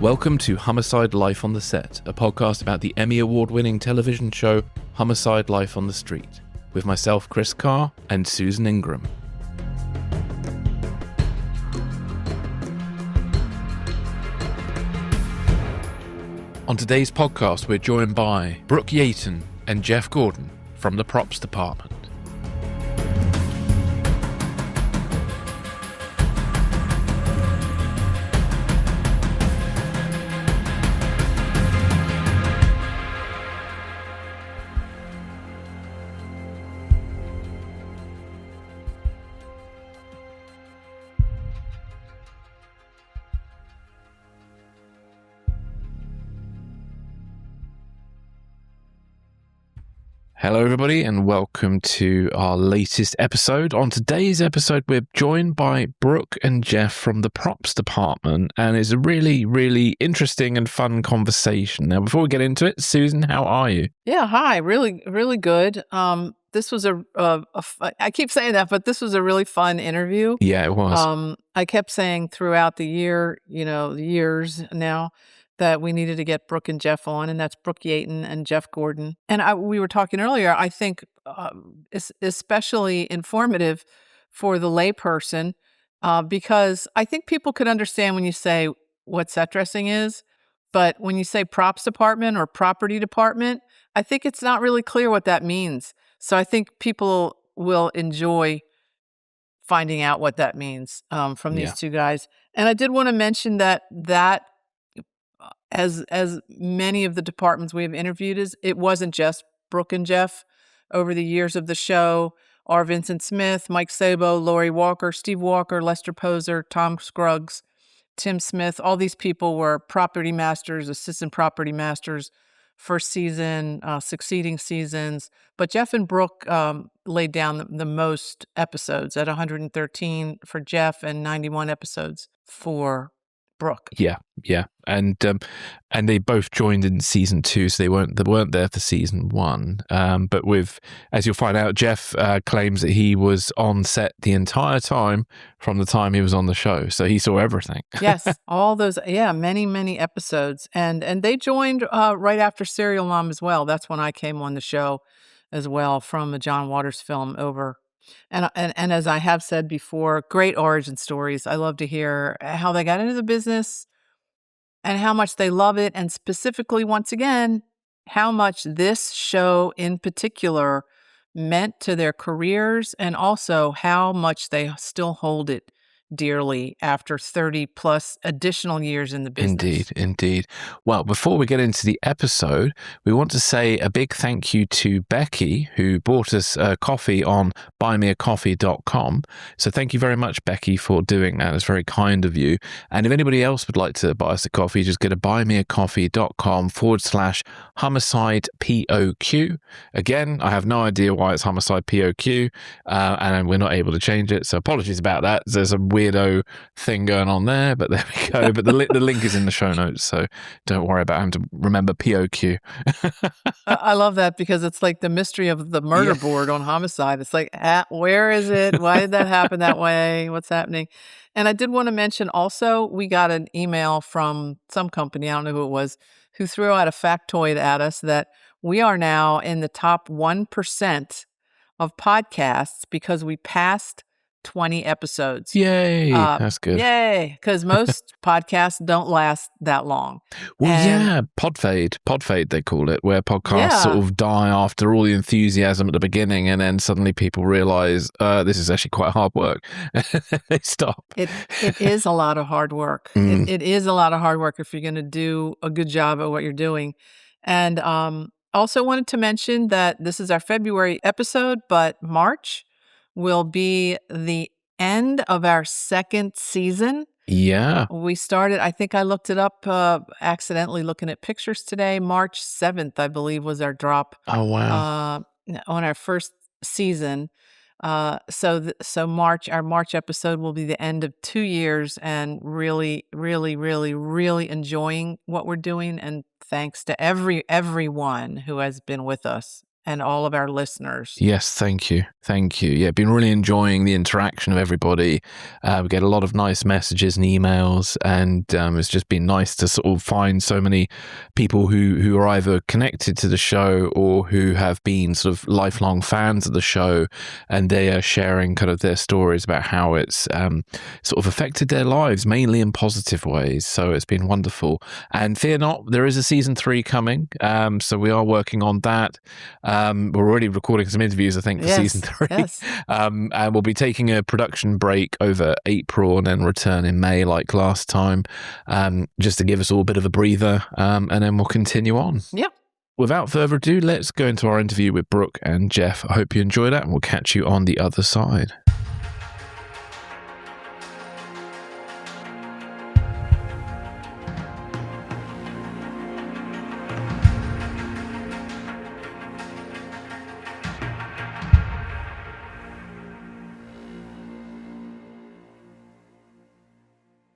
Welcome to Homicide Life on the Set, a podcast about the Emmy Award-winning television show Homicide Life on the Street, with myself, Chris Carr, and Susan Ingram. On today's podcast, we're joined by Brook Yeaton and Jeff Gordon from the Props Department. Hello, everybody, and welcome to our latest episode. On today's episode, we're joined by Brook and Jeff from the Props Department, and it's a really, really interesting and fun conversation. Now, before we get into it, Susan, how are you? Yeah, hi. Really, really good. This was I keep saying that, but this was a really fun interview. Yeah, it was. I kept saying throughout the year, the years now, that we needed to get Brook and Jeff on, and that's Brook Yeaton and Jeff Gordon. And we were talking earlier, I think it's especially informative for the layperson because I think people could understand when you say what set dressing is, but when you say props department or property department, I think it's not really clear what that means. So I think people will enjoy finding out what that means from these two guys. And I did want to mention that as many of the departments we have interviewed it wasn't just Brook and Jeff over the years of the show. R. Vincent Smith, Mike Sabo, Lori Walker, Steve Walker, Lester Poser, Tom Scruggs, Tim Smith. All these people were property masters, assistant property masters, first season, succeeding seasons. But Jeff and Brook laid down the most episodes at 113 for Jeff and 91 episodes for Brook. Yeah. And they both joined in season 2, so they weren't there for season 1. But as you'll find out, Jeff claims that he was on set the entire time from the time he was on the show, so he saw everything. Yes, all those, many episodes, and they joined right after Serial Mom as well. That's when I came on the show as well from a John Waters film over. And as I have said before, great origin stories. I love to hear how they got into the business and how much they love it. And specifically, once again, how much this show in particular meant to their careers and also how much they still hold it dearly after 30 plus additional years in the business. Indeed. Well, before we get into the episode, we want to say a big thank you to Becky, who bought us a coffee on buymeacoffee.com. So thank you very much, Becky, for doing that. It's very kind of you. And if anybody else would like to buy us a coffee, just go to buymeacoffee.com/homicide POQ. Again, I have no idea why it's homicide POQ, and we're not able to change it. So apologies about that. There's a weirdo thing going on there, but there we go. But the link is in the show notes, so don't worry about having to remember POQ. I love that because it's like the mystery of the murder board on Homicide. It's like, where is it? Why did that happen that way? What's happening? And I did want to mention also, we got an email from some company, I don't know who it was, who threw out a factoid at us that we are now in the top 1% of podcasts because we passed 20 episodes. Yay. That's good. Yay. Because most podcasts don't last that long. Well, pod fade they call it, where podcasts sort of die after all the enthusiasm at the beginning, and then suddenly people realize this is actually quite hard work. They stop. It is a lot of hard work. It is a lot of hard work if you're going to do a good job at what you're doing. And also wanted to mention that this is our February episode, but March will be the end of our second season. Yeah. We started, I think I looked it up accidentally looking at pictures today. March 7th, I believe, was our drop. Oh, wow. On our first season. So our March episode will be the end of 2 years and really, really, really, really enjoying what we're doing. And thanks to everyone who has been with us and all of our listeners. Yes, thank you. Thank you. Yeah, been really enjoying the interaction of everybody. We get a lot of nice messages and emails, and it's just been nice to sort of find so many people who are either connected to the show or who have been sort of lifelong fans of the show, and they are sharing kind of their stories about how it's sort of affected their lives, mainly in positive ways. So it's been wonderful. And fear not, there is a season 3 coming. So we are working on that. We're already recording some interviews, I think, for season 3. Yes. And we'll be taking a production break over April and then return in May like last time, just to give us all a bit of a breather, and then we'll continue on. Yep. Without further ado, let's go into our interview with Brooke and Jeff. I hope you enjoy that, and we'll catch you on the other side.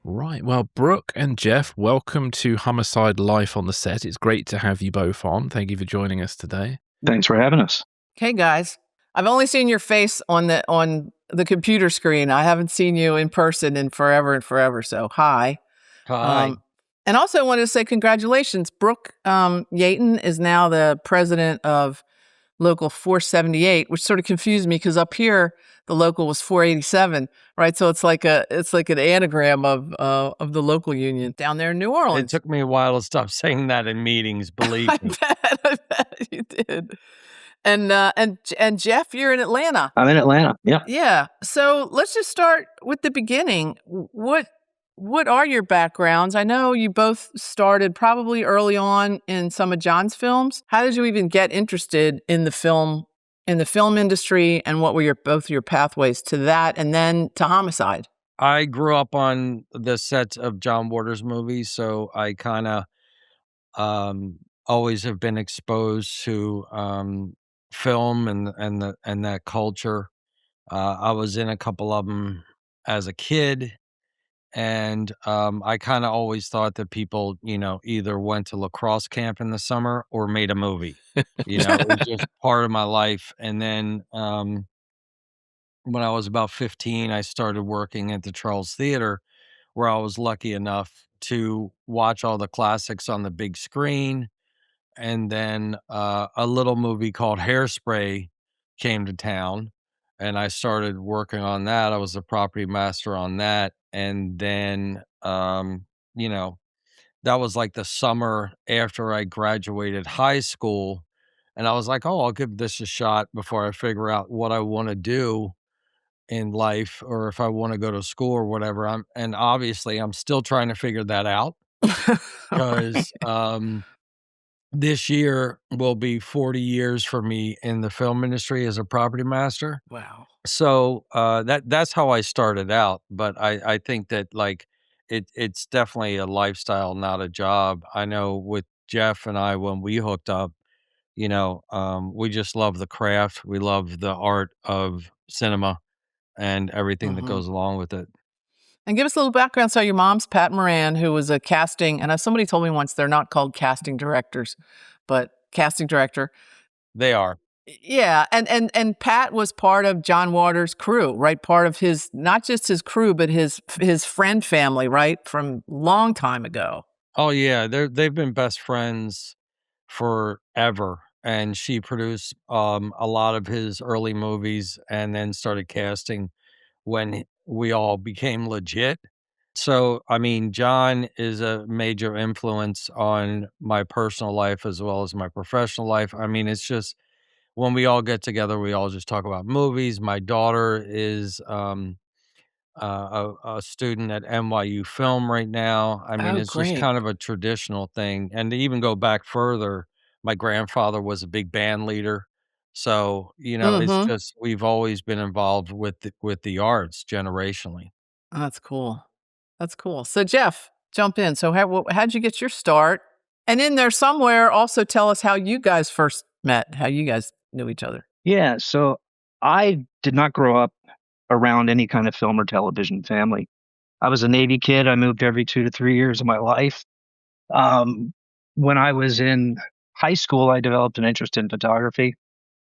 Right. Well, Brooke and Jeff, welcome to Homicide Life on the Set. It's great to have you both on. Thank you for joining us today. Thanks for having us. Hey guys, I've only seen your face on the computer screen. I haven't seen you in person in forever and forever. So hi. Hi. And also I wanted to say congratulations. Brook Yeaton is now the president of Local 478, which sort of confused me because up here the local was 487, right? So it's like an anagram of the local union down there in New Orleans. It took me a while to stop saying that in meetings, believe me. I bet you did. And Jeff, you're in Atlanta. I'm in Atlanta. Yeah. Yeah. So let's just start with the beginning. What are your backgrounds? I know you both started probably early on in some of John's films. How did you even get interested in the film industry, and what were both your pathways to that and then to Homicide? I grew up on the sets of John Waters movies, so I kind of always have been exposed to film and that culture. I was in a couple of them as a kid. And I kind of always thought that people, either went to lacrosse camp in the summer or made a movie. It was just part of my life. And then when I was about 15, I started working at the Charles Theater, where I was lucky enough to watch all the classics on the big screen. And then a little movie called Hairspray came to town, and I started working on that. I was the property master on that. And then, that was like the summer after I graduated high school. And I was like, oh, I'll give this a shot before I figure out what I want to do in life, or if I want to go to school or whatever. And obviously I'm still trying to figure that out because, this year will be 40 years for me in the film industry as a property master. Wow. So that's how I started out. But I think that like it's definitely a lifestyle, not a job. I know with Jeff and I, when we hooked up, we just love the craft. We love the art of cinema and everything that goes along with it. And give us a little background. So your mom's Pat Moran, who was a casting, and somebody told me once they're not called casting directors, but casting director. They are. Yeah, and Pat was part of John Waters' crew, right? Part of his, not just his crew, but his friend family, right? From long time ago. Oh yeah, they've been best friends forever. And she produced a lot of his early movies and then started casting when we all became legit. So, I mean, John is a major influence on my personal life as well as my professional life. I mean, it's just when we all get together, we all just talk about movies. My daughter is a student at NYU Film right now. I mean, Oh, it's just great. kind of a traditional thing. And to even go back further, my grandfather was a big band leader. So, it's just we've always been involved with the arts generationally. That's cool. That's cool. So Jeff, jump in. So how'd you get your start? And in there somewhere, also tell us how you guys first met, how you guys knew each other. Yeah. So I did not grow up around any kind of film or television family. I was a Navy kid. I moved every 2 to 3 years of my life. When I was in high school, I developed an interest in photography.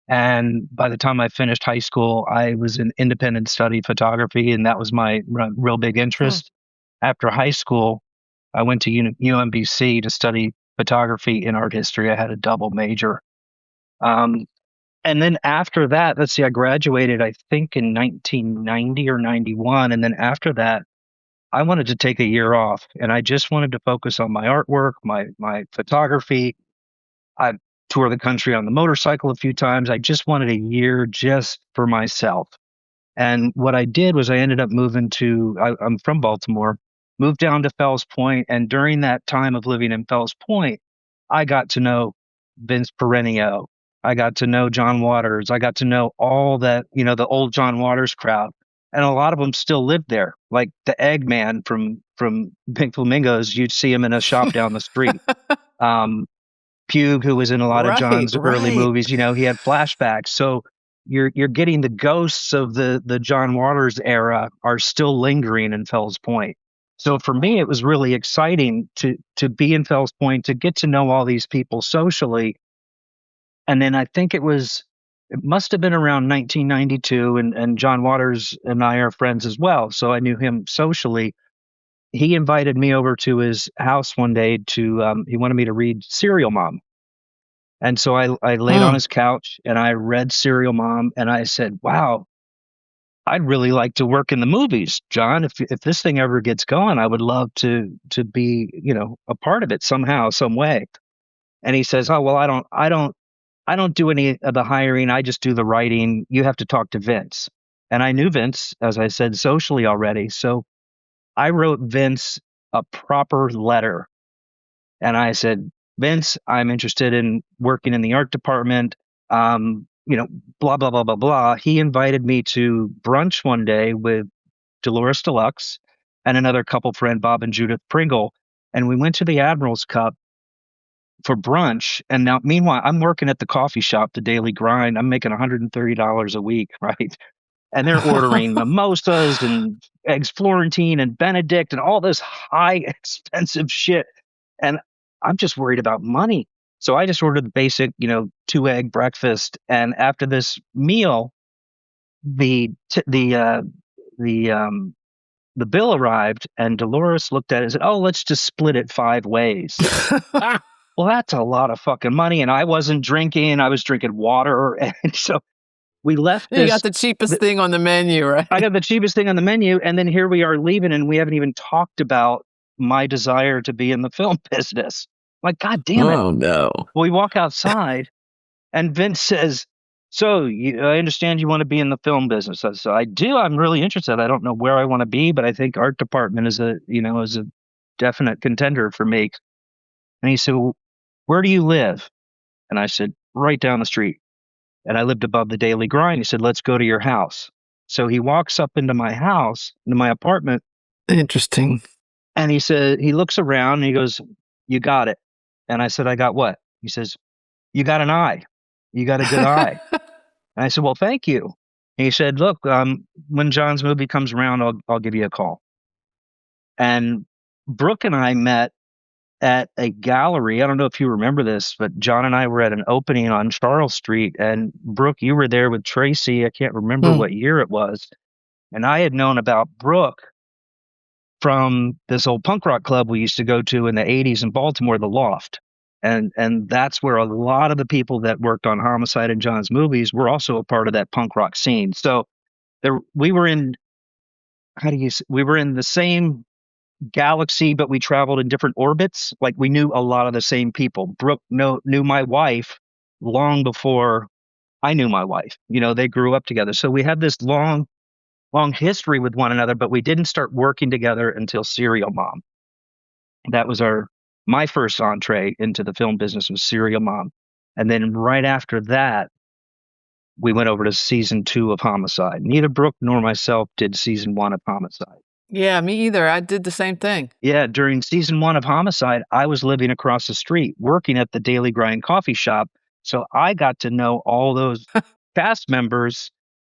And by the time I finished high school, I was in independent study photography, and that was my real big interest. After high school, I went to UMBC to study photography and art history. I had a double major. And then after that, let's see, I graduated, I think, in 1990 or 91. And then after that, I wanted to take a year off, and I just wanted to focus on my artwork, my photography. I toured the country on the motorcycle a few times. I just wanted a year just for myself. And what I did was I ended up moving I'm from Baltimore, moved down to Fells Point. And during that time of living in Fells Point, I got to know Vince Perenio. I got to know John Waters. I got to know all that, the old John Waters crowd. And a lot of them still live there. Like the Eggman from Big Flamingos, you'd see him in a shop down the street. Pugh, who was in a lot of John's early movies, he had flashbacks. So you're getting the ghosts of the John Waters era are still lingering in Fells Point. So for me, it was really exciting to be in Fells Point, to get to know all these people socially. And then I think it must have been around 1992, and John Waters and I are friends as well. So I knew him socially. He invited me over to his house one day he wanted me to read Serial Mom. And so I laid on his couch and I read Serial Mom, and I said, wow, I'd really like to work in the movies, John. If this thing ever gets going, I would love to be, a part of it somehow, some way. And he says, oh, well, I don't do any of the hiring. I just do the writing. You have to talk to Vince. And I knew Vince, as I said, socially already. So I wrote Vince a proper letter. And I said, Vince, I'm interested in working in the art department. Blah, blah, blah, blah, blah. He invited me to brunch one day with Dolores Deluxe and another couple friend, Bob and Judith Pringle. And we went to the Admiral's Cup for brunch. And now, meanwhile, I'm working at the coffee shop, the Daily Grind. I'm making $130 a week, right? And they're ordering mimosas and eggs Florentine and Benedict and all this high expensive shit. And I'm just worried about money. So I just ordered the basic, 2-egg breakfast. And after this meal, the bill arrived, and Dolores looked at it and said, oh, let's just split it 5 ways. Well, that's a lot of fucking money. And I wasn't drinking. I was drinking water. And so we left You got the cheapest thing on the menu, right? I got the cheapest thing on the menu. And then here we are leaving, and we haven't even talked about my desire to be in the film business. Like, God damn it. Oh, no. Well, we walk outside, and Vince says, so I understand you want to be in the film business. I said, I do. I'm really interested. I don't know where I want to be, but I think art department is a definite contender for me. And he said, well, where do you live? And I said, right down the street. And I lived above the Daily Grind. He said, let's go to your house. So he walks up into my house, into my apartment. Interesting. And he said, he looks around and he goes, you got it. And I said, I got what? He says, you got an eye. You got a good eye. And I said, well, thank you. And he said, look, when John's movie comes around, I'll give you a call. And Brooke and I met at a gallery. I don't know if you remember this, but John and I were at an opening on Charles Street, and Brooke, you were there with Tracy. I can't remember what year it was. And I had known about Brooke from this old punk rock club we used to go to in the 80s in Baltimore, the Loft. And that's where a lot of the people that worked on Homicide and John's movies were also a part of that punk rock scene. So we were in the same galaxy, but we traveled in different orbits. Like, we knew a lot of the same people. Brooke knew my wife long before I knew my wife. They grew up together. So we had this long history with one another, but we didn't start working together until Serial Mom. That was my first entree into the film business, was Serial Mom. And then right after that, we went over to season 2 of Homicide. Neither Brooke nor myself did season 1 of Homicide. Yeah, me either. I did the same thing. Yeah, during season 1 of Homicide, I was living across the street, working at the Daily Grind coffee shop. So I got to know all those cast members,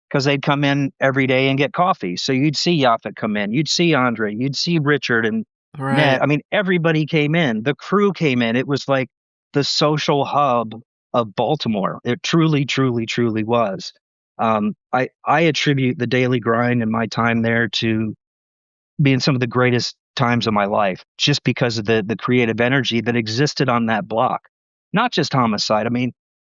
because they'd come in every day and get coffee. So you'd see Yaphet come in, you'd see Andre, you'd see Richard and Ned. I mean, everybody came in. The crew came in. It was like the social hub of Baltimore. It truly, truly, truly was. I attribute the daily grind and my time there to being some of the greatest times of my life, just because of the creative energy that existed on that block. Not just Homicide. I mean,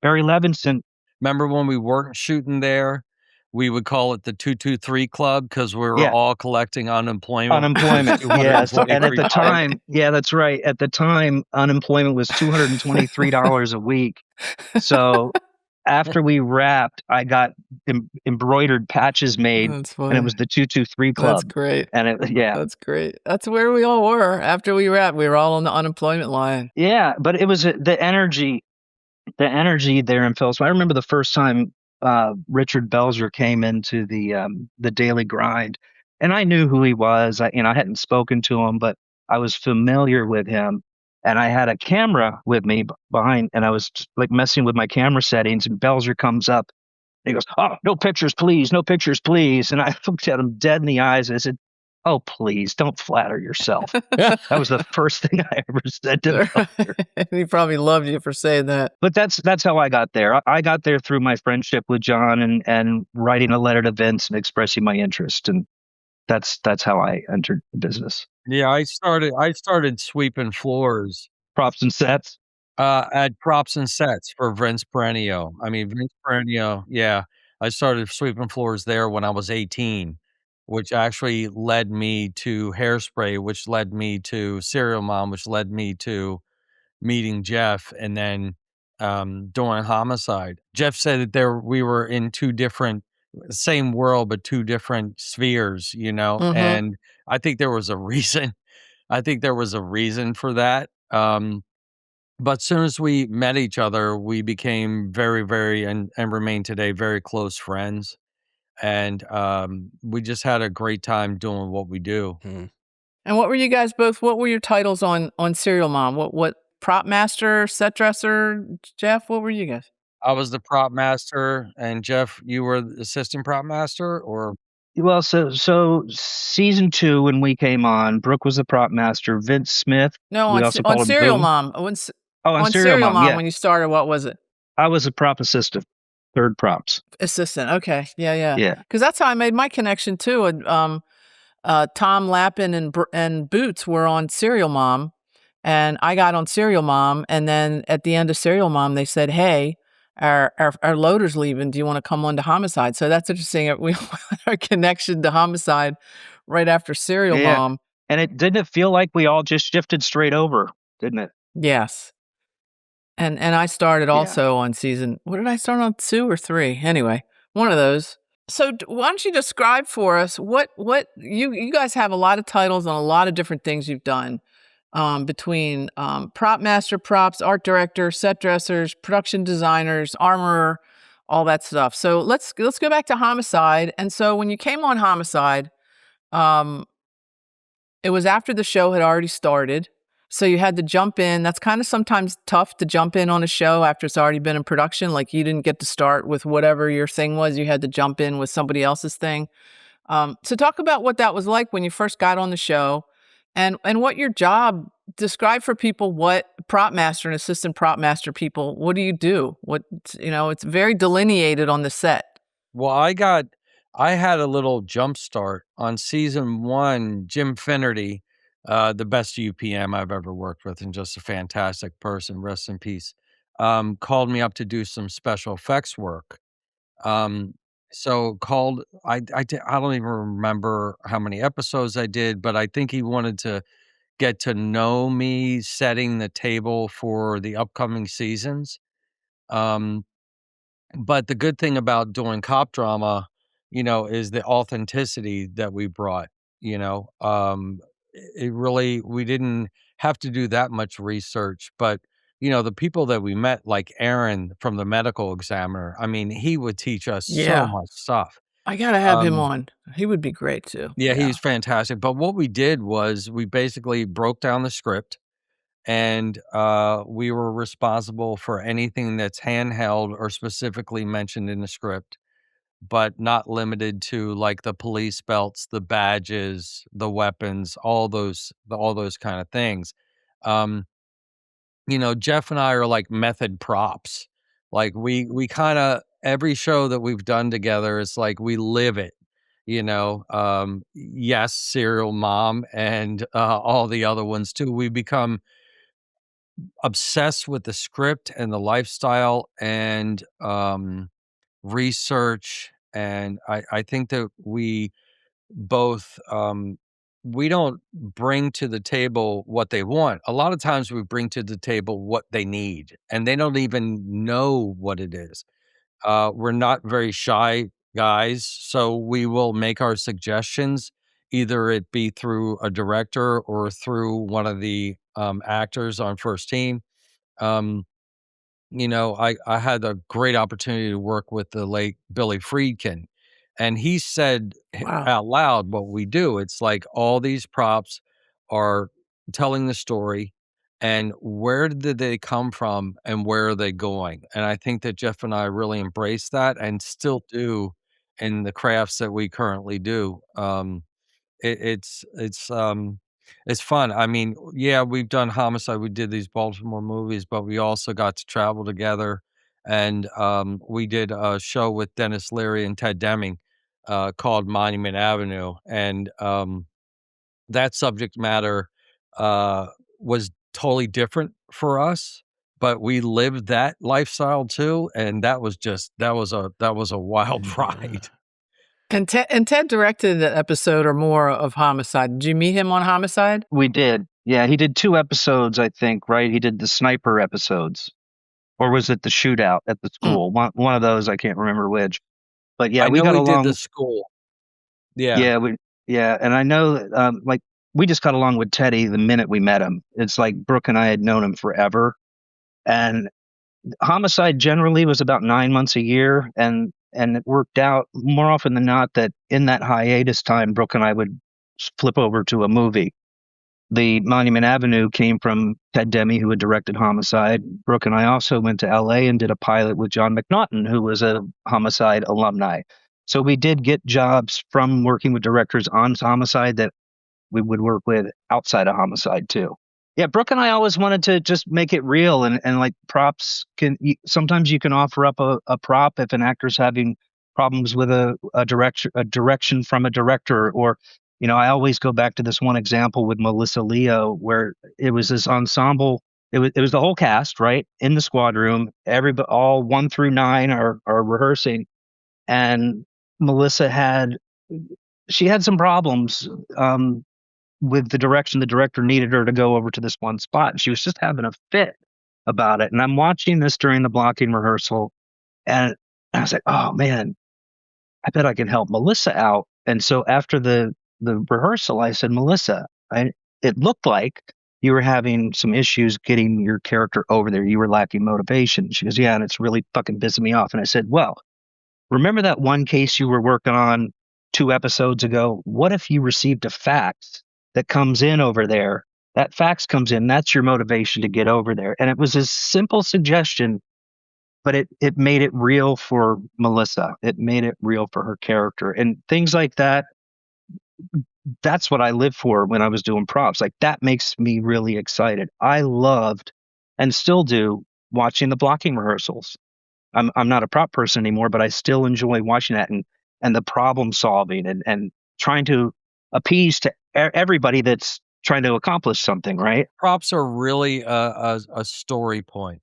Barry Levinson. Remember when we weren't shooting there? We would call it the 223 Club because we were Yeah. all collecting unemployment. Unemployment, yes. And at the $223. time, yeah, that's right. At the time, unemployment was $223 a week. So after we wrapped, I got embroidered patches made, That's and funny. it was the 223 Club. That's great. And yeah, That's great. That's where we all were after we wrapped. We were all on the unemployment line. yeah. But it was the energy there in Phillips. I remember the first time Richard Belzer came into the Daily Grind, and I knew who he was. I hadn't spoken to him, but I was familiar with him, and I had a camera with me behind, and I was just, like, messing with my camera settings, and Belzer comes up, and he goes, "Oh, no pictures, please, no pictures, please." And I looked at him dead in the eyes, and I said, "Oh, please, don't flatter yourself." That was the first thing I ever said to Belzer. He probably loved you for saying that. But that's how I got there. I got there through my friendship with John and writing a letter to Vince and expressing my interest, and that's how I entered the business. Yeah, I started sweeping floors Props and sets. at Props and Sets for Vince Perenio. I mean, Vince Perenio, yeah. I started sweeping floors there when I was 18, which actually led me to Hairspray, which led me to Serial Mom, which led me to meeting Jeff, and then doing Homicide. Jeff said that we were in two different, same world, but two different spheres, Mhm. and I think there was a reason. I think there was a reason for that. But as soon as we met each other, we became very, very, and remain today very close friends. And we just had a great time doing what we do. And what were you guys both? What were your titles on Serial Mom? What prop master, set dresser, Jeff? What were you guys? I was the prop master, and Jeff, you were the assistant prop master, or Well, so season 2 when we came on, Brooke was the prop master. Vince Smith, No, we also on called him Serial Boom. Mom. Oh, On Serial Serial Mom, Mom, yeah. when you started, what was it? I was a prop assistant, third props. Assistant. Okay. Yeah. Yeah. Because that's how I made my connection too. And, Tom Lappin and Boots were on Serial Mom, and I got on Serial Mom. And then at the end of Serial Mom, they said, "Hey, our loader's leaving. Do you want to come on to Homicide?" So that's interesting. We our connection to Homicide right after Serial Yeah. Mom. And it didn't feel like we all just shifted straight over, didn't it? Yes. And I started Yeah. also on season. What did I start on, 2 or 3? Anyway, one of those. So why don't you describe for us what you guys have a lot of titles on a lot of different things you've done, between prop master, props, art director, set dressers, production designers, armorer, all that stuff. So let's go back to Homicide. And so when you came on Homicide, um, it was after the show had already started. So you had to jump in. That's kind of sometimes tough to jump in on a show after it's already been in production. Like, you didn't get to start with whatever your thing was. You had to jump in with somebody else's thing. So talk about what that was like when you first got on the show, and what your job, describe for people what prop master and assistant prop master people, what do you do? It's very delineated on the set. well, I had a little jump start on season 1. Jim Finnerty, the best UPM I've ever worked with, and just a fantastic person, rest in peace, called me up to do some special effects work. Um, so called I don't even remember how many episodes I did, but I think he wanted to get to know me setting the table for the upcoming seasons. Um, but the good thing about doing cop drama, is the authenticity that we brought, you know. It really, we didn't have to do that much research, but the people that we met, like Aaron from the medical examiner, I mean, he would teach us so Yeah. much stuff. I gotta have him Um, on. He would be great too. yeah, he's fantastic. But what we did was we basically broke down the script, and we were responsible for anything that's handheld or specifically mentioned in the script, but not limited to, like, the police belts, the badges, the weapons, all those kind of things. Um, Jeff and I are like method props. Like we kind of, every show that we've done together, it's like we live it, yes, Serial Mom and all the other ones too. We become obsessed with the script and the lifestyle and research. And I think that we both, we don't bring to the table what they want. A lot of times we bring to the table what they need, and they don't even know what it is. We're not very shy guys, so we will make our suggestions, either it be through a director or through one of the actors on first team. Um, I had a great opportunity to work with the late Billy Friedkin, and he said Wow. out loud what we do. It's like all these props are telling the story, and where did they come from and where are they going? And I think that Jeff and I really embrace that and still do in the crafts that we currently do. It's fun. I mean, yeah, we've done Homicide, we did these Baltimore movies, but we also got to travel together, and, we did a show with Dennis Leary and Ted Deming, called Monument Avenue, and, that subject matter, uh, was totally different for us, but we lived that lifestyle too, and that was a wild ride. And Ted directed an episode or more of Homicide. Did you meet him on Homicide? We did. Yeah, he did 2 episodes, I think, right? He did the sniper episodes. Or was it the shootout at the school? One of those, I can't remember which. But yeah, I we know got we did the along. school. Yeah. Yeah, and I know that, like, we just got along with Teddy the minute we met him. It's like Brooke and I had known him forever. And Homicide generally was about 9 months a year, and it worked out more often than not that in that hiatus time, Brooke and I would flip over to a movie. The Monument Avenue came from Ted Demme, who had directed Homicide. Brooke and I also went to LA and did a pilot with John McNaughton, who was a Homicide alumni. So we did get jobs from working with directors on Homicide that we would work with outside of Homicide too. Yeah, Brooke and I always wanted to just make it real, and like props sometimes you can offer up a prop if an actor's having problems with a direction from a director. Or I always go back to this one example with Melissa Leo where it was this ensemble. It was the whole cast, right, in the squad room. Everybody, all 1 through 9 are rehearsing, and Melissa had some problems with the direction. The director needed her to go over to this one spot, and she was just having a fit about it. And I'm watching this during the blocking rehearsal, and I was like, "Oh man, I bet I can help Melissa out." And so after the rehearsal, I said, "Melissa, it looked like you were having some issues getting your character over there. You were lacking motivation." She goes, "Yeah, and it's really fucking pissing me off." And I said, "Well, remember that one case you were working on 2 episodes ago? What if you received a fax that comes in over there? That fax comes in, that's your motivation to get over there." And it was a simple suggestion, but it made it real for Melissa. It made it real for her character. And things like that, that's what I live for when I was doing props. Like, that makes me really excited. I loved, and still do, watching the blocking rehearsals. I'm not a prop person anymore, but I still enjoy watching that, and the problem solving, and trying to appease to everybody that's trying to accomplish something, right? Props are really a story point.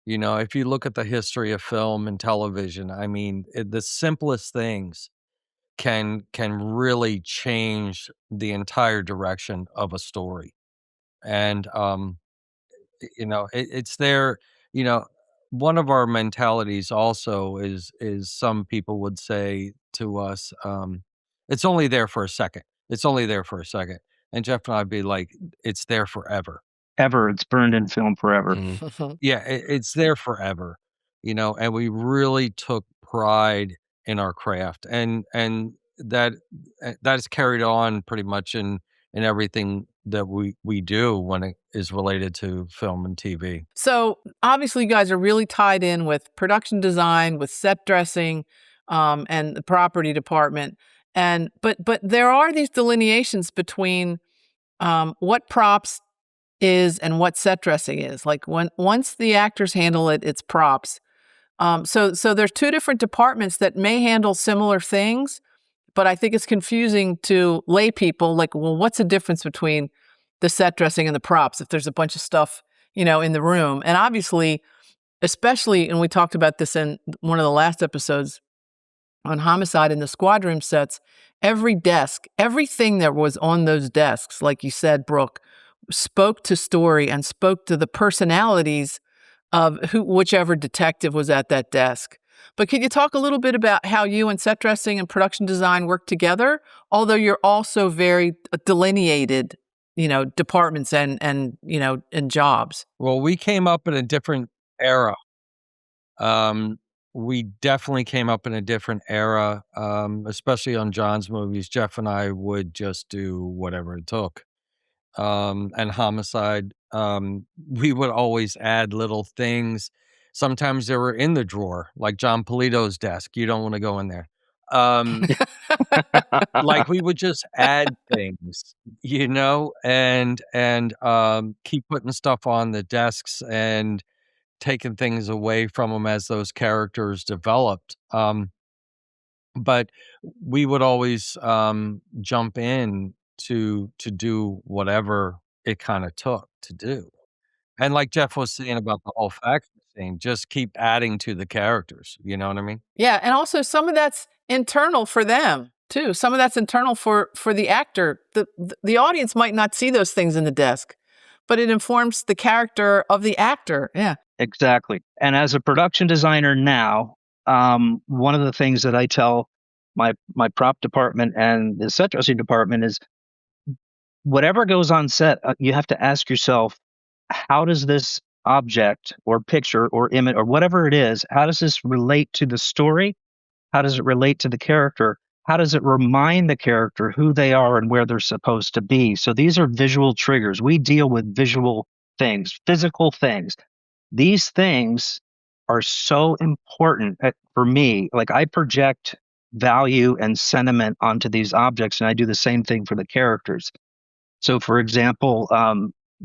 If you look at the history of film and television, I mean, the simplest things can really change the entire direction of a story. And it's there. You know, one of our mentalities also is some people would say to us, "It's only there for a second. It's only there for a second." And Jeff and I'd be like, "It's there forever." Ever, it's burned in film forever. Yeah, it's there forever, and we really took pride in our craft, and that is carried on pretty much in everything that we do when it is related to film and TV. So obviously, you guys are really tied in with production design, with set dressing, and the property department. And but there are these delineations between what props is and what set dressing is. Like once the actors handle it, it's props. So there's two different departments that may handle similar things, but I think it's confusing to lay people. Like, well, what's the difference between the set dressing and the props if there's a bunch of stuff, in the room? And obviously, especially, and we talked about this in one of the last episodes on Homicide, in the squad room sets, every desk, everything that was on those desks, like you said, Brooke, spoke to story and spoke to the personalities of whichever detective was at that desk. But could you talk a little bit about how you and set dressing and production design work together, although you're also very delineated, departments and jobs? Well, we came up in a different era. We definitely came up in a different era, especially on John's movies. Jeff and I would just do whatever it took. And Homicide, we would always add little things. Sometimes they were in the drawer, like John Polito's desk. You don't want to go in there. Like we would just add things, and keep putting stuff on the desks and taking things away from them as those characters developed. But we would always jump in to do whatever it kind of took to do. And like Jeff was saying about the olfaction thing, just keep adding to the characters. You know what I mean? Yeah, and also some of that's internal for them too. Some of that's internal for the actor. The audience might not see those things in the desk, but it informs the character of the actor. Yeah. Exactly. And as a production designer now, one of the things that I tell my prop department and the set dressing department is, whatever goes on set, you have to ask yourself, how does this object or picture or image or whatever it is, how does this relate to the story? How does it relate to the character? How does it remind the character who they are and where they're supposed to be? So these are visual triggers. We deal with visual things, physical things. These things are so important for me. Like, I project value and sentiment onto these objects, and I do the same thing for the characters. So, for example,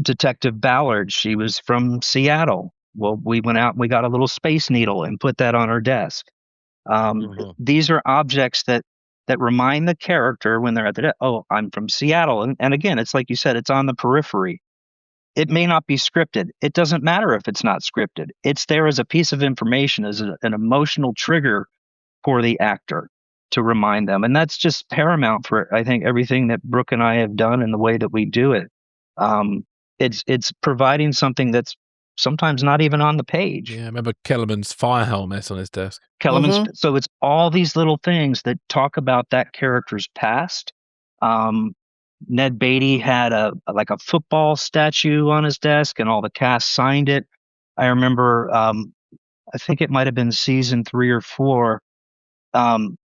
Detective Ballard, she was from Seattle. Well, we went out and we got a little Space Needle and put that on her desk. These are objects that remind the character when they're at the desk, oh, I'm from Seattle. And again, it's like you said, it's on the periphery. It may not be scripted. It doesn't matter if it's not scripted. It's there as a piece of information, as an emotional trigger for the actor to remind them. And that's just paramount for, I think, everything that Brooke and I have done and the way that we do it. It's providing something that's sometimes not even on the page. Yeah, I remember Kellerman's fire helmet on his desk. Kellerman's, so it's all these little things that talk about that character's past. Ned Beatty had a football statue on his desk, and all the cast signed it. I remember, I think it might have been season 3 or 4.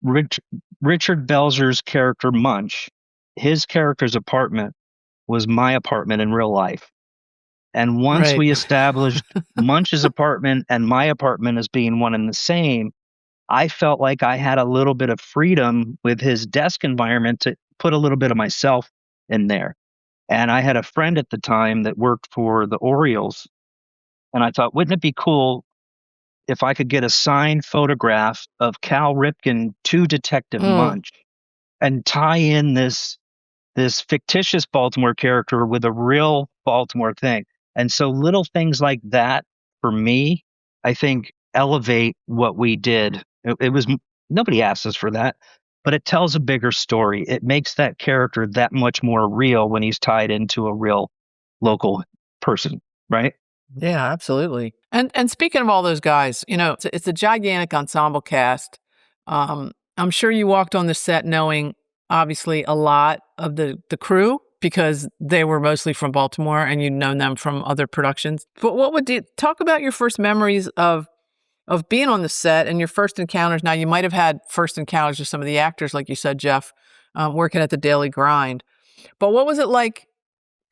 Richard Belzer's character Munch, his character's apartment was my apartment in real life. And once we established Munch's apartment and my apartment as being one and the same, I felt like I had a little bit of freedom with his desk environment to put a little bit of myself in there. And I had a friend at the time that worked for the Orioles. And I thought, wouldn't it be cool if I could get a signed photograph of Cal Ripken to Detective Munch and tie in this fictitious Baltimore character with a real Baltimore thing. And so little things like that, for me, I think elevate what we did. It was, nobody asked us for that, but it tells a bigger story. It makes that character that much more real when he's tied into a real local person, right? Yeah, absolutely. And speaking of all those guys, it's a gigantic ensemble cast. I'm sure you walked on the set knowing, obviously, a lot of the crew, because they were mostly from Baltimore and you'd known them from other productions. But talk about your first memories of being on the set and your first encounters. Now, you might have had first encounters with some of the actors, like you said, Jeff, working at the Daily Grind. But what was it like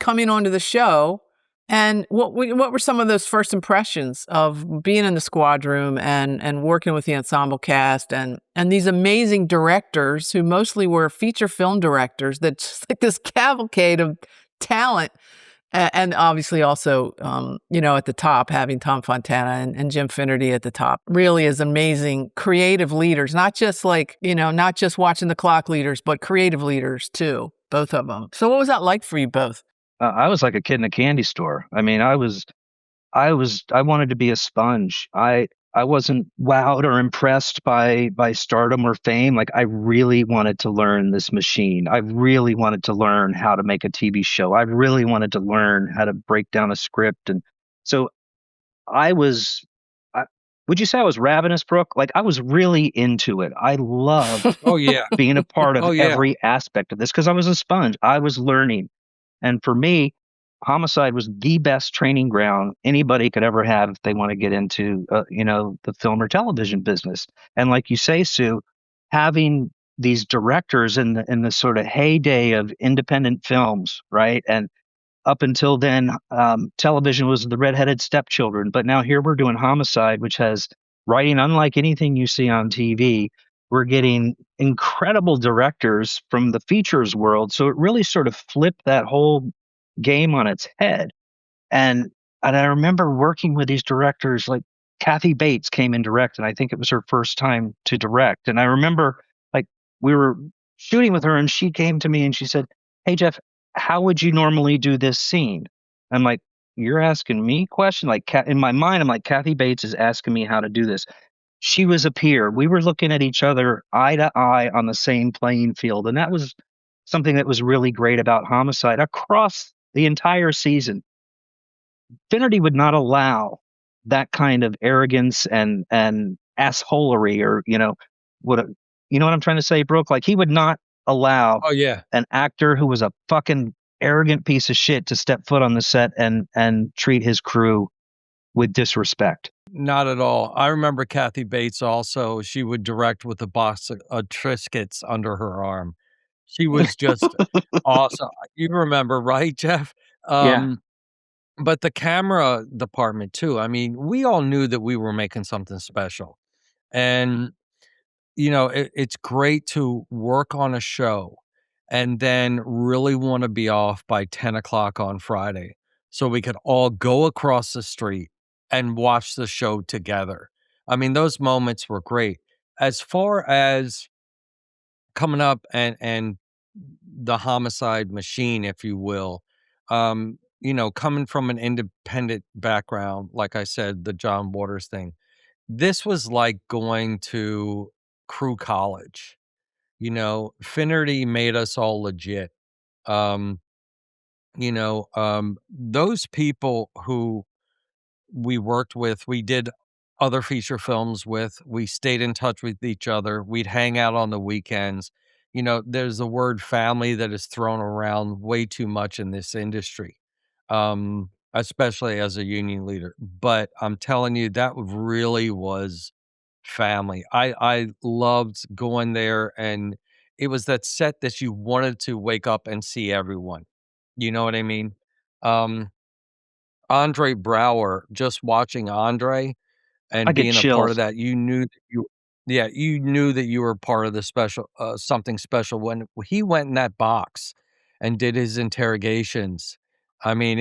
coming onto the show? And what were some of those first impressions of being in the squad room and working with the ensemble cast and these amazing directors who mostly were feature film directors, that just like this cavalcade of talent? And obviously also, at the top, having Tom Fontana and Jim Finnerty at the top really is amazing creative leaders, not just not just watching the clock leaders, but creative leaders too, both of them. So what was that like for you both? I was like a kid in a candy store. I mean, I wanted to be a sponge. I wasn't wowed or impressed by stardom or fame. Like I really wanted to learn this machine. I really wanted to learn how to make a TV show. I really wanted to learn how to break down a script. And so I was I, would you say I was ravenous, Brooke? Like I was really into it. I loved Oh yeah. being a part of Oh yeah. every aspect of this because I was a sponge. I was learning. And for me, Homicide was the best training ground anybody could ever have if they want to get into, the film or television business. And like you say, Sue, having these directors in the sort of heyday of independent films, right? And up until then, television was the redheaded stepchildren. But now here we're doing Homicide, which has writing unlike anything you see on TV. We're getting incredible directors from the features world. So it really sort of flipped that whole game on its head. And I remember working with these directors like Kathy Bates came in direct, and I think it was her first time to direct. And I remember like we were shooting with her, and she came to me and she said, "Hey Jeff, how would you normally do this scene?" I'm like, "You're asking me question?" Like in my mind, I'm like, Kathy Bates is asking me how to do this. She was a peer. We were looking at each other eye to eye on the same playing field, and that was something that was really great about Homicide across the entire season. Finnerty would not allow that kind of arrogance and assholery, or what you know what I'm trying to say, Brooke? Like he would not allow Oh yeah. an actor who was a fucking arrogant piece of shit to step foot on the set and treat his crew with disrespect. Not at all. I remember Kathy Bates also. She would direct with a box of Triscuits under her arm. She was just awesome. You remember, right, Jeff? Yeah. Um, but the camera department too. I mean, we all knew that we were making something special. And it's great to work on a show and then really want to be off by 10 o'clock on Friday so we could all go across the street and watch the show together. I mean, those moments were great. As far as coming up and the homicide machine, if you will, coming from an independent background, like I said, the John Waters thing, this was like going to crew college. Finnerty made us all legit. Um, those people who we worked with, we did other feature films with, we stayed in touch with each other. We'd hang out on the weekends. There's the word family that is thrown around way too much in this industry, especially as a union leader. But I'm telling you, that really was family. I loved going there, and it was that set that you wanted to wake up and see everyone. You know what I mean? Um, Andre Brower, just watching Andre I and get being a part of chills. that, you knew that you were part of the special something special when he went in that box and did his interrogations. I mean,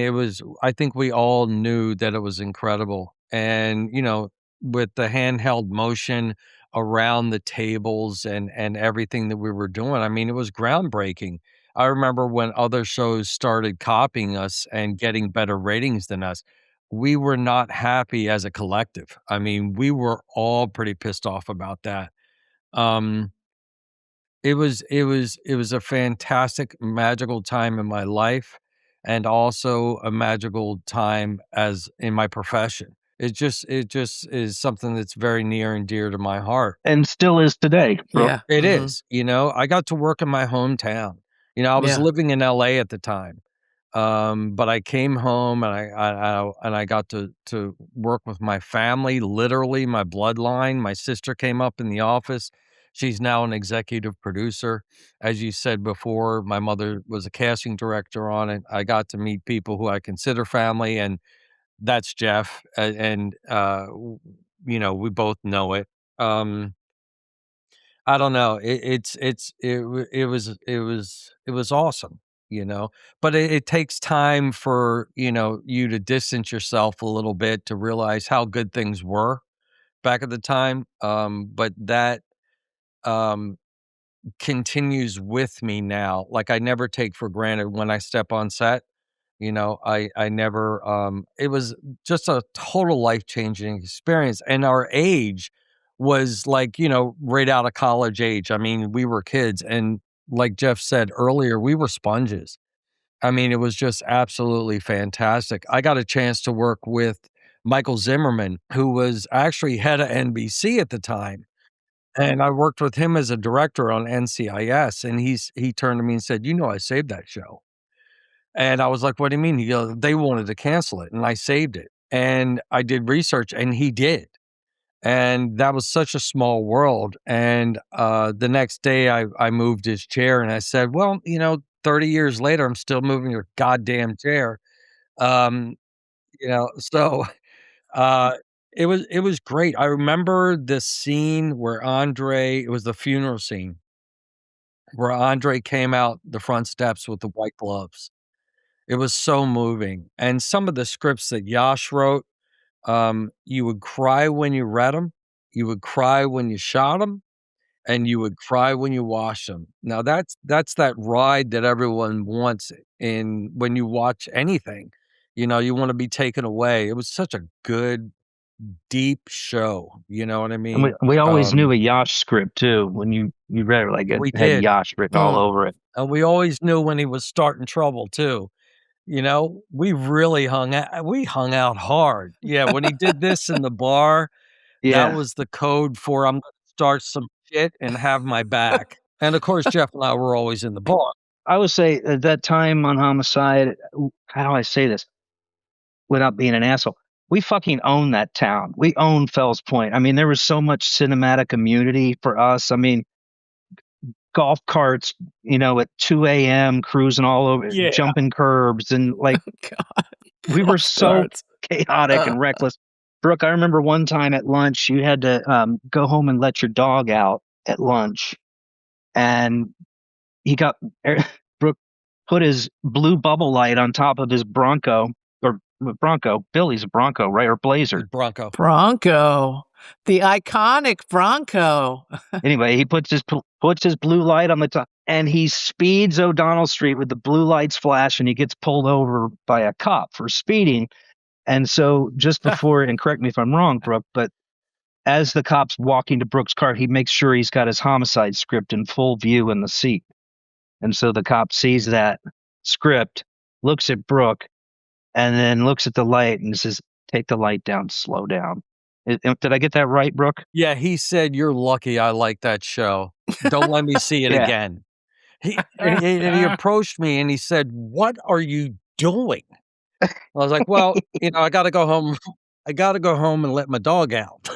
I think we all knew that it was incredible. And, with the handheld motion around the tables and everything that we were doing, I mean, it was groundbreaking. I remember when other shows started copying us and getting better ratings than us, we were not happy as a collective. I mean, we were all pretty pissed off about that. Um, it was a fantastic, magical time in my life, and also a magical time as in my profession. It just is something that's very near and dear to my heart. And still is today, Brooke. Yeah. It Hmm. is, I got to work in my hometown. I was Yeah. living in LA at the time. But I came home and I got to work with my family, literally my bloodline. My sister came up in the office. She's now an executive producer. As you said before, my mother was a casting director on it. I got to meet people who I consider family, and that's Jeff. We both know it. Um, I don't know. It was awesome. but it takes time for, you to distance yourself a little bit to realize how good things were back at the time. But that, um, continues with me now. Like, I never take for granted when I step on set. I never, it was just a total life-changing experience, and our age was like, right out of college age. I mean, we were kids, and like Jeff said earlier, we were sponges. I mean, it was just absolutely fantastic. I got a chance to work with Michael Zimmerman, who was actually head of NBC at the time, and I worked with him as a director on NCIS, and he turned to me and said, I saved that show." And I was like, "What do you mean?" He goes, "They wanted to cancel it, and I saved it." And I did research, and he did. And that was such a small world. And the next day, I moved his chair, and I said, "Well, 30 years later, I'm still moving your goddamn chair." Um, so uh, it was great. I remember the scene where it was the funeral scene where Andre came out the front steps with the white gloves. It was so moving, and some of the scripts that Yash wrote, you would cry when you read them, you would cry when you shot them, and you would cry when you watched them. Now that's that ride that everyone wants in when you watch anything. You wanna be taken away. It was such a good, deep show, you know what I And mean? we always knew a Yash script too. When you read it, like it We had did, Yash written all over it. and we always knew when he was starting trouble too. We hung out hard. Yeah, when he did this in the bar, that Yeah. was the code for I'm gonna start some shit and have my back. And of course, Jeff and I were always in the bar. I would say at that time on Homicide, how do I say this without being an asshole? We fucking owned that town. We owned Fells Point. I mean, there was so much cinematic immunity for us. I mean, golf carts, at 2 a.m. cruising all over, Yeah. jumping curbs, and like God. we were Golf so carts. chaotic and reckless. Brooke, I remember one time at lunch, you had to go home and let your dog out at lunch, and he got Brooke put his blue bubble light on top of his Bronco or Bronco. Billy's a Bronco, right? Or Blazer. Bronco. Bronco. The iconic Bronco. Anyway, he puts his blue light on the top, and he speeds O'Donnell Street with the blue lights flash, and he gets pulled over by a cop for speeding. And so just before, and correct me if I'm wrong, Brooke, but as the cop's walking to Brooke's car, he makes sure he's got his homicide script in full view in the seat. And so the cop sees that script, looks at Brooke, and then looks at the light and says, "Take the light down, slow down." Did I get that right, Brooke? Yeah, he said, "You're lucky I like that show. Don't let me see it Yeah. again." He approached me and he said, "What are you doing?" I was like, "Well, I gotta go home. I gotta go home and let my dog out."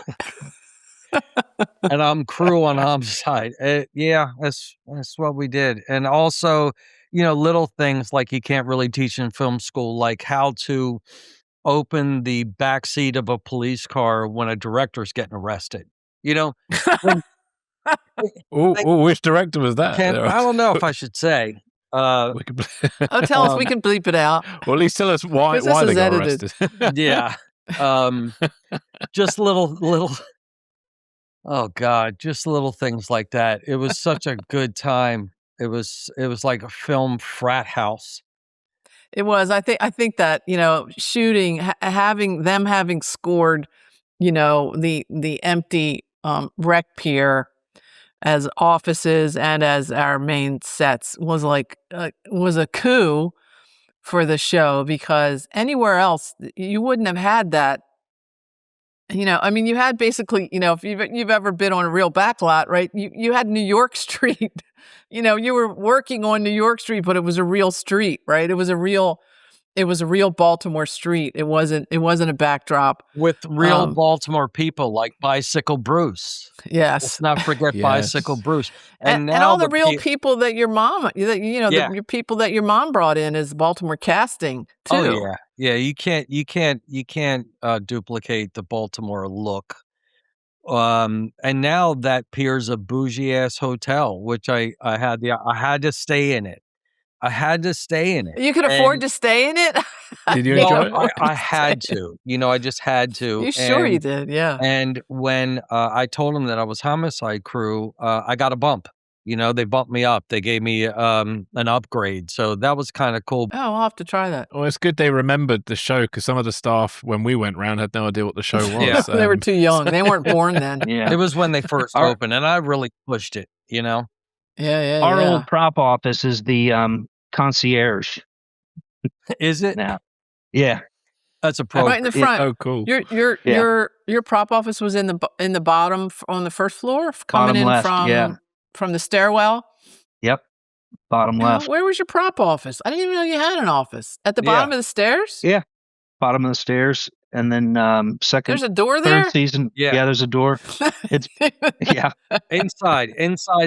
And I'm crew on Homicide. Yeah, that's what we did. And also, little things like you can't really teach in film school, like how to open the back seat of a police car when a director's getting arrested. When Which director was that? I don't know if I should say. We could, Oh, tell us. We can bleep it out. well, at least tell us why 'Cause this they is got edited. arrested. Yeah. Just little oh god, just little things like that. It was such a good time. It was like a film frat house. It was. I think that, shooting, having scored, the empty rec pier as offices and as our main sets was like was a coup for the show, because anywhere else you wouldn't have had that. I mean, you had basically, if you've ever been on a real backlot, right? You had New York Street. You were working on New York Street, but it was a real street, right? It was a real Baltimore street. It wasn't a backdrop. With real Baltimore people like Bicycle Bruce. Yes. Let's not forget Yes. Bicycle Bruce. And now all the real people that your mom, Yeah. your people that your mom brought in as Baltimore casting too. Oh yeah. Yeah, you can't duplicate the Baltimore look. And now that pier's a bougie ass hotel, which I had to stay in it. I had to stay in it. You could afford to stay in it? Did you You enjoy could it? afford I to had stay in to. You know, I just had it. to. You sure you did? Yeah. And when I told them that I was Homicide crew, I got a bump. You know, they bumped me up. They gave me an upgrade. So that was kind of cool. Oh, I'll have to try that. Well, it's good they remembered the show because some of the staff, when we went round, had no idea what the show was. Yeah. They were too young. They weren't born then. Yeah. It was when they first opened, and I really pushed it, you know? Yeah. Our old prop office is the concierge Is it? now. Yeah. That's Right in the front. Oh, cool. Your prop office was in the bottom on the first floor, coming Bottom in left, from the stairwell. Yep. Bottom left. Where was your prop office? I didn't even know you had an office at the bottom of the stairs. Yeah. Bottom of the stairs, and then second. There's a door there. Third season. Yeah, there's a door. It's inside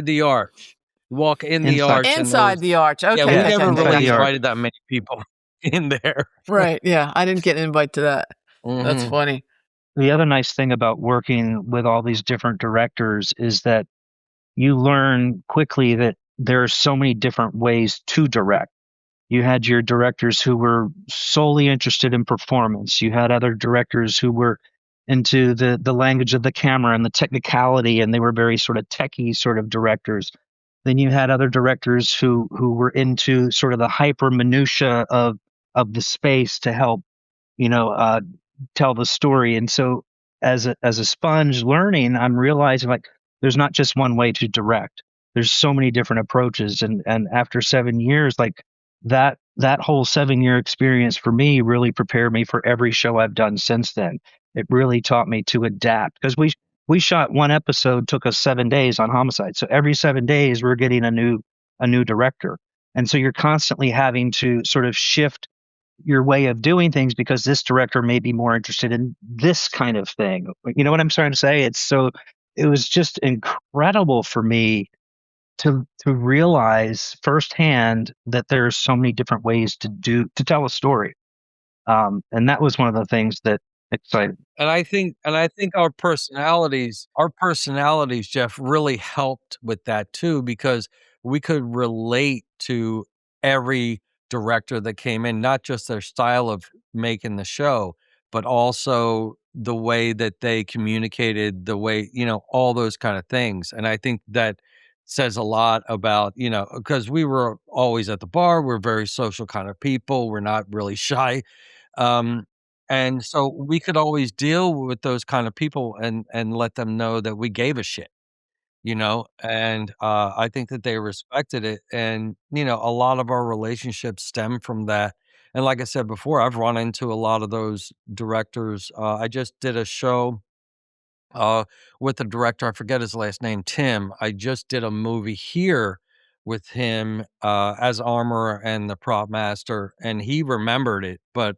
the arch. Walk in the arch. Inside the arch. Okay. Yeah, we never really the arch. invited that many people in there. Right. Yeah, I didn't get an invite to that. That's funny. The other nice thing about working with all these different directors is that you learn quickly that there are so many different ways to direct. You had your directors who were solely interested in performance. You had other directors who were into the language of the camera and the technicality, and they were very sort of techie sort of directors. Then you had other directors who were into sort of the hyper minutia of the space to help, tell the story. And so as a sponge learning, I'm realizing like there's not just one way to direct. There's so many different approaches. And after 7 years, like that whole 7-year experience for me really prepared me for every show I've done since then. It really taught me to adapt because we shot one episode, took us 7 days on Homicide. So every 7 days we're getting a new director. And so you're constantly having to sort of shift your way of doing things because this director may be more interested in this kind of thing. You know what I'm trying to say? It was just incredible for me to realize firsthand that there's so many different ways to tell a story. And that was one of the things that excited. And I think our personalities, Jeff, really helped with that too, because we could relate to every director that came in, not just their style of making the show, but also the way that they communicated, the way, all those kind of things. And I think that says a lot about, because we were always at the bar, we're very social kind of people, we're not really shy. And so we could always deal with those kind of people and let them know that we gave a shit, and I think that they respected it. And, a lot of our relationships stem from that. And like I said before, I've run into a lot of those directors. I just did a show with the director. I forget his last name, Tim. I just did a movie here with him as Armorer and the prop master, and he remembered it. But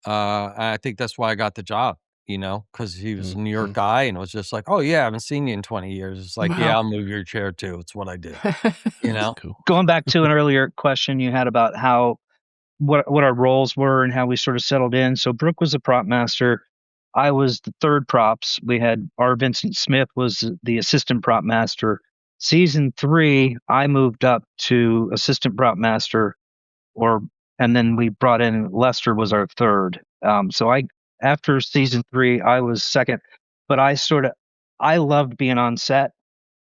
I think that's why I got the job, because he was a New York guy and it was just like, oh, yeah, I haven't seen you in 20 years. It's like, yeah, I'll move your chair too. It's what I do, Cool. Going back to an earlier question you had about what our roles were and how we sort of settled in. So Brooke was a prop master. I was the third props. We had R. Vincent Smith was the assistant prop master. Season 3, I moved up to assistant prop master, and then we brought in Lester was our third. So after season 3, I was second, but I loved being on set.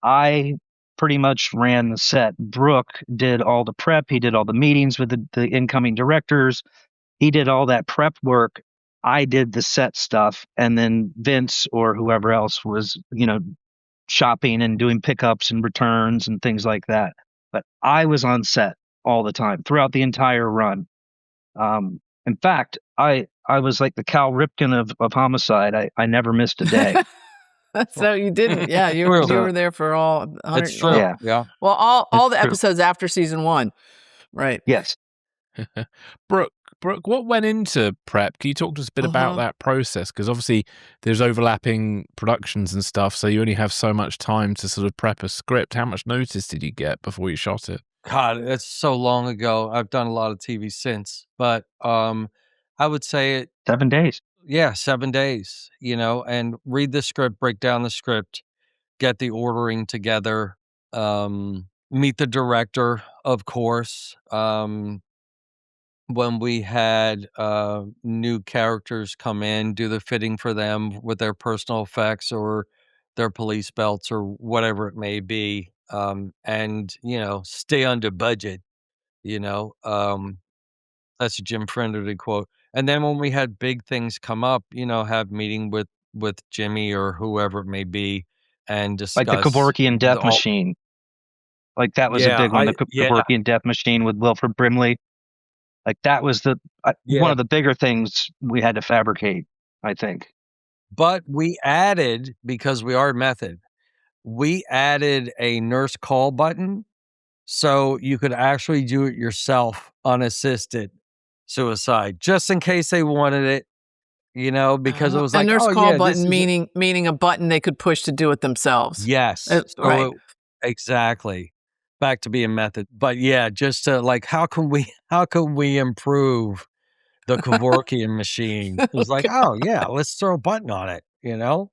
I pretty much ran the set. Brooke did all the prep. He did all the meetings with the incoming directors. He did all that prep work. I did the set stuff. And then Vince or whoever else was, shopping and doing pickups and returns and things like that. But I was on set all the time throughout the entire run. In fact, I was like the Cal Ripken of Homicide. I never missed a day. So you didn't, yeah. You were there for all 100. It's true. Yeah. Well, all the true. episodes after season 1, right? Yes. Brooke, what went into prep? Can you talk to us a bit about that process? Because obviously there's overlapping productions and stuff, so you only have so much time to sort of prep a script. How much notice did you get before you shot it? God, it's so long ago. I've done a lot of TV since, but I would say 7 days. Yeah, 7 days, and read the script, break down the script, get the ordering together, meet the director, of course. When we had new characters come in, do the fitting for them with their personal effects or their police belts or whatever it may be, and stay under budget. You know, that's a Jim Friendly quote. And then when we had big things come up, have meeting with Jimmy or whoever it may be, and Like the discuss Kevorkian the Death all. Machine. Like that was a Yeah, big one. The yeah, Kevorkian Death Machine with Wilford Brimley. Like that was one yeah. of the bigger things we had to fabricate, I think. But we added, because we are method, we added a nurse call button so you could actually do it yourself, unassisted suicide, just in case they wanted it, because it was A like, nurse oh call yeah, this button, is meaning a button they could push to do it themselves. yes. Right. Exactly. Back to being method. But yeah, just to like, how can we improve the Kevorkian machine? It was like, oh yeah, let's throw a button on it,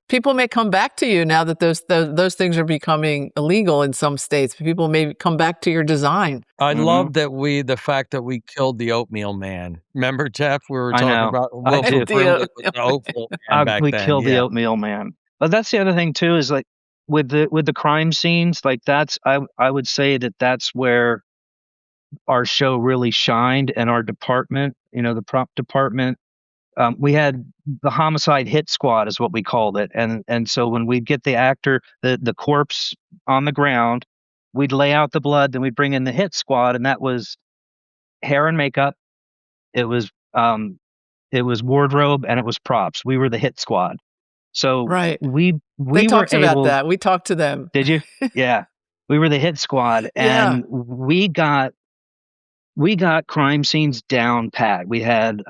People may come back to you now that those things are becoming illegal in some states. People may come back to your design. I Mhm. love the fact that we killed the oatmeal man. Remember, Jeff? We were I talking know. about I Wilford do. Brimley was the oatmeal man back We then. killed the Yeah. Oatmeal Man. But that's the other thing too, is like with the crime scenes, like I would say that's where our show really shined, and our department, the prop department. We had the homicide hit squad is what we called it. And so when we'd get the actor, the corpse on the ground, we'd lay out the blood, then we'd bring in the hit squad, and that was hair and makeup. It was wardrobe, and it was props. We were the hit squad. So Right. we They were talked about able. that. We talked to them. Did you? Yeah. We were the hit squad, Yeah. and we got crime scenes down pat. We had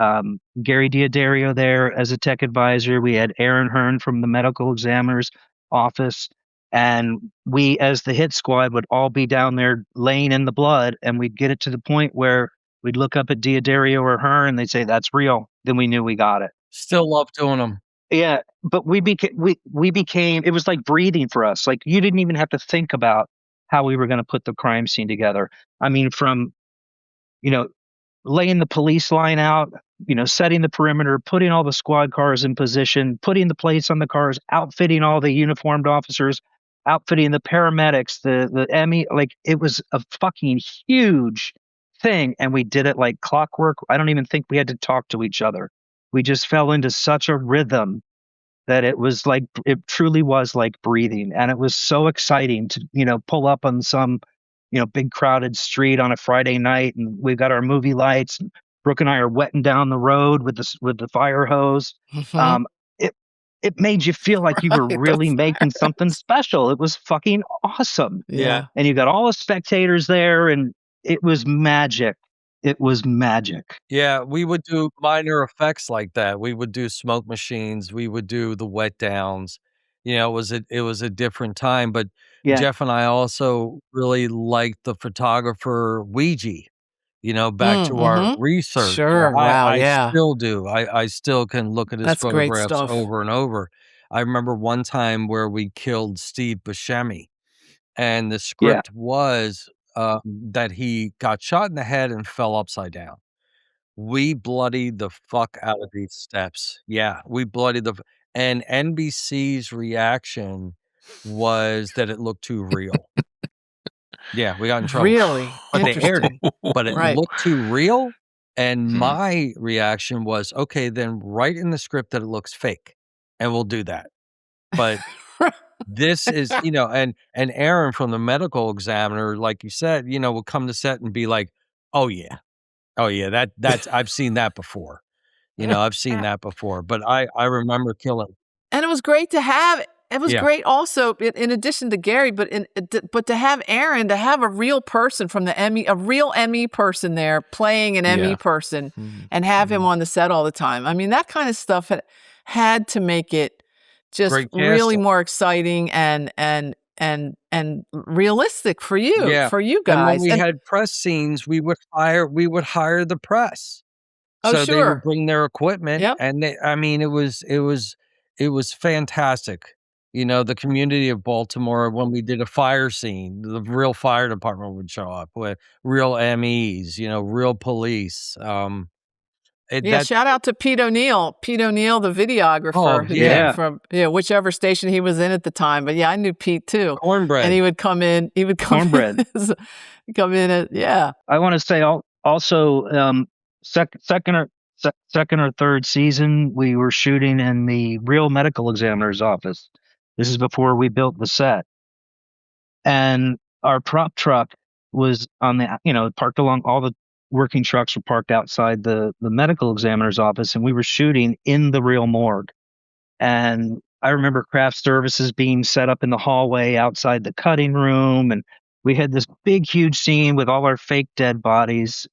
Gary Diodario there as a tech advisor. We had Aaron Hearn from the medical examiner's office. And we, as the hit squad, would all be down there laying in the blood, and we'd get it to the point where we'd look up at Diodario or Hearn, and they'd say, "That's real." Then we knew we got it. Still love doing them. Yeah, but we became it was like breathing for us. Like you didn't even have to think about how we were going to put the crime scene together. I mean, from laying the police line out, setting the perimeter, putting all the squad cars in position, putting the plates on the cars, outfitting all the uniformed officers, outfitting the paramedics, the ME, like it was a fucking huge thing, and we did it like clockwork. I don't even think we had to talk to each other. We just fell into such a rhythm that it truly was like breathing. And it was so exciting to, pull up on some, big crowded street on a Friday night, and we've got our movie lights, and Brooke and I are wetting down the road with the fire hose. Mhm. It made you feel like you were Right, the really making fire something hose. special. It was fucking awesome. Yeah. And you got all the spectators there, and it was magic. It was magic. Yeah, we would do minor effects like that. We would do smoke machines. We would do the wet downs. It was a different time. But Yeah. Jeff and I also really liked the photographer Ouija. Back to our Mhm. research. Sure. Wow, I yeah. still do. I still can look at his That's great photographs stuff. over and over. I remember one time where we killed Steve Buscemi, and the Yeah. script was that he got shot in the head and fell upside down. We bloodied the fuck out of these steps. Yeah, we bloodied and NBC's reaction was that it looked too real. Yeah, we got in trouble. Really But they aired it. interesting. But it Right. looked too real, and Hmm. my reaction was, "Okay, then write in the script that it looks fake, and we'll do that." But this is, and Aaron from the medical examiner, like you said, will come to set and be like, "Oh yeah. Oh yeah, that's I've seen that before." I've seen that before, but I remember killing. And it was great to have. It was Yeah. great also, in addition to Gary, but to have Aaron, to have a real person from the Emmy, a real Emmy person there playing an Emmy Yeah. person, Mhm. and have him on the set all the time. I mean, that kind of stuff had to make it just Great really casting. more exciting and realistic for you Yeah. And when guys. we had press scenes, we would hire the press. Oh, So they sure. would bring their equipment, Yep. and it was fantastic. You know, the community of Baltimore, when we did a fire scene, the real fire department would show up with real MEs, you know, real police. Yeah, shout out to Pete O'Neill, the videographer who came from whichever station he was in at the time. But yeah, I knew Pete too. Cornbread. And he would come in. Cornbread. Come in. Yeah. I want to say also second or third season, we were shooting in the real medical examiner's office. This is before we built the set. And our prop truck was on the, parked along, all the working trucks were parked outside the medical examiner's office, and we were shooting in the real morgue. And I remember craft services being set up in the hallway outside the cutting room, and we had this big, huge scene with all our fake dead bodies.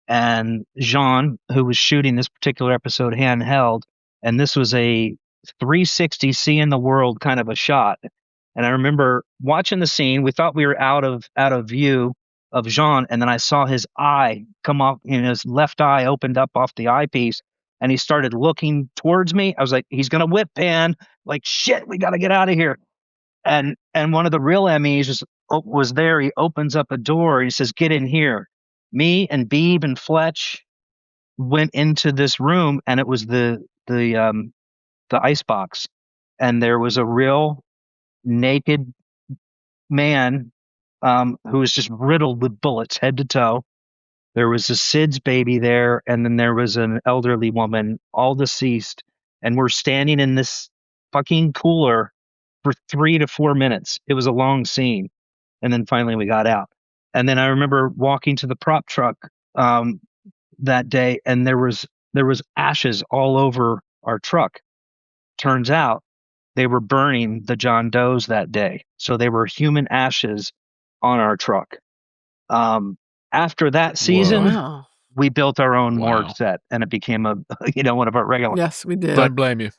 And Jean, who was shooting this particular episode handheld, and this was a 360 seeing the world kind of a shot. And I remember watching the scene. We thought we were out of view of Jean, and then I saw his eye come off, his left eye opened up off the eyepiece, and he started looking towards me. I was like, he's gonna whip pan. Like, shit, we gotta get out of here. And one of the real MEs was there. He opens up a door. He says, "Get in here." Me and Beebe and Fletch went into this room, and it was the ice box, and there was a real naked man who was just riddled with bullets head to toe. There was a Sid's baby there, and then there was an elderly woman, all deceased, and we're standing in this fucking cooler for 3 to 4 minutes. It was a long scene, and then finally we got out. And then I remember walking to the prop truck that day, and there was ashes all over our truck. Turns out they were burning the John Does that day, so they were human ashes on our truck. After that season, we built our own morgue set, and it became one of our regular. Yes, we did. Don't blame you.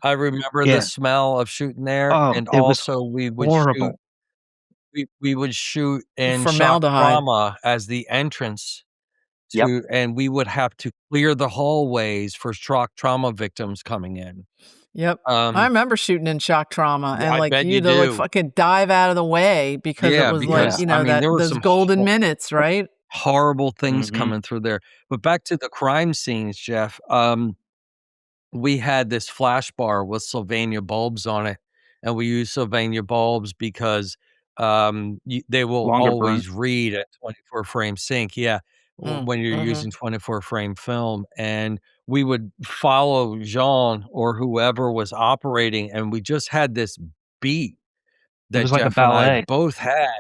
I remember the smell of shooting there, and it also was we would horrible. we would shoot in shock Formaldehyde. trauma as the entrance Yep. to, and we would have to clear the hallways for shock trauma victims coming in. Yep. I remember shooting in shock trauma, and I like bet you you to like do. fucking dive out of the way because it was because, like, I mean, there were those some golden minutes, right? horrible things coming through there. But back to the crime scenes, Jeff. We had this flash bar with Sylvania bulbs on it, and we use Sylvania bulbs because they will Longer always burn. read at 24 frame sync. Yeah, when you're using 24 frame film, and we would follow Jean or whoever was operating, and we just had this beat It that was like a Jeff and I ballet. both had.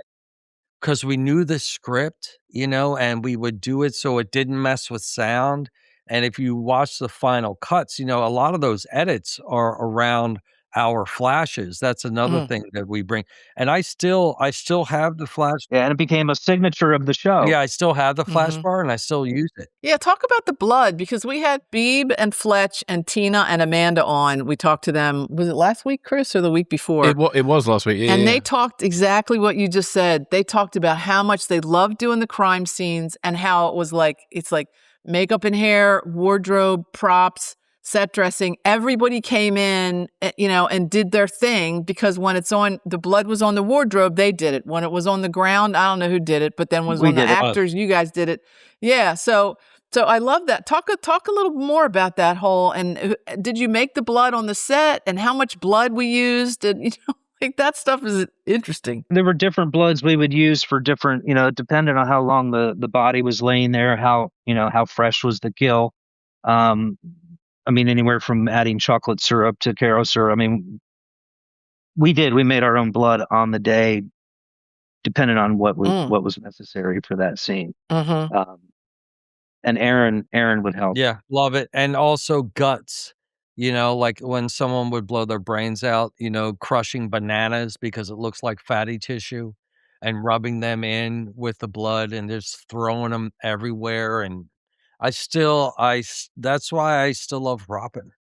'Cause we knew the script, and we would do it so it didn't mess with sound, and if you watch the final cuts, a lot of those edits are around our flashes. That's another thing that we bring, and I still have the flash. Yeah, and it became a signature of the show. Yeah, I still have the flash bar, and I still use it. Yeah, talk about the blood, because we had Beebe and Fletch and Tina and Amanda on. We talked to them. Was it last week, Chris, or the week before? It was last week. Yeah, and they talked exactly what you just said. They talked about how much they loved doing the crime scenes and how it was like, it's like makeup and hair, wardrobe, props, set dressing. Everybody came in, and did their thing, because when it's on, the blood was on the wardrobe, they did it. When it was on the ground, I don't know who did it, but then when the actors, you guys did it. Yeah. So I love that. Talk a little more about that whole, and did you make the blood on the set, and how much blood we used? And, like, that stuff is interesting. There were different bloods we would use for different, depending on how long the body was laying there, how fresh was the kill. I mean, anywhere from adding chocolate syrup to Caro syrup. I mean, we made our own blood on the day, depending on what was necessary for that scene. And Aaron would help. Yeah, love it. And also guts, like when someone would blow their brains out, crushing bananas because it looks like fatty tissue, and rubbing them in with the blood and just throwing them everywhere. And that's why I still love propping,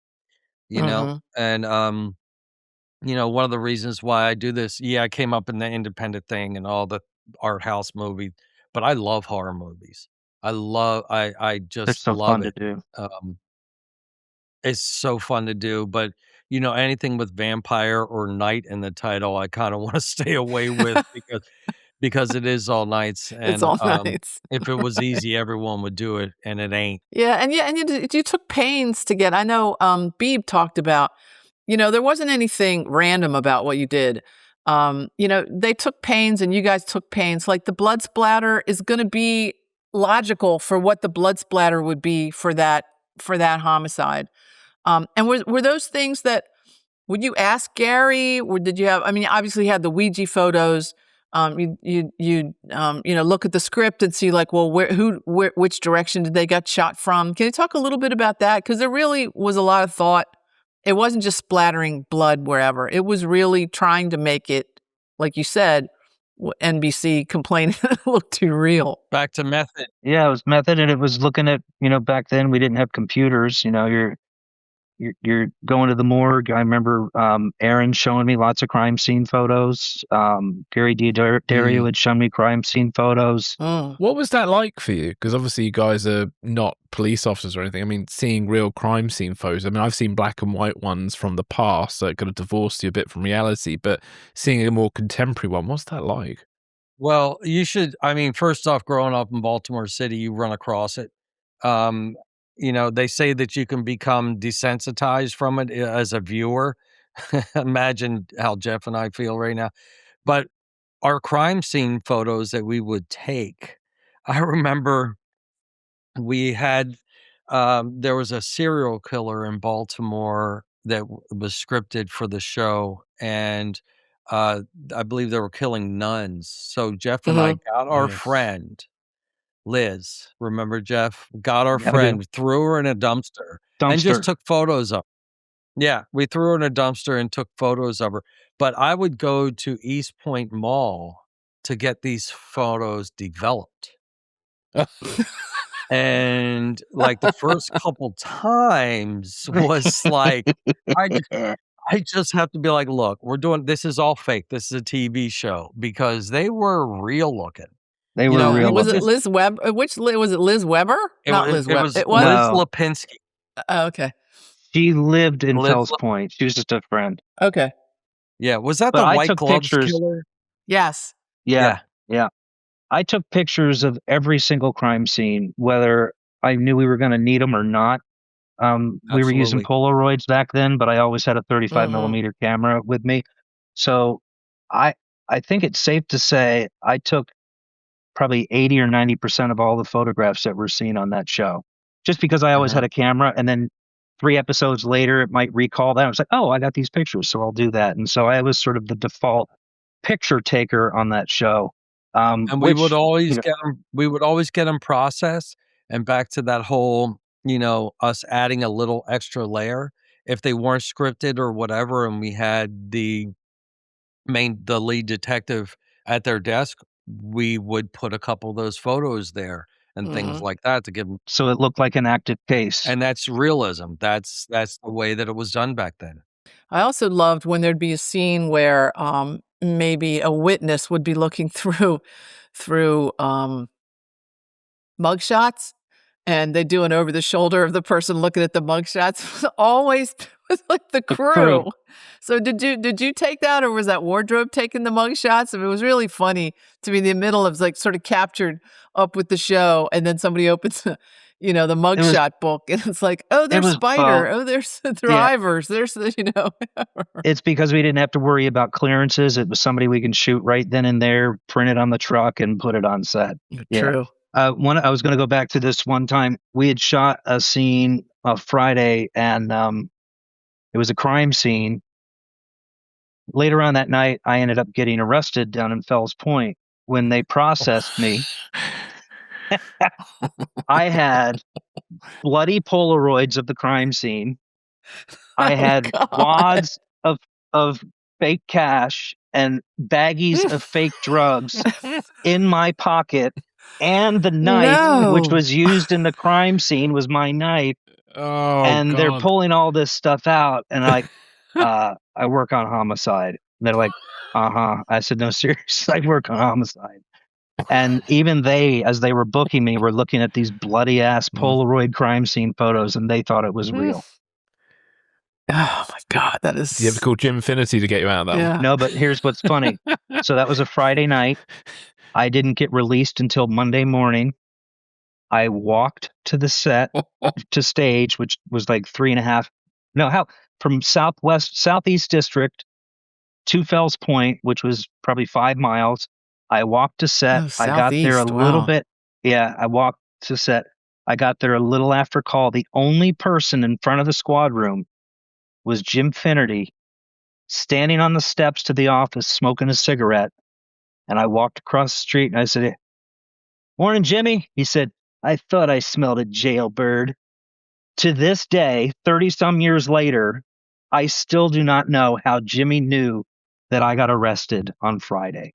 and, one of the reasons why I do this, I came up in the independent thing and all the art house movie, but I love horror movies. I They're just so love fun it. to do. is so fun to do, but anything with vampire or night in the title, I kind of want to stay away with because it is all nights, It's and all nights. if it was easy, everyone would do it, and it ain't. Yeah, and you took pains to get. I know Beeb talked about, there wasn't anything random about what you did. They took pains and you guys took pains. Like the blood splatter is going to be logical for what the blood splatter would be for that homicide. And were those things that, would you ask Gary, or did you have? I mean, obviously you had the Ouija photos. You look at the script and see like, well, which direction did they get shot from? Can you talk a little bit about that? Because there really was a lot of thought. It wasn't just splattering blood wherever. It was really trying to make it, like you said, NBC complaining it looked too real. Back to method. Yeah, it was method, and it was looking at, back then we didn't have computers. You're going to the morgue. I remember Aaron showing me lots of crime scene photos. Gary Dario had shown me crime scene photos. What was that like for you? Because obviously you guys are not police officers or anything. I mean, seeing real crime scene photos. I mean, I've seen black and white ones from the past, so it could have divorced you a bit from reality. But seeing a more contemporary one, what's that like? Well, you should. I mean, first off, growing up in Baltimore City, you run across it. They say that you can become desensitized from it as a viewer. Imagine how Jeff and I feel right now. But our crime scene photos that we would take, I remember we had, there was a serial killer in Baltimore that was scripted for the show. And I believe they were killing nuns. So Jeff and I got our friend, Liz, remember Jeff? Got our friend, threw her in a dumpster and just took photos of her. Yeah, we threw her in a dumpster and took photos of her. But I would go to East Point Mall to get these photos developed. And like the first couple times was like, I just have to be like, look, this is all fake. This is a TV show, because they were real looking. They were real. Was it Liz Weber? Was it Liz Weber? Not Liz Weber. It was Liz Lipinski. Oh, okay. She lived in Fells Point. She was just a friend. Okay. Yeah. Was that the White Gloves killer? Yes. Yeah. I took pictures of every single crime scene, whether I knew we were going to need them or not. We were using Polaroids back then, but I always had a 35 millimeter camera with me. So I think it's safe to say I took probably 80 or 90% of all the photographs that were seen on that show, just because I always had a camera. And then 3 episodes later, it might recall that. I was like, oh, I got these pictures, so I'll do that. And so I was sort of the default picture taker on that show. And we would always get them. We would always get them processed. And back to that whole, us adding a little extra layer if they weren't scripted or whatever, and we had the lead detective at their desk, we would put a couple of those photos there and things like that to give them, so it looked like an active case. And that's realism. That's the way that it was done back then. I also loved when there'd be a scene where maybe a witness would be looking through mugshots, and they do an over the shoulder of the person looking at the mugshots. Always with like the crew. So did you take that, or was that wardrobe taking the mugshots? I mean, it was really funny to be in the middle of like sort of captured up with the show, and then somebody opens the mugshot book, and it's like, oh, there's Spider, oh, there's drivers, there's It's because we didn't have to worry about clearances. It was somebody we can shoot right then and there, print it on the truck, and put it on set. True. I was going to go back to this one time. We had shot a scene Friday, and it was a crime scene. Later on that night, I ended up getting arrested down in Fells Point. When they processed me, I had bloody Polaroids of the crime scene. I had wads of fake cash and baggies of fake drugs in my pocket, and the knife, which was used in the crime scene, was my knife. And they're pulling all this stuff out, and I work on Homicide. And they're like, I said, no, seriously, I work on Homicide. And even they, as they were booking me, were looking at these bloody ass Polaroid crime scene photos, and they thought it was real. Oh my God, that is. Do you have to call Jim Finity to get you out of that one? Yeah. No, but here's what's funny. So that was a Friday night. I didn't get released until Monday morning. I walked to the set to stage, which was like 3.5. No, how from Southeast District to Fells Point, which was probably 5 miles. I walked to set. Oh, I got there a Southeast, little wow. bit. Yeah, I walked to set. I got there a little after call. The only person in front of the squad room was Jim Finnerty, standing on the steps to the office smoking a cigarette. And I walked across the street and I said, "Morning, Jimmy." He said, "I thought I smelled a jailbird." To this day, 30 some years later, I still do not know how Jimmy knew that I got arrested on Friday.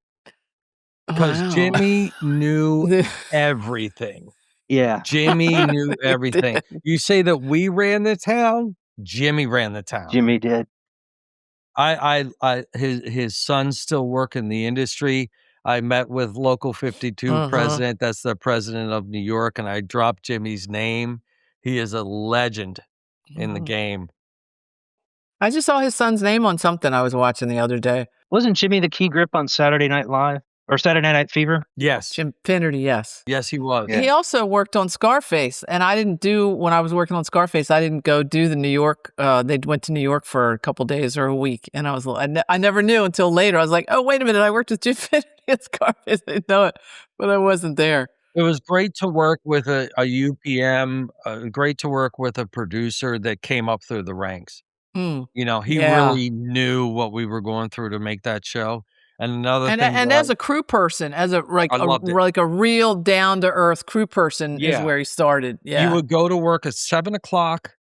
Because Wow. Jimmy knew everything. Yeah. Jimmy knew He everything. did. You say that we ran the town, Jimmy ran the town. Jimmy did. His sons still work in the industry. I met with Local 52 Uh-huh. president. That's the president of New York, and I dropped Jimmy's name. He is a legend in the Mhm. game. I just saw his son's name on something I was watching the other day. Wasn't Jimmy the key grip on Saturday Night Live or Saturday Night Fever? Yes. Jim Finnerty, yes. Yes, he was. Yeah. He also worked on Scarface, and I didn't do, when I was working on Scarface, I didn't go do the New York, they went to New York for a couple days or a week, and I never knew until later. I was like, oh, wait a minute, I worked with Jim Finnerty at Scarface. I didn't know it, but I wasn't there. It was great to work with a UPM, great to work with a producer that came up through the ranks. Mm. You know, he Yeah. really knew what we were going through to make that show. And another And thing and that as a crew person, as a I loved it. like a real down to earth crew person is Yeah. where he started. You Yeah. would go to work at 7:00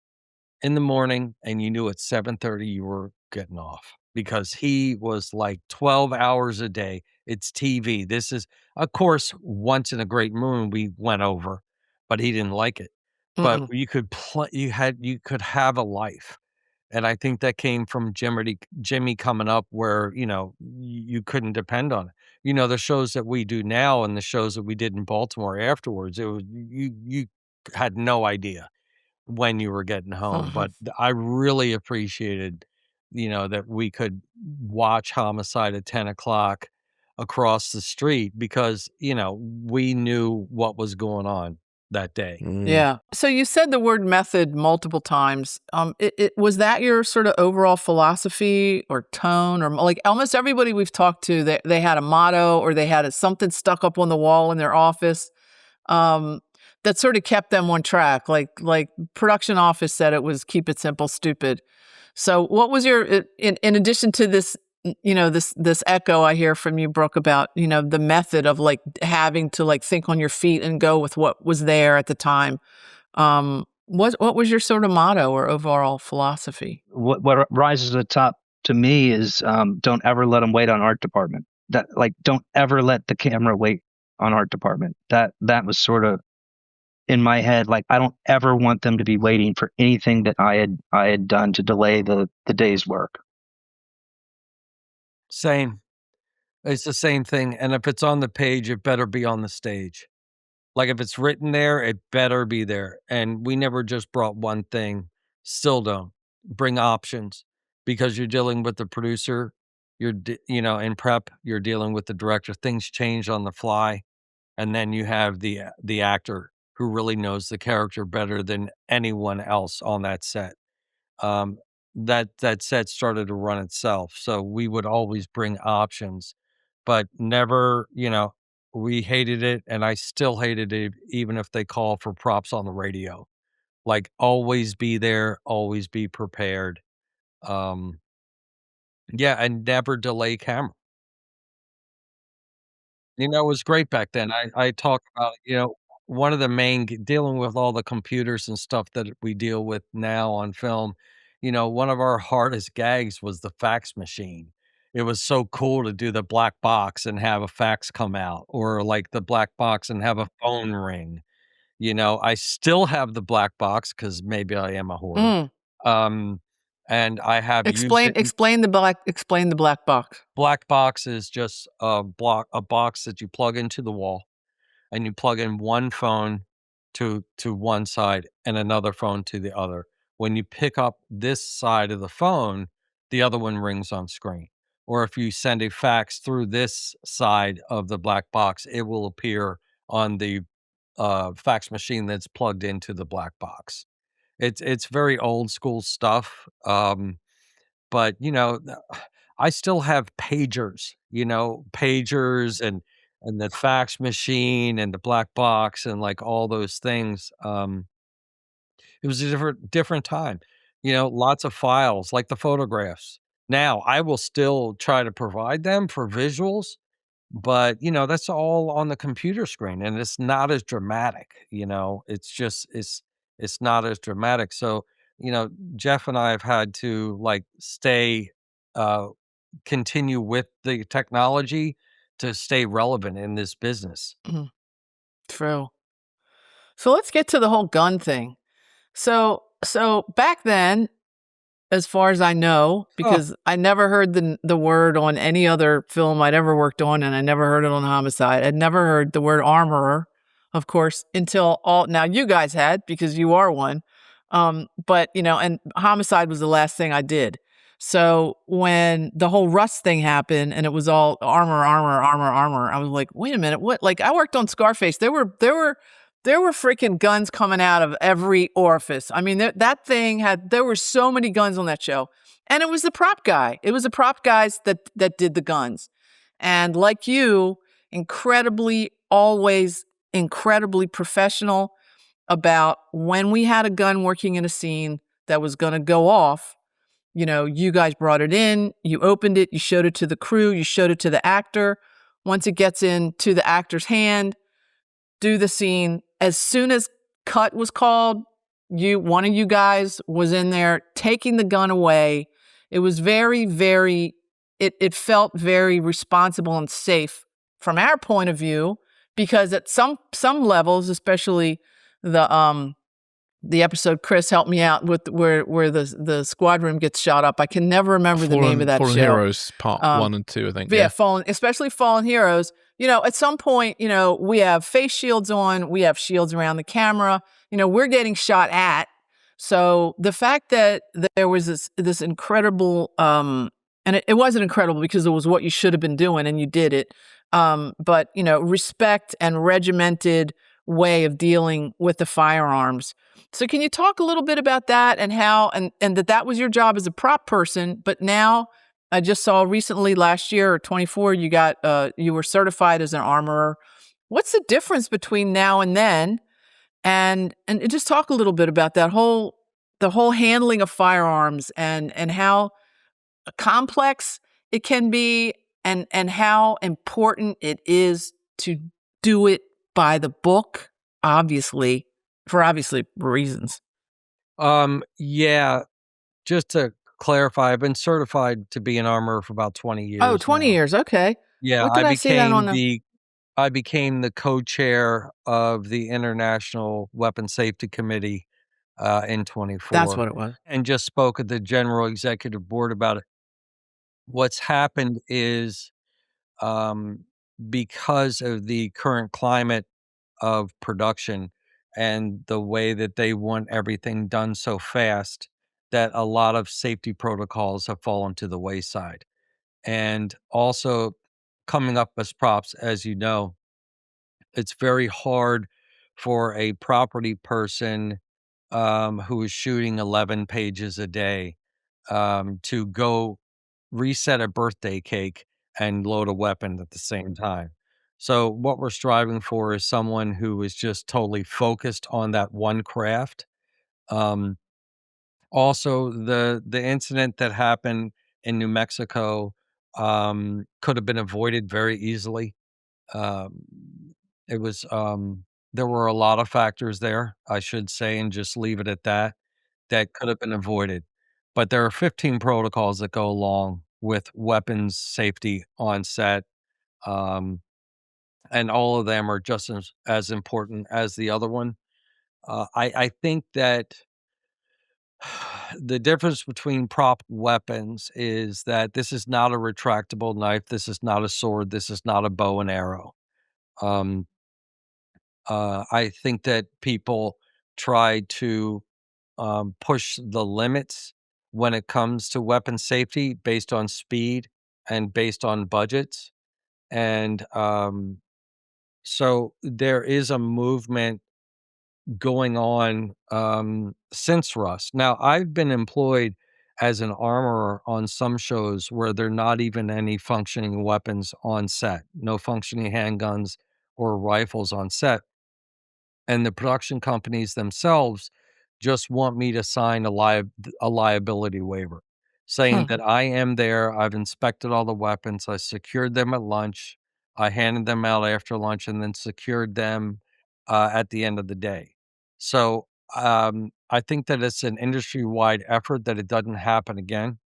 in the morning, and you knew at 7:30 you were getting off because he was like 12 hours a day. It's TV. This is, of course, once in a great moon we went over, but he didn't like it. But Mm-mm. you could have a life. And I think that came from Jimmy coming up where, you know, you couldn't depend on it. You know, the shows that we do now and the shows that we did in Baltimore afterwards, it was you had no idea when you were getting home. Mhm. But I really appreciated, you know, that we could watch Homicide at 10:00 across the street because, you know, we knew what was going on that day. Mm. Yeah. So you said the word method multiple times. Was that your sort of overall philosophy or tone, or like almost everybody we've talked to, they had a motto or they had something stuck up on the wall in their office, um, that sort of kept them on track. Like production office said, it was keep it simple, stupid. So what was your, in addition to this, this echo I hear from you, Brooke, about, the method of like having to like think on your feet and go with what was there at the time. What was your sort of motto or overall philosophy? What rises to the top to me is don't ever let them wait on art department. That like don't ever let the camera wait on art department. That was sort of in my head. Like I don't ever want them to be waiting for anything that I had done to delay the day's work. Same. It's the same thing. And if it's on the page, it better be on the stage. Like if it's written there, it better be there. And we never just brought one thing, still don't. Bring options because you're dealing with the producer, in prep, you're dealing with the director. Things change on the fly. And then you have the actor who really knows the character better than anyone else on that set. Um, that set started to run itself. So we would always bring options, but never, we hated it, and I still hated it even if they call for props on the radio. Like, always be there, always be prepared. Um, yeah, and never delay camera. It was great back then. I talk about, one of the main dealing with all the computers and stuff that we deal with now on film, one of our hardest gags was the fax machine. It was so cool to do the black box and have a fax come out, or like the black box and have a phone ring. I still have the black box because maybe I am a hoarder. Mm. Um, and I have used it. Explain the black box. Black box is just a box that you plug into the wall, and you plug in one phone to one side and another phone to the other. when you pick up this side of the phone, the other one rings on screen. Or if you send a fax through this side of the black box, it will appear on the fax machine that's plugged into the black box. It's very old school stuff. But I still have pagers, pagers and the fax machine and the black box and like all those things. It was a different time. Lots of files, like the photographs. Now, I will still try to provide them for visuals, but, that's all on the computer screen, and it's not as dramatic, It's just it's not as dramatic. So, Jeff and I have had to, like, uh continue with the technology to stay relevant in this business. Mhm. True. So let's get to the whole gun thing. So back then, as far as I know, Oh, because I never heard the word on any other film I'd ever worked on, and I never heard it on Homicide. I'd never heard the word armorer, of course, until now you guys had, because you are one. But and Homicide was the last thing I did. So when the whole Rust thing happened and it was all armor, armor, armor, armor, I was like, wait a minute, what? Like, I worked on Scarface. There were freaking guns coming out of every orifice. I mean, there were so many guns on that show. And it was the prop guy. It was the prop guys that did the guns. And like you, always incredibly professional about when we had a gun working in a scene that was going to go off. You guys brought it in, you opened it, you showed it to the crew, you showed it to the actor. Once it gets into the actor's hand, do the scene. As soon as cut was called, one of you guys was in there taking the gun away. It was very, very, it felt very responsible and safe from our point of view, because at some levels, especially the episode Chris helped me out with, where the squad room gets shot up. I can never remember the name of that Fallen show. Heroes Part 1 and 2, I think. Yeah, especially Fallen Heroes. At some point, we have face shields on, we have shields around the camera. We're getting shot at. So the fact that there was this incredible, and it wasn't incredible because it was what you should have been doing and you did it. But respect and regimented way of dealing with the firearms. So can you talk a little bit about that and how, and that was your job as a prop person, but now I just saw recently last year or 24, you were certified as an armorer. What's the difference between now and then? And just talk a little bit about the whole handling of firearms and how complex it can be, and how important it is to do it by the book, for obviously reasons. Yeah, just to clarify, I've been certified to be an armorer for about 20 years. Oh, 20 now. years. Okay. Yeah, What did I see that on I became the co-chair of the International Weapon Safety Committee in 24. That's what it was. And just spoke at the General Executive Board about it. What's happened is, because of the current climate of production and the way that they want everything done so fast, that a lot of safety protocols have fallen to the wayside. And also, coming up as props, as you know, it's very hard for a property person who is shooting 11 pages a day to go reset a birthday cake and load a weapon at the same time. So what we're striving for is someone who is just totally focused on that one craft. Um, Also, the incident that happened in New Mexico could have been avoided very easily. Um, it was there were a lot of factors there, I should say, and just leave it at that, that could have been avoided. But there are 15 protocols that go along with weapons safety on set, um, and all of them are just as important as the other one. I think that the difference between prop weapons is that this is not a retractable knife. This is not a sword. This is not a bow and arrow. Um, I think that people try to push the limits when it comes to weapon safety based on speed and based on budgets. And so there is a movement going on since Rust. Now, I've been employed as an armorer on some shows where there are not even any functioning weapons on set, no functioning handguns or rifles on set. And the production companies themselves just want me to sign a liability waiver saying that I am there. I've inspected all the weapons. I secured them at lunch. I handed them out after lunch and then secured them at the end of the day. So I think that it's an industry wide effort that it doesn't happen again.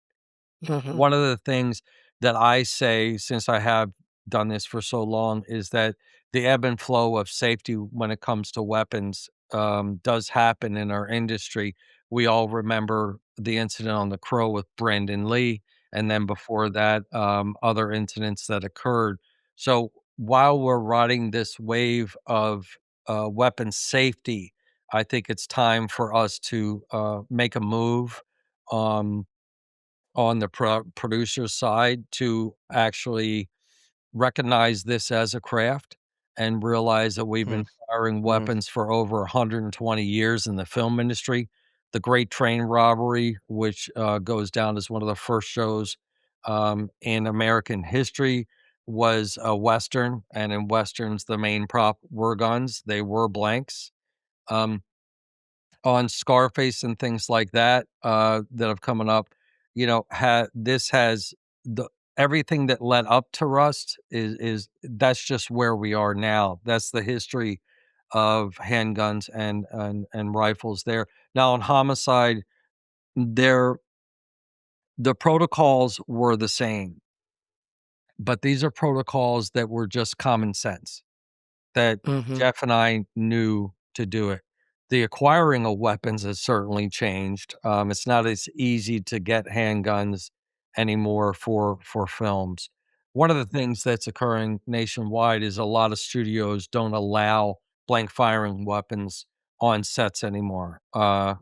One of the things that I say, since I have done this for so long, is that the ebb and flow of safety when it comes to weapons does happen in our industry. We all remember the incident on the Crow with Brandon Lee, and then before that, other incidents that occurred. So while we're riding this wave of weapon safety, I think it's time for us to make a move. Um, on the producer side to actually recognize this as a craft and realize that we've been firing weapons for over 120 years in the film industry. The Great Train Robbery, which goes down as one of the first shows in American history, was a Western. And in Westerns, the main prop were guns, they were blanks. Um, on Scarface and things like that, that have coming up, you know, this has the everything that led up to Rust is that's just where we are now. That's the history of handguns and rifles there. Now on Homicide, there the protocols were the same, but these are protocols that were just common sense. That Jeff and I knew to do it. The acquiring of weapons has certainly changed. It's not as easy to get handguns anymore for films. One of the things that's occurring nationwide is a lot of studios don't allow blank firing weapons on sets anymore,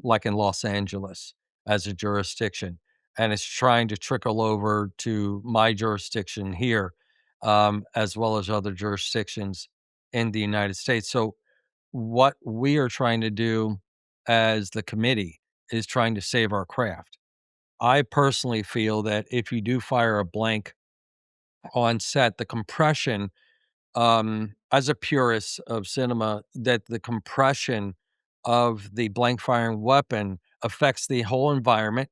like in Los Angeles as a jurisdiction. And it's trying to trickle over to my jurisdiction here, as well as other jurisdictions in the United States. So what we are trying to do as the committee is trying to save our craft. I personally feel that if you do fire a blank on set, the compression, as a purist of cinema, that the compression of the blank firing weapon affects the whole environment.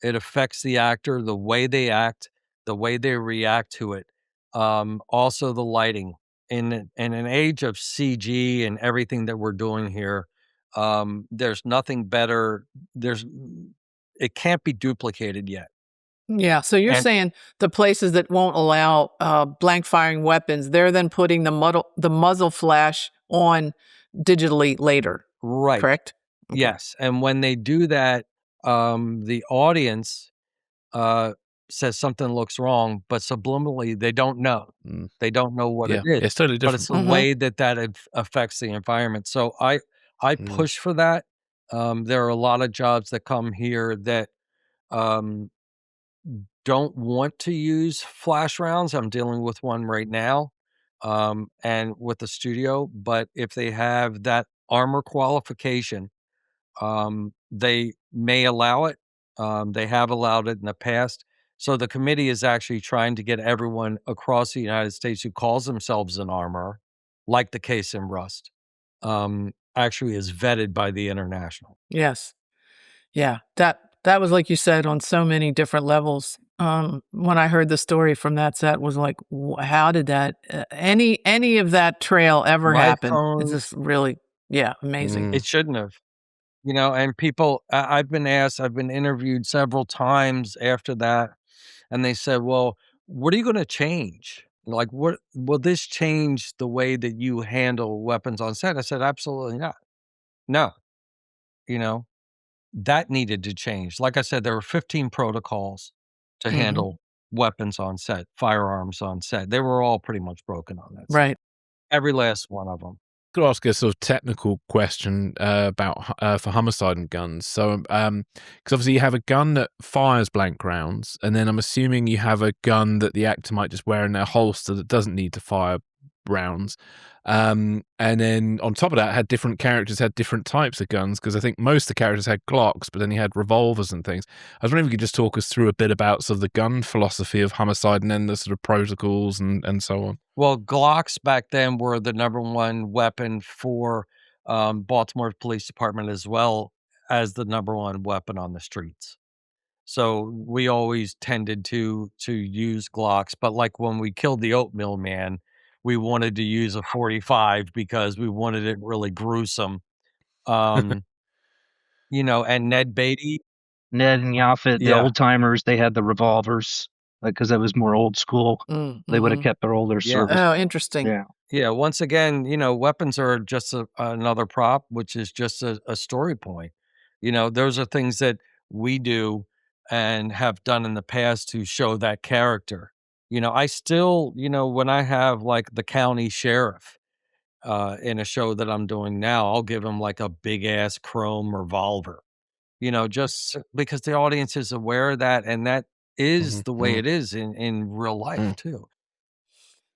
It affects the actor, the way they act, the way they react to it. Also the lighting. In an age of CG and everything that we're doing here, there's nothing better. It can't be duplicated yet. Yeah, so you're And saying the places that won't allow blank firing weapons, they're then putting the muzzle flash on digitally later, right. correct? Okay. Yes, and when they do that, the audience, says something looks wrong, but subliminally, they don't know. Mm. They don't know what it Yeah, is, it's totally but it's different. the way that affects the environment. So I push for that. There are a lot of jobs that come here that, um, don't want to use flash rounds. I'm dealing with one right now, and with the studio, but if they have that armor qualification, they may allow it. They have allowed it in the past. So the committee is actually trying to get everyone across the United States who calls themselves an armorer, like the case in Rust, actually is vetted by the international. Yes. Yeah, that was like you said on so many different levels. When I heard the story from that set was like, how did that any of that trail ever My happen? It's phone, just really, yeah, amazing. Mm. it shouldn't have. You know, and people, I've been asked, I've been interviewed several times after that, and they said, "Well, what are you gonna change? Like, what will this change the way that you handle weapons on set?" I said, "Absolutely not. No." You know, that needed to change. Like I said, there were 15 protocols to Mhm. handle weapons on set, firearms on set. They were all pretty much broken on that set. Right. Every last one of them. Could ask a sort of technical question about for homicide and guns. So, because obviously you have a gun that fires blank rounds, and then I'm assuming you have a gun that the actor might just wear in their holster that doesn't need to fire rounds. And then on top of that, had different characters had different types of guns, because I think most of the characters had Glocks, but then you had revolvers and things. I was wondering if you could just talk us through a bit about sort of the gun philosophy of homicide and then the sort of protocols and so on. Well, Glocks back then were the number one weapon for Baltimore Police Department, as well as the number one weapon on the streets. So we always tended to use Glocks, but like when we killed the oatmeal man, we wanted to use a 45 because we wanted it really gruesome. Um, and Ned Beatty, Ned and Yaphet, the yeah, old timers, they had the revolvers, like because that was more old school. They would have kept their older Yeah. service. Oh, interesting. Yeah. Yeah, once again, weapons are just another prop, which is just a story point. Those are things that we do and have done in the past to show that character. I still, when I have like the county sheriff in a show that I'm doing now, I'll give him like a big ass chrome revolver, just because the audience is aware of that. And that is the way it is in real life too.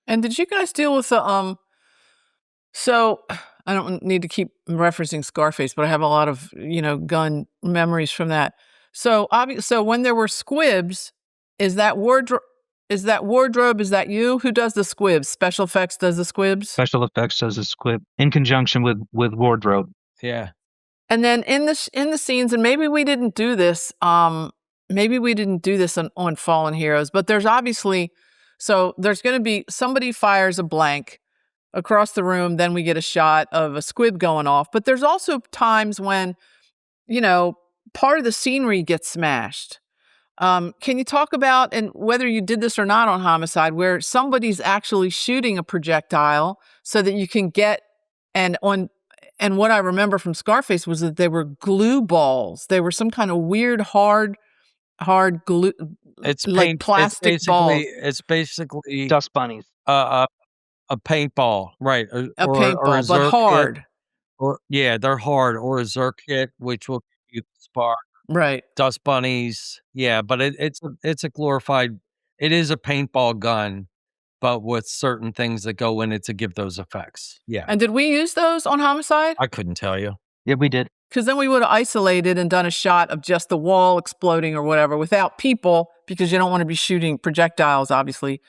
And did you guys deal with the so I don't need to keep referencing Scarface, but I have a lot of, gun memories from that. So so when there were squibs, is that wardrobe is that you? Who does the squibs? Special effects does the squibs? Special effects does a squib in conjunction with wardrobe. Yeah. And then in the scenes, and maybe we didn't do this, on Fallen Heroes, but there's obviously, so there's going to be somebody fires a blank across the room, then we get a shot of a squib going off. But there's also times when, part of the scenery gets smashed. Can you talk about, and whether you did this or not on Homicide, where somebody's actually shooting a projectile so that you can get, and what I remember from Scarface was that they were glue balls. They were some kind of weird hard glue, It's like paint. plastic balls. It's basically Dust bunnies. a paintball, right? A Or a paintball, but Zerk kit, hard. or yeah, they're hard. Or a Zerk kit, which will give you the spark. Right. Dust bunnies, yeah, but it's a glorified. It is a paintball gun, but with certain things that go in it to give those effects. Yeah, And did we use those on Homicide? I couldn't tell you. Yeah, we did. Because then we would have isolated and done a shot of just the wall exploding or whatever without people, because you don't want to be shooting projectiles, obviously,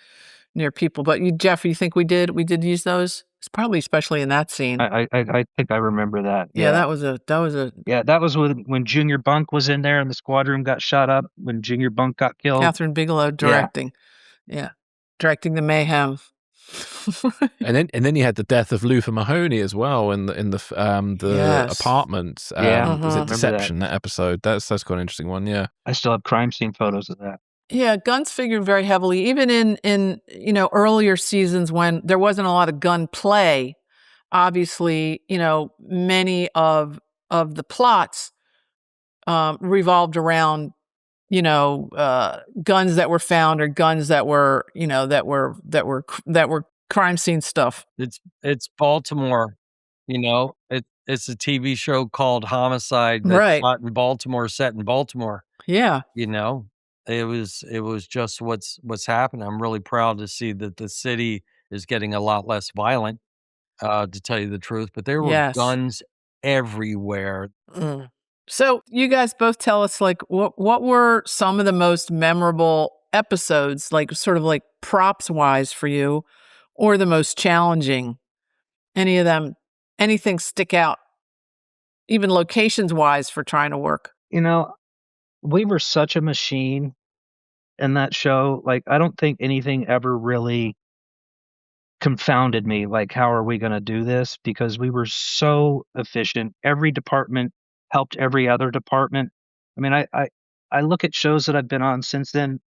near people. But Jeff, you think we did use those? It's probably especially in that scene. I think I remember that. Yeah, that was a Yeah, that was when Junior Bunk was in there and the squad room got shot up when Junior Bunk got killed. Catherine Bigelow directing. Yeah. Directing the mayhem. And then you had the death of Luther Mahoney as well in the Yes. apartment. Yeah, Was it remember Deception, that episode? That's quite an interesting one, yeah. I still have crime scene photos of that. Yeah, guns figured very heavily, even in earlier seasons when there wasn't a lot of gun play. Obviously, many of the plots revolved around guns that were found, or guns that were that were crime scene stuff. It's Baltimore, it's a TV show called Homicide that's Right. shot in Baltimore, set in Baltimore. Yeah. It was just what's happening. I'm really proud to see that the city is getting a lot less violent, to tell you the truth, but there were Yes. guns everywhere. So you guys both tell us, like, what were some of the most memorable episodes, like sort of like props wise for you, or the most challenging? Any of them, anything stick out, even locations wise, for trying to work? We were such a machine in that show. Like, I don't think anything ever really confounded me. Like, how are we going to do this? Because we were so efficient. Every department helped every other department. I mean, I look at shows that I've been on since then.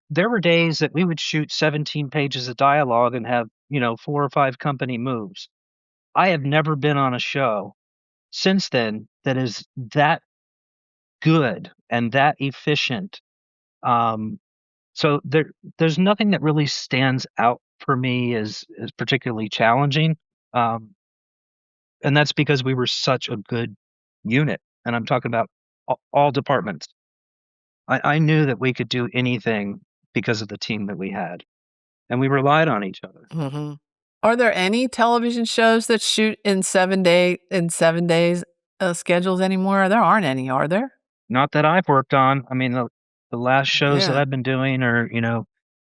There were days that we would shoot 17 pages of dialogue and have, 4 or 5 company moves. I have never been on a show since then that is that good and that efficient. So there's nothing that really stands out for me as particularly challenging. And that's because we were such a good unit. And I'm talking about all departments. I knew that we could do anything because of the team that we had, and we relied on each other. Mm-hmm. Are there any television shows that shoot in 7 days schedules anymore? There aren't any, are there? Not that I've worked on. I mean, the last shows that Yeah. I've been doing are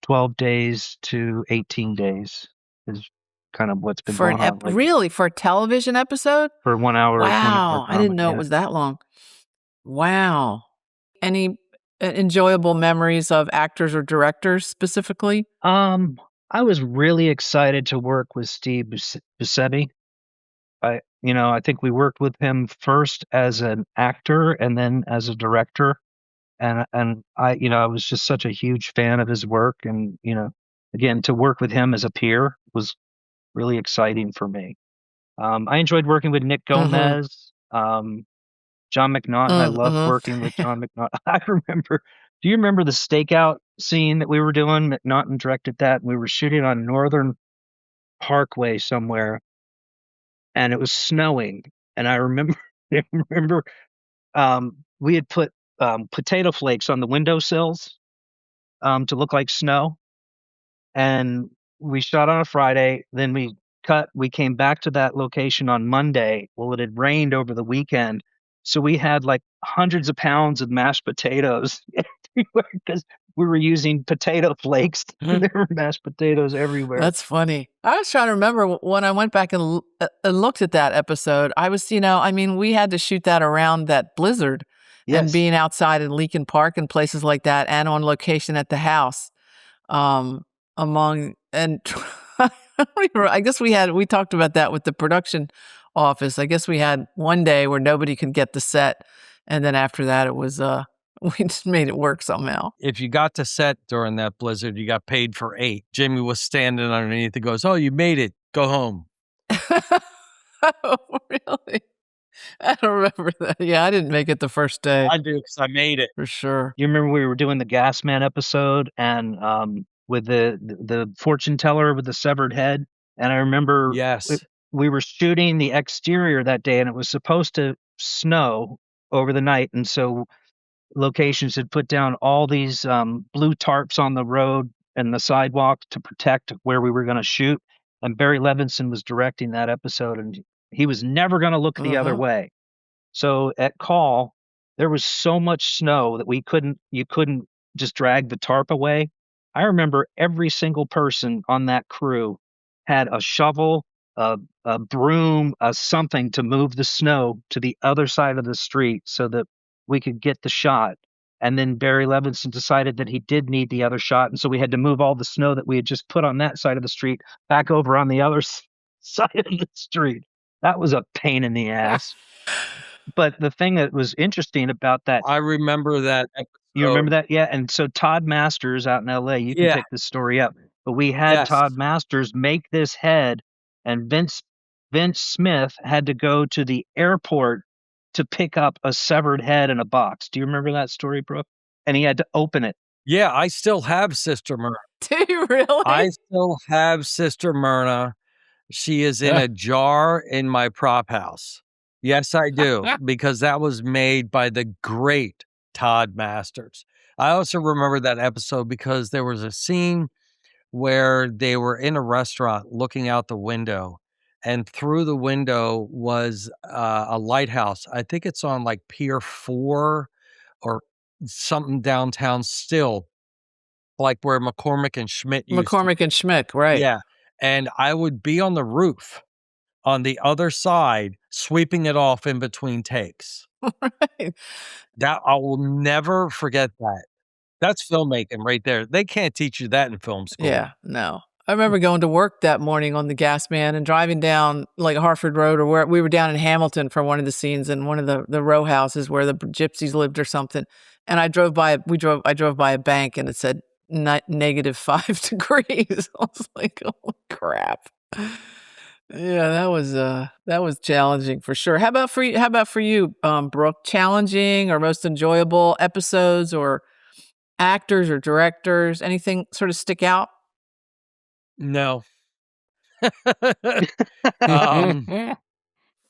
12 days to 18 days is kind of what's been going on lately. Really, for a television episode? For 1 hour. Wow, I didn't know it was that long. Wow. Any enjoyable memories of actors or directors specifically? I was really excited to work with Steve Buscemi. I think we worked with him first as an actor and then as a director. And I was just such a huge fan of his work. And, again, to work with him as a peer was really exciting for me. I enjoyed working with Nick Gomez, John McNaughton. I loved working with John McNaughton. Do you remember the stakeout scene that we were doing? McNaughton directed that. We were shooting on Northern Parkway somewhere, and it was snowing. And I remember, we had put potato flakes on the windowsills to look like snow. And we shot on a Friday. Then we came back to that location on Monday. Well, it had rained over the weekend. So we had like hundreds of pounds of mashed potatoes everywhere because we were using potato flakes. There were mashed potatoes everywhere. That's funny. I was trying to remember when I went back and looked at that episode. I was, we had to shoot that around that blizzard and being outside in Leakin Park and places like that and on location at the house. I guess we talked about that with the production office. I guess we had one day where nobody could get the set. And then after that, it was, we just made it work somehow. If you got to set during that blizzard, you got paid for 8. Jimmy was standing underneath and goes, "Oh, you made it. Go home." Oh, really? I don't remember that. Yeah, I didn't make it the first day. I do because I made it. For sure. You remember we were doing the Gas Man episode and with the fortune teller with the severed head? And I remember we were shooting the exterior that day, and it was supposed to snow over the night. And so locations had put down all these blue tarps on the road and the sidewalk to protect where we were going to shoot. And Barry Levinson was directing that episode, and he was never going to look the other way. So at call, there was so much snow that you couldn't just drag the tarp away. I remember every single person on that crew had a shovel, a broom, something to move the snow to the other side of the street so that we could get the shot. And then Barry Levinson decided that he did need the other shot. And so we had to move all the snow that we had just put on that side of the street back over on the other side of the street. That was a pain in the ass. But the thing that was interesting about that, I remember that episode. You remember that? Yeah. And so Todd Masters out in LA, you can pick this story up. But we had Todd Masters make this head, and Vince Smith had to go to the airport to pick up a severed head in a box. Do you remember that story, Brooke? And he had to open it. Yeah, I still have Sister Myrna. Do you really? I still have Sister Myrna. She is in a jar in my prop house. Yes, I do, because that was made by the great Todd Masters. I also remember that episode because there was a scene where they were in a restaurant looking out the window, and through the window was a lighthouse. I think it's on like Pier 4 or something downtown still, like where McCormick and Schmidt used McCormick and Schmidt, right. Yeah. And I would be on the roof on the other side, sweeping it off in between takes. Right. That I will never forget that. That's filmmaking right there. They can't teach you that in film school. Yeah, no. I remember going to work that morning on the Gas Man and driving down like Harford Road, or where we were down in Hamilton for one of the scenes in one of the row houses where the gypsies lived or something. And I drove by a bank and it said -5 degrees. I was like, oh crap. Yeah, that was challenging for sure. How about for you, Brooke? Challenging or most enjoyable episodes or actors or directors? Anything sort of stick out? No.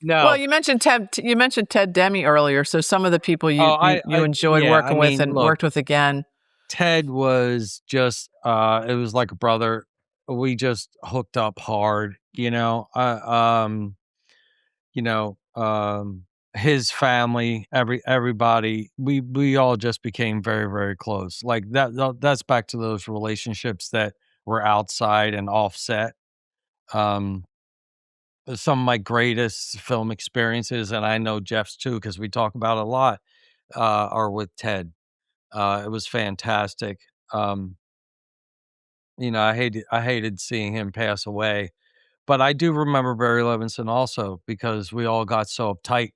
No. Well, you mentioned Ted Demme earlier. So some of the people you enjoyed working with and worked with again. Ted was just it was like a brother. We just hooked up hard, you know. You know, his family, everybody, we all just became very, very close. Like that's back to those relationships that were outside and offset. Um, some of my greatest film experiences, and I know Jeff's too, because we talk about it a lot, are with Ted. It was fantastic. Um, you know, I hated seeing him pass away, but I do remember Barry Levinson also because we all got so uptight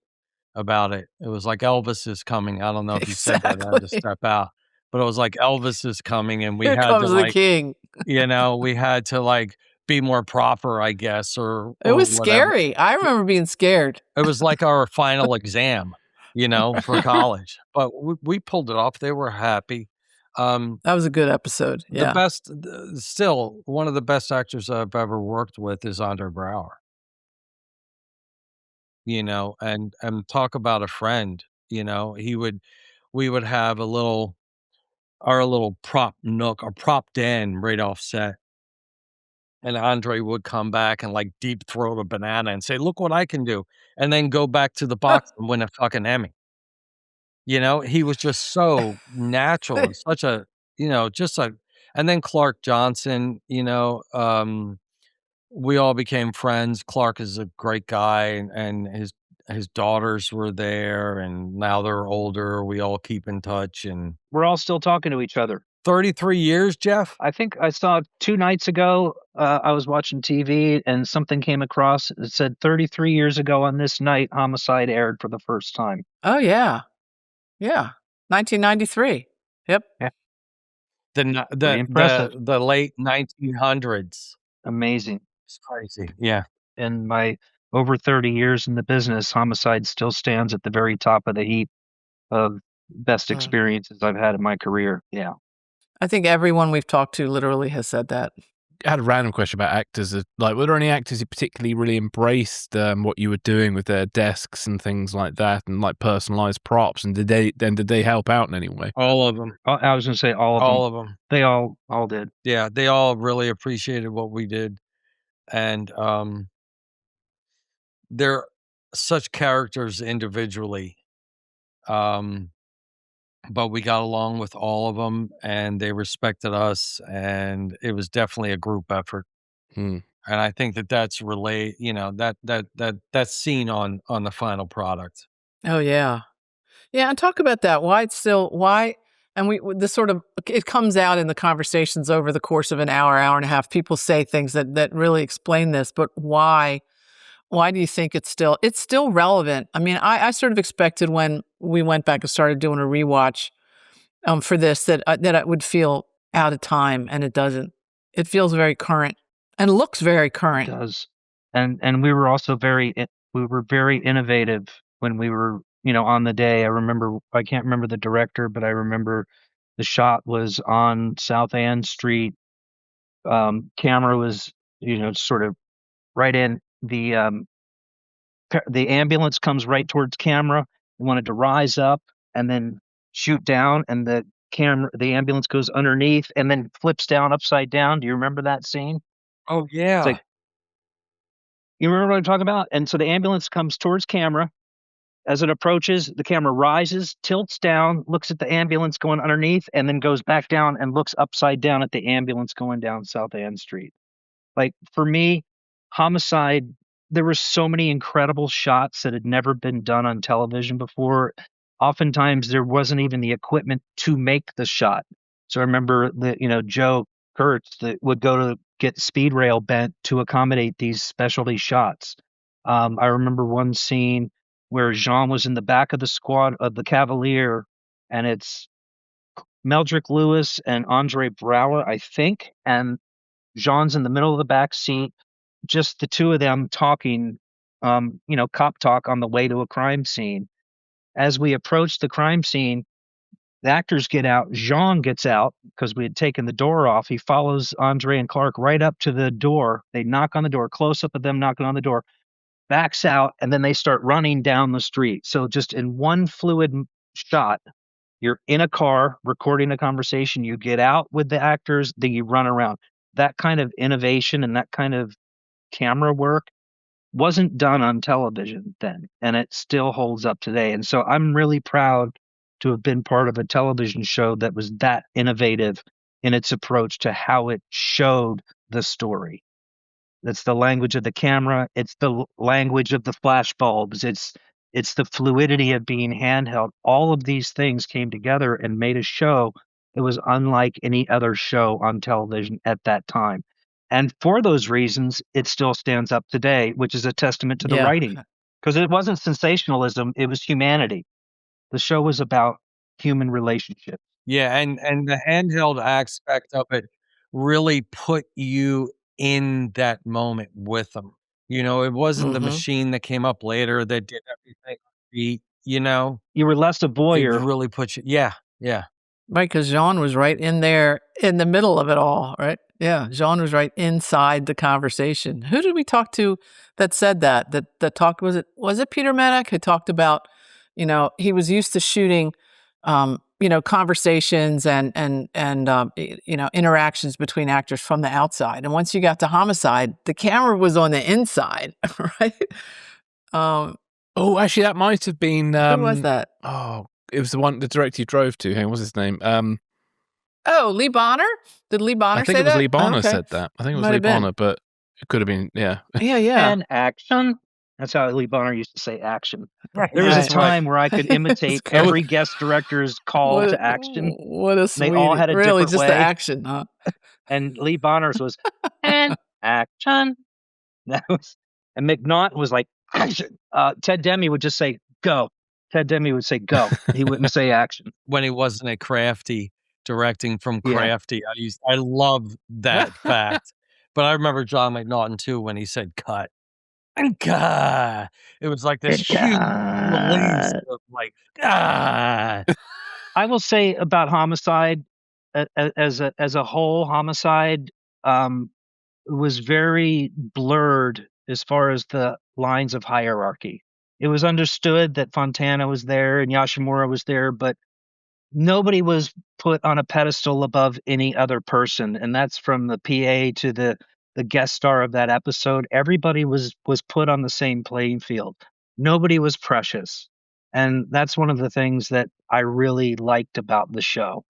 about it. It was like Elvis is coming. I don't know if he said that, I had to Exactly. step out, but it was like Elvis is coming, and we Here had to comes the king. you know, we had to like be more proper, I guess, It was whatever. scary. I remember being scared. It was like our final exam, you know, for college, but we pulled it off. They were happy. That was a good episode. The Yeah. best, still one of the best actors I've ever worked with is Andre Braugher. You know, and talk about a friend. You know, we would have our little prop nook or prop den right off set. And Andre would come back and like deep throat a banana and say, "Look what I can do," and then go back to the box and win a fucking Emmy. You know, he was just so natural and such a, you know, just a. And then Clark Johnson, you know, we all became friends. Clark is a great guy, and his daughters were there, and now they're older. We all keep in touch, and We're all still talking to each other. 33 years, Jeff? I think I saw 2 nights ago, I was watching TV and something came across. It said 33 years ago on this night, Homicide aired for the first time. Oh yeah. Yeah. 1993. Yep. Yeah. The Pretty impressive. the late 1900s. Amazing. It's crazy. Yeah. In my over 30 years in the business, Homicide still stands at the very top of the heap of best experiences I've had in my career. Yeah. I think everyone we've talked to literally has said that. I had a random question about actors. Like, were there any actors who particularly really embraced what you were doing with their desks and things like that, and like personalized props? And did they help out in any way? All of them. I was going to say all of them. All of them. They all did. Yeah, they all really appreciated what we did, and they're such characters individually. But we got along with all of them, and they respected us, and it was definitely a group effort. And I think that's you know, that's seen on the final product. Oh yeah. Yeah, and talk about that. Why and this sort of it comes out in the conversations over the course of an hour and a half. People say things that really explain this, but why do you think it's still relevant? I mean, I sort of expected when we went back and started doing a rewatch for this that it would feel out of time, and it doesn't. It feels very current and looks very current. It does. And we were also very innovative when we were, you know, on the day. I can't remember the director, but I remember the shot was on South Ann Street. Camera was, you know, sort of right in the ambulance comes right towards camera. We wanted to rise up and then shoot down, and the ambulance goes underneath and then flips down upside down. Do you remember that scene? Oh yeah. It's like, you remember what I'm talking about? And so the ambulance comes towards camera. As it approaches, the camera rises, tilts down, looks at the ambulance going underneath, and then goes back down and looks upside down at the ambulance going down South Ann Street. Like, for me, Homicide, there were so many incredible shots that had never been done on television before. Oftentimes, there wasn't even the equipment to make the shot. So I remember that, you know, Joe Kurtz that would go to get speed rail bent to accommodate these specialty shots. I remember one scene where Jean was in the back of the squad of the Cavalier, and it's Meldrick Lewis and Andre Braugher, I think, and Jean's in the middle of the back seat, just the two of them talking, you know, cop talk on the way to a crime scene. As we approach the crime scene, the actors get out. Jean gets out because we had taken the door off. He follows Andre and Clark right up to the door. They knock on the door, close up of them knocking on the door. backs out, and then they start running down the street. So just in one fluid shot, you're in a car recording a conversation, you get out with the actors, then you run around. That kind of innovation and that kind of camera work wasn't done on television then, and it still holds up today. And so I'm really proud to have been part of a television show that was that innovative in its approach to how it showed the story. It's the language of the camera, it's the language of the flash bulbs, it's the fluidity of being handheld. All of these things came together and made a show that was unlike any other show on television at that time. And for those reasons, it still stands up today, which is a testament to the Yeah. writing. Because it wasn't sensationalism, it was humanity. The show was about human relationships. Yeah, and the handheld aspect of it really put you in that moment with them. You know, it wasn't the Mhm. machine that came up later that did everything on beat, you know? You were less a It voyeur. really put you yeah, yeah. Right, because Jean was right in there in the middle of it all, right? Yeah, Jean was right inside the conversation. Who did we talk to that said that? That talked was it Peter Maddock who talked about, he was used to shooting conversations and interactions between actors from the outside. And once you got to Homicide, the camera was on the inside, right? Oh, actually, that might have been. Who was that? Oh, it was the director you drove to. Hang on, what's his name? Oh, Lee Bonner? Did Lee Bonner I think say it was that? Lee Bonner Okay. said that. I think it was Might Lee have been. Bonner, but it could have been. Yeah. Yeah. And action. That's how Lee Bonner used to say action. Right, There was Right. a time where I could imitate It's great. every guest director's call to action. What a sweetie. They all had a really different just way. the action, huh? And Lee Bonner's was and action. That was, and McNaught was like action. Ted Demme would just say go. Ted Demme would say go. He wouldn't say action. When he wasn't a Crafty directing from Yeah. Crafty, I love that fact. But I remember John McNaughton too when he said cut. And cut. It was like this huge release of like, ah. I will say about Homicide, as a whole, Homicide was very blurred as far as the lines of hierarchy. It was understood that Fontana was there and Yashimura was there, but nobody was put on a pedestal above any other person, and that's from the PA to the guest star of that episode. Everybody was put on the same playing field. Nobody was precious, and that's one of the things that I really liked about the show.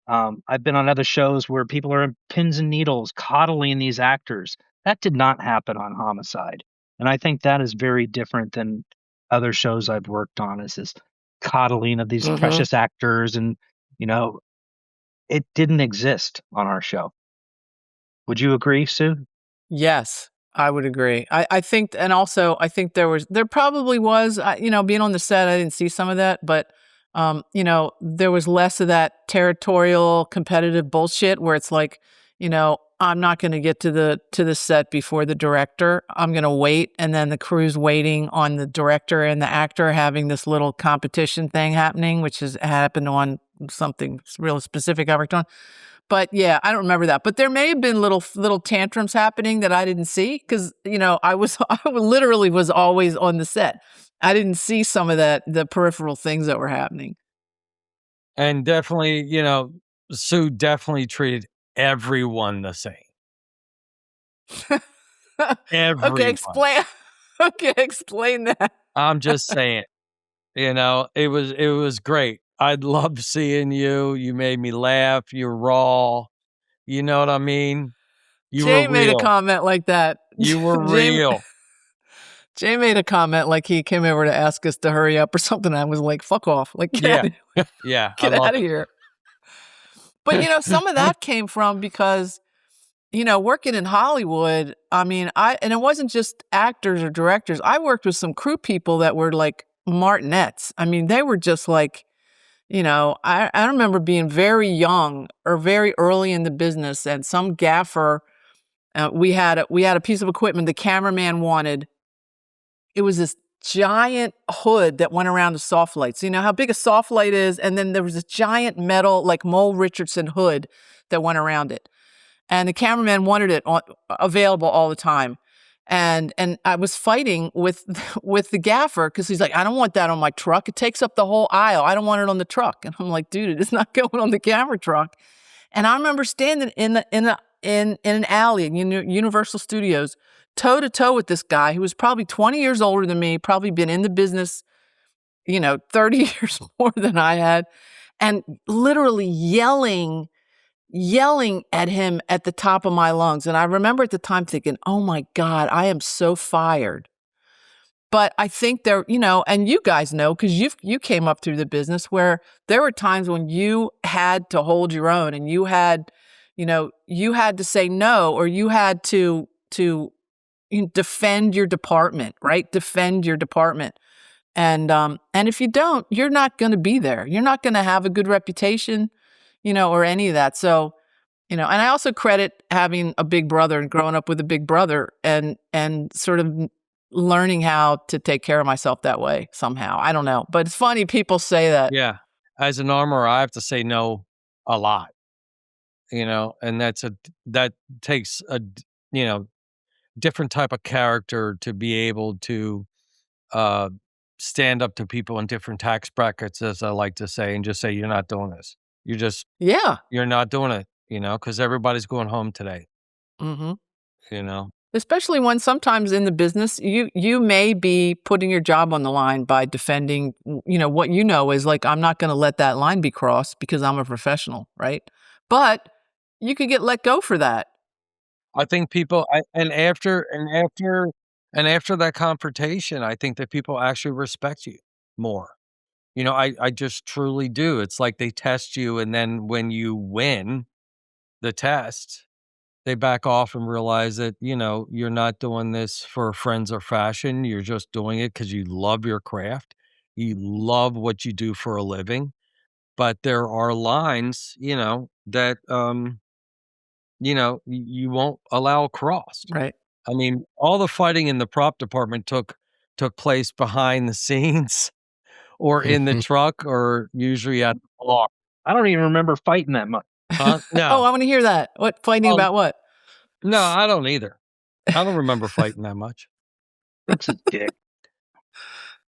I've been on other shows where people are in pins and needles coddling these actors. That did not happen on Homicide, and I think that is very different than other shows I've worked on. Is this coddling of these precious actors, and it didn't exist on our show. Would you agree, Sue? Yes, I would agree. I think, and also I think there probably was, being on the set, I didn't see some of that, but there was less of that territorial competitive bullshit where it's like, I'm not going to get to the set before the director. I'm going to wait, and then the crew's waiting on the director and the actor having this little competition thing happening, which has happened on something real specific I worked on. But yeah, I don't remember that. But there may have been little tantrums happening that I didn't see because I literally was always on the set. I didn't see some of the peripheral things that were happening. And definitely, Sue definitely treated everyone the same. Everyone. Okay, explain that. I'm just saying, it was great. I loved seeing you. You made me laugh. You're raw. You know what I mean? You Jay were made a real. comment like that. You were real. Jay made a comment like he came over to ask us to hurry up or something. I was like, fuck off. Like, get out of here. But, some of that came from because, working in Hollywood, and it wasn't just actors or directors. I worked with some crew people that were like martinettes. I mean, they were just like, I remember being very young or very early in the business, and some gaffer, we had a piece of equipment the cameraman wanted. It was this giant hood that went around the soft light. So you know how big a soft light is, and then there was this giant metal, like Mole Richardson hood that went around it. And the cameraman wanted it available all the time. And I was fighting with with the gaffer because he's like, I don't want that on my truck. It takes up the whole aisle. I don't want it on the truck. And I'm like, dude, it's not going on the camera truck. And I remember standing in an alley in Universal Studios, toe to toe with this guy who was probably 20 years older than me, probably been in the business, 30 years more than I had, and literally yelling at him at the top of my lungs. And I remember at the time thinking, oh my God, I am so fired. But I think there, and you guys know, because you came up through the business where there were times when you had to hold your own and you had to say no, or you had to defend your department, right? Defend your department. And if you don't, you're not going to be there. You're not going to have a good reputation, or any of that. So, and I also credit having a big brother and growing up with a big brother and sort of learning how to take care of myself that way somehow. I don't know, but it's funny people say that. Yeah. As an armorer, I have to say no a lot, and that takes a, different type of character to be able to stand up to people in different tax brackets, as I like to say, and just say, you're not doing this. You're not doing it, because everybody's going home today, Mm-hmm. Especially when sometimes in the business, you may be putting your job on the line by defending, what is like, I'm not going to let that line be crossed because I'm a professional, right? But you could get let go for that. I think people, after that confrontation, I think that people actually respect you more. I just truly do. It's like they test you, and then when you win the test, they back off and realize that, you're not doing this for friends or fashion. You're just doing it because you love your craft. You love what you do for a living. But there are lines, that, you won't allow crossed. Right. I mean, all the fighting in the prop department took place behind the scenes or in the truck or usually at the block. I don't even remember fighting that much. Huh? No. Oh, I want to hear that. What fighting about what? No, I don't either. I don't remember fighting that much. Brooks a dick.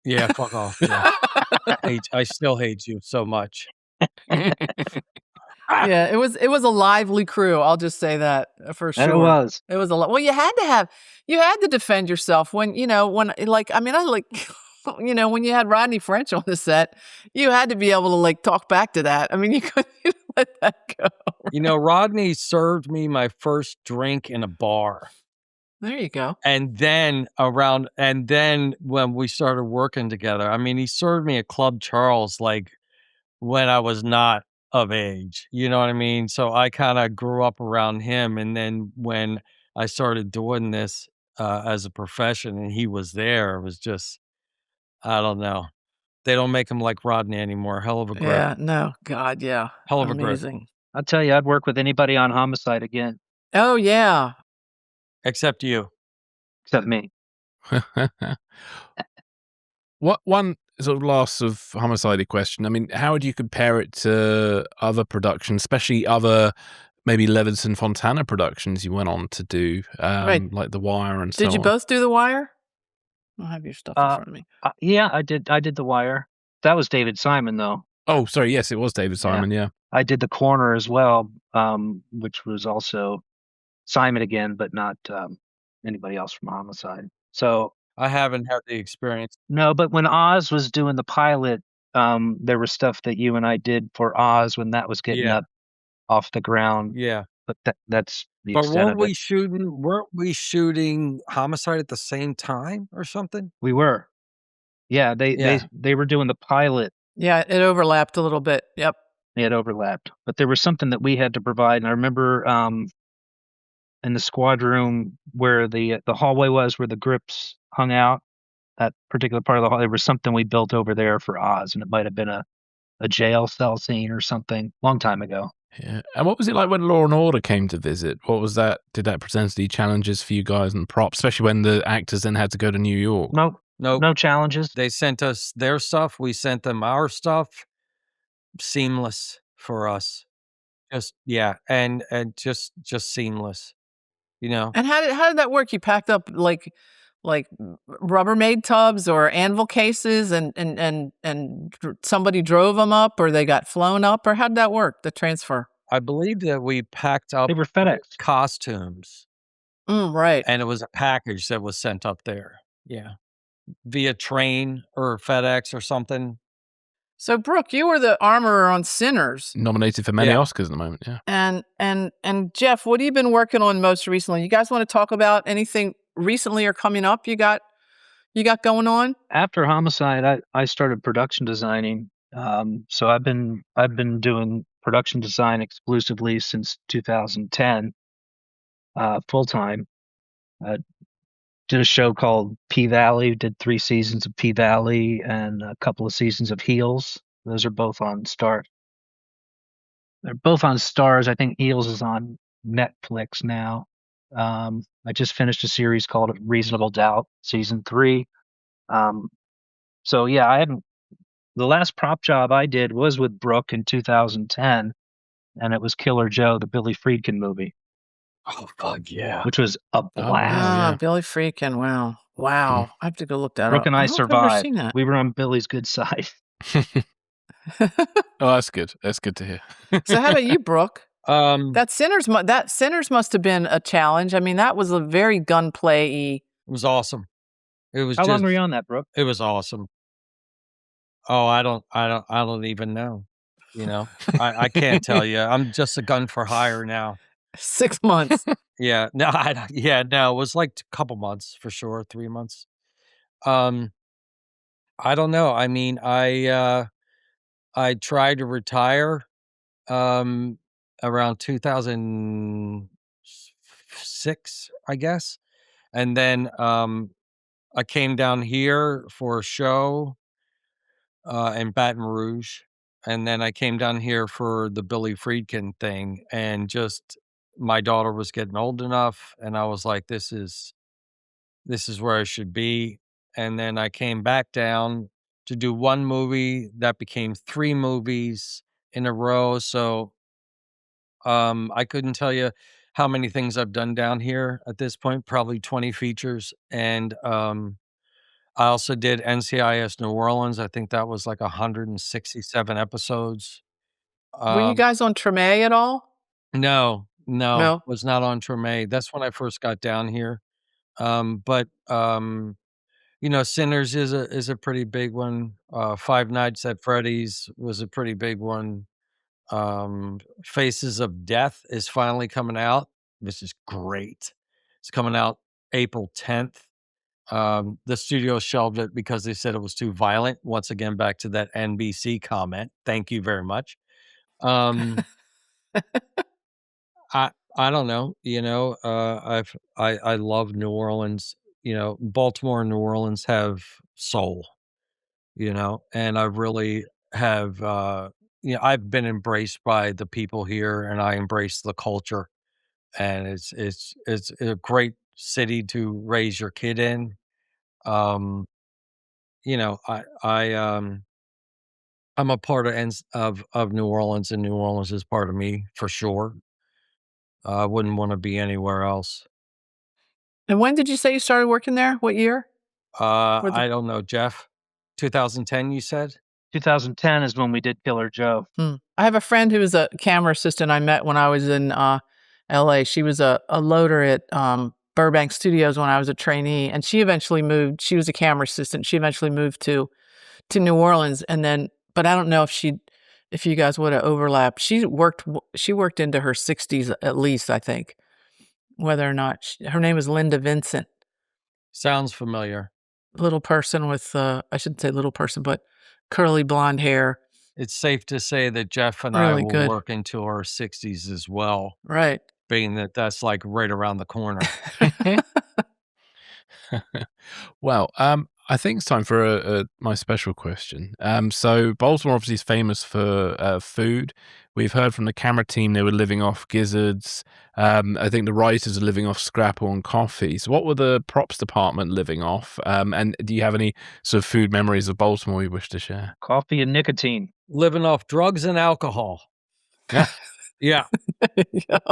Yeah, fuck off. Yeah. I still hate you so much. Yeah, it was a lively crew. I'll just say that for sure. And it was. It was a lot. Well, you had to defend yourself when when when you had Rodney French on the set, you had to be able to talk back to that. I mean, you couldn't let that go. Rodney served me my first drink in a bar. There you go. And then when we started working together, I mean, he served me at Club Charles when I was not of age. You know what I mean? So I kind of grew up around him. And then when I started doing this as a profession and he was there, it was just, I don't know. They don't make him like Rodney anymore. Hell of a grip. Yeah, no, God, yeah. Hell of Amazing. a grip. I'll tell you, I'd work with anybody on Homicide again. Oh, yeah. Except you. Except me. What one sort of last of Homicide question? I mean, how would you compare it to other productions, especially other maybe Levinson Fontana productions you went on to do, Right. like The Wire and so on? Did you both do The Wire? I'll have your stuff in front of me. Yeah, I did The Wire. That was David Simon, though. Oh, sorry. Yes, it was David Simon. Yeah. I did The Corner as well, which was also Simon again, but not anybody else from Homicide. So I haven't had the experience. No, but when Oz was doing the pilot, there was stuff that you and I did for Oz when that was getting up off the ground. Yeah. But that's the But extent weren't of it. we shooting Homicide at the same time or something? We were. Yeah, they were doing the pilot. Yeah, it overlapped a little bit. Yep. It overlapped. But there was something that we had to provide. And I remember in the squad room where the hallway was, where the grips hung out, that particular part of the hall, there was something we built over there for Oz, and it might have been a jail cell scene or something long time ago. Yeah. And what was it like when Law and Order came to visit? What was that? Did that present any challenges for you guys and props, especially when the actors then had to go to New York? No challenges. They sent us their stuff. We sent them our stuff. Seamless for us. And just seamless. you know. And how did that work? You packed up like Rubbermaid tubs or anvil cases, and somebody drove them up, or they got flown up, or how did that work? The transfer? I believe that we packed up They were FedEx. costumes, Right. and it was a package that was sent up there. Yeah, via train or FedEx or something. So, Brooke, you were the armorer on Sinners, Nominated for many Yeah. Oscars at the moment. Yeah. and Jeff, what have you been working on most recently? You guys want to talk about anything recently or coming up? You got going on? After Homicide, I started production designing. So I've been doing production design exclusively since 2010, full time. Did a show called P Valley. Did 3 seasons of P Valley and a couple of seasons of Heels. Those are both on Star. They're both on Stars. I think Heels is on Netflix now. I just finished a series called Reasonable Doubt, season 3. So yeah, I haven't. The last prop job I did was with Brooke in 2010, and it was Killer Joe, the Billy Friedkin movie, Oh fuck yeah! which was a blast. yeah. Billy Friedkin. Wow. I have to go look that Brooke up. and I don't think I've ever survived. seen that. We were on Billy's good side. Oh, that's good. That's good to hear. So, how about you, Brooke? It That Sinners must have been a challenge. I mean, that was a very gunplay-y. was awesome. It was How just, long were you on that, Brooke? It was awesome. Oh, I don't even know. You know, I can't tell you. I'm just a gun for hire now. 6 months. Yeah, no, no, it was like a couple months for sure, 3 months. I don't know. I mean, I tried to retire around 2006, I guess. And then I came down here for a show in Baton Rouge. And then I came down here for the Billy Friedkin thing, and just my daughter was getting old enough, and I was like, this is where I should be. And then I came back down to do one movie that became 3 movies in a row. So I couldn't tell you how many things I've done down here at this point, probably 20 features. And I also did NCIS New Orleans. I think that was like 167 episodes. Were you guys on Treme at all? No, No. was not on Treme. That's when I first got down here. But you know, Sinners is a pretty big one. Five Nights at Freddy's was a pretty big one. Faces of Death is finally coming out. This is great. It's coming out April 10th. The studio shelved it because they said it was too violent. Once again, back to that NBC comment. Thank you very much. I don't know. You know, I love New Orleans. You know, Baltimore and New Orleans have soul. You know, and I really have. You know, I've been embraced by the people here, and I embrace the culture. And it's a great city to raise your kid in. Um, you know, I'm a part of New Orleans, and New Orleans is part of me for sure. I wouldn't want to be anywhere else. And when did you say you started working there? What year? I don't know, Jeff. 2010, you said? 2010 is when we did Killer Joe. I have a friend who was a camera assistant I met when I was in LA. She was a loader at Burbank Studios when I was a trainee, and she eventually moved. She was a camera assistant. She eventually moved to New Orleans, and then, but I don't know if you guys would have overlapped. She worked into her 60s at least, I think. Whether or not her name was Linda Vincent. Sounds familiar. Little person with I shouldn't say little person, but curly blonde hair. It's safe to say that Jeff and Really I will good. work into our 60s as well, Right. being that that's like right around the corner. Well, I think it's time for my special question. So Baltimore obviously is famous for food. We've heard from the camera team they were living off gizzards. I think the writers are living off scrapple and coffee. So what were the props department living off? And do you have any sort of food memories of Baltimore you wish to share? Coffee and nicotine. Living off drugs and alcohol. Yeah.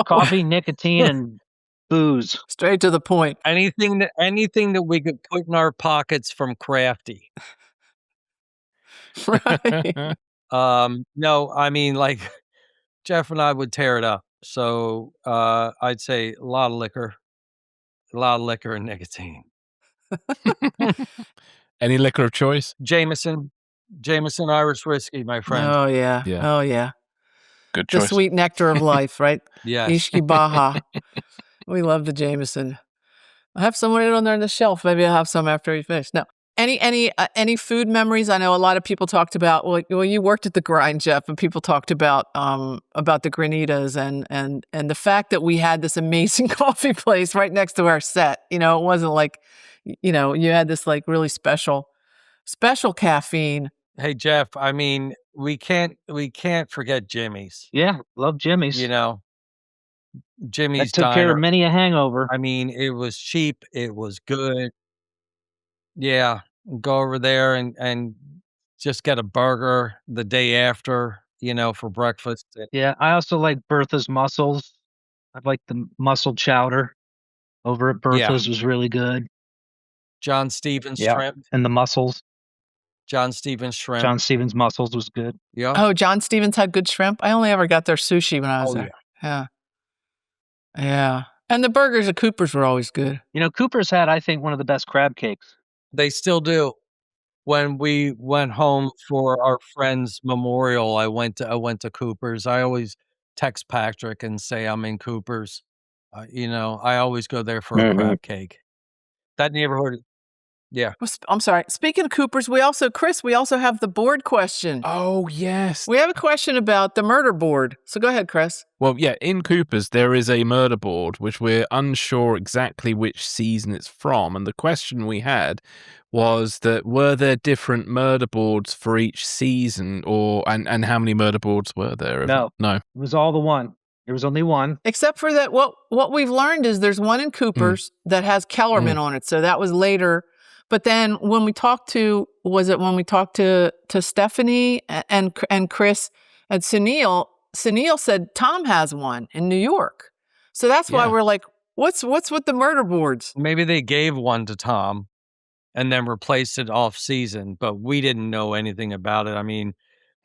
Coffee, nicotine, and booze. Straight to the point. Anything that we could put in our pockets from Crafty. Right. No, I mean, like, Jeff and I would tear it up. So, I'd say a lot of liquor and nicotine. Any liquor of choice? Jameson Irish whiskey, my friend. Oh, yeah. Yeah. Oh, yeah. Good The choice. sweet nectar of life, right? Yes. Ishki Baja. We love the Jameson. I have some right on there on the shelf. Maybe I'll have some after we finish. No. Any food memories? I know a lot of people talked about. Well, you worked at the Grind, Jeff, and people talked about the granitas and the fact that we had this amazing coffee place right next to our set. You know, it wasn't like, you know, you had this like really special caffeine. Hey, Jeff, I mean, we can't forget Jimmy's. Yeah, love Jimmy's. You know, Jimmy's that took care Diner. of many a hangover. I mean, it was cheap. It was good. Yeah, go over there and just get a burger the day after, you know, for breakfast. Yeah, I also like Bertha's mussels. I like the mussel chowder over at Bertha's was really good. John Stevens Yeah, shrimp. and the mussels. John Stevens shrimp. John Stevens mussels was good. Yeah. Oh, John Stevens had good shrimp. I only ever got their sushi when I was there. Yeah. Yeah. And the burgers at Cooper's were always good. You know, Cooper's had, I think, one of the best crab cakes. They still do. When we went home for our friend's memorial, I went to Cooper's. I always text Patrick and say I'm in Cooper's. You know, I always go there for a crab cake. That neighborhood, yeah. I'm sorry. Speaking of Cooper's, Chris, we also have the board question. Oh, yes. We have a question about the murder board. So go ahead, Chris. Well, yeah, in Cooper's, there is a murder board, which we're unsure exactly which season it's from. And the question we had was that were there different murder boards for each season, and how many murder boards were there? No. No. It was all the one. There was only one. Except for that, what we've learned is there's one in Cooper's that has Kellerman on it. So that was later. But then when we talked to Stephanie and Chris and Sunil said Tom has one in New York. So that's why we're like, what's with the murder boards? Maybe they gave one to Tom and then replaced it off season, but we didn't know anything about it. I mean,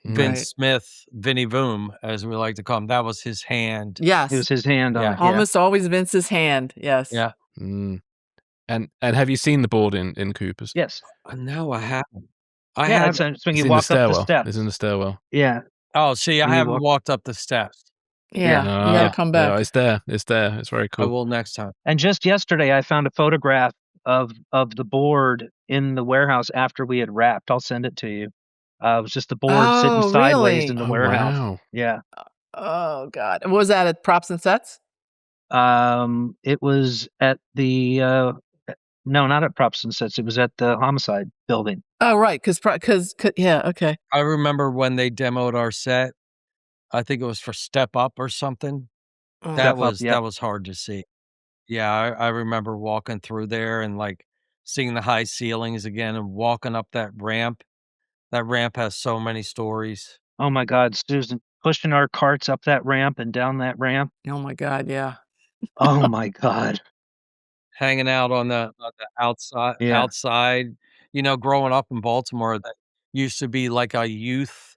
Vince Smith, Vinny Voom, as we like to call him, that was his hand. Yes. It was his hand on it. Almost always Vince's hand. Yes. Yeah. And have you seen the board in Cooper's? Yes. No, I haven't. It's when you in walk the stairwell. up the steps. It's in the stairwell. Yeah. Oh, see, I haven't walked up the steps. Yeah. You gotta come back. Yeah, it's there. It's there. It's very cool. I will next time. And just yesterday, I found a photograph of the board in the warehouse after we had wrapped. I'll send it to you. It was just the board sitting sideways in the warehouse. Wow. Yeah. Oh God. Was that at Props and Sets? It was at the no, not at Props and Sets. It was at the Homicide building. Oh, right. Because yeah. Okay. I remember when they demoed our set. I think it was for Step Up or something. That was hard to see. Yeah, I remember walking through there and like seeing the high ceilings again and walking up that ramp. That ramp has so many stories. Oh my God, Susan, pushing our carts up that ramp and down that ramp. Oh my God. Yeah. Oh my God. Hanging out on the outside. You know, growing up in Baltimore, that used to be like a youth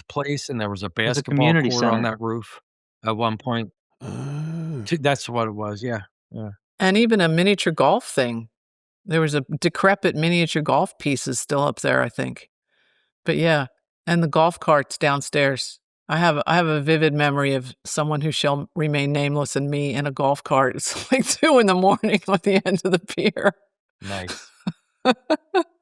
place, and there was a basketball community court center on that roof at one point. That's what it was. Yeah. And even a miniature golf thing. There was a decrepit miniature golf pieces still up there, I think. But yeah, and the golf carts downstairs. I have a vivid memory of someone who shall remain nameless and me in a golf cart. It's like 2 a.m. at the end of the pier. Nice.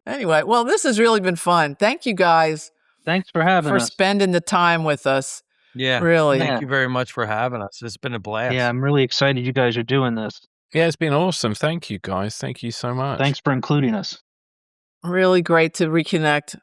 Anyway, well, this has really been fun. Thank you guys. Thanks for having us. spending the time with us. Yeah. Really. Thank you very much for having us. It's been a blast. Yeah, I'm really excited you guys are doing this. Yeah, it's been awesome. Thank you, guys. Thank you so much. Thanks for including us. Really great to reconnect.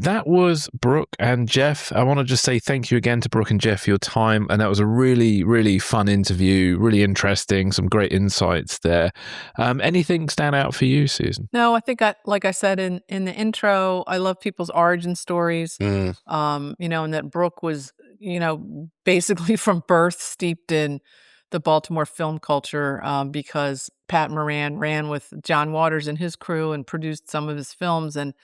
that was Brook and Jeff. I want to just say thank you again to Brook and Jeff for your time. And that was a really, really fun interview, really interesting, some great insights there. Anything stand out for you, Susan? No, I think like I said in the intro, I love people's origin stories. And that Brook was, basically from birth steeped in the Baltimore film culture, because Pat Moran ran with John Waters and his crew and produced some of his films. And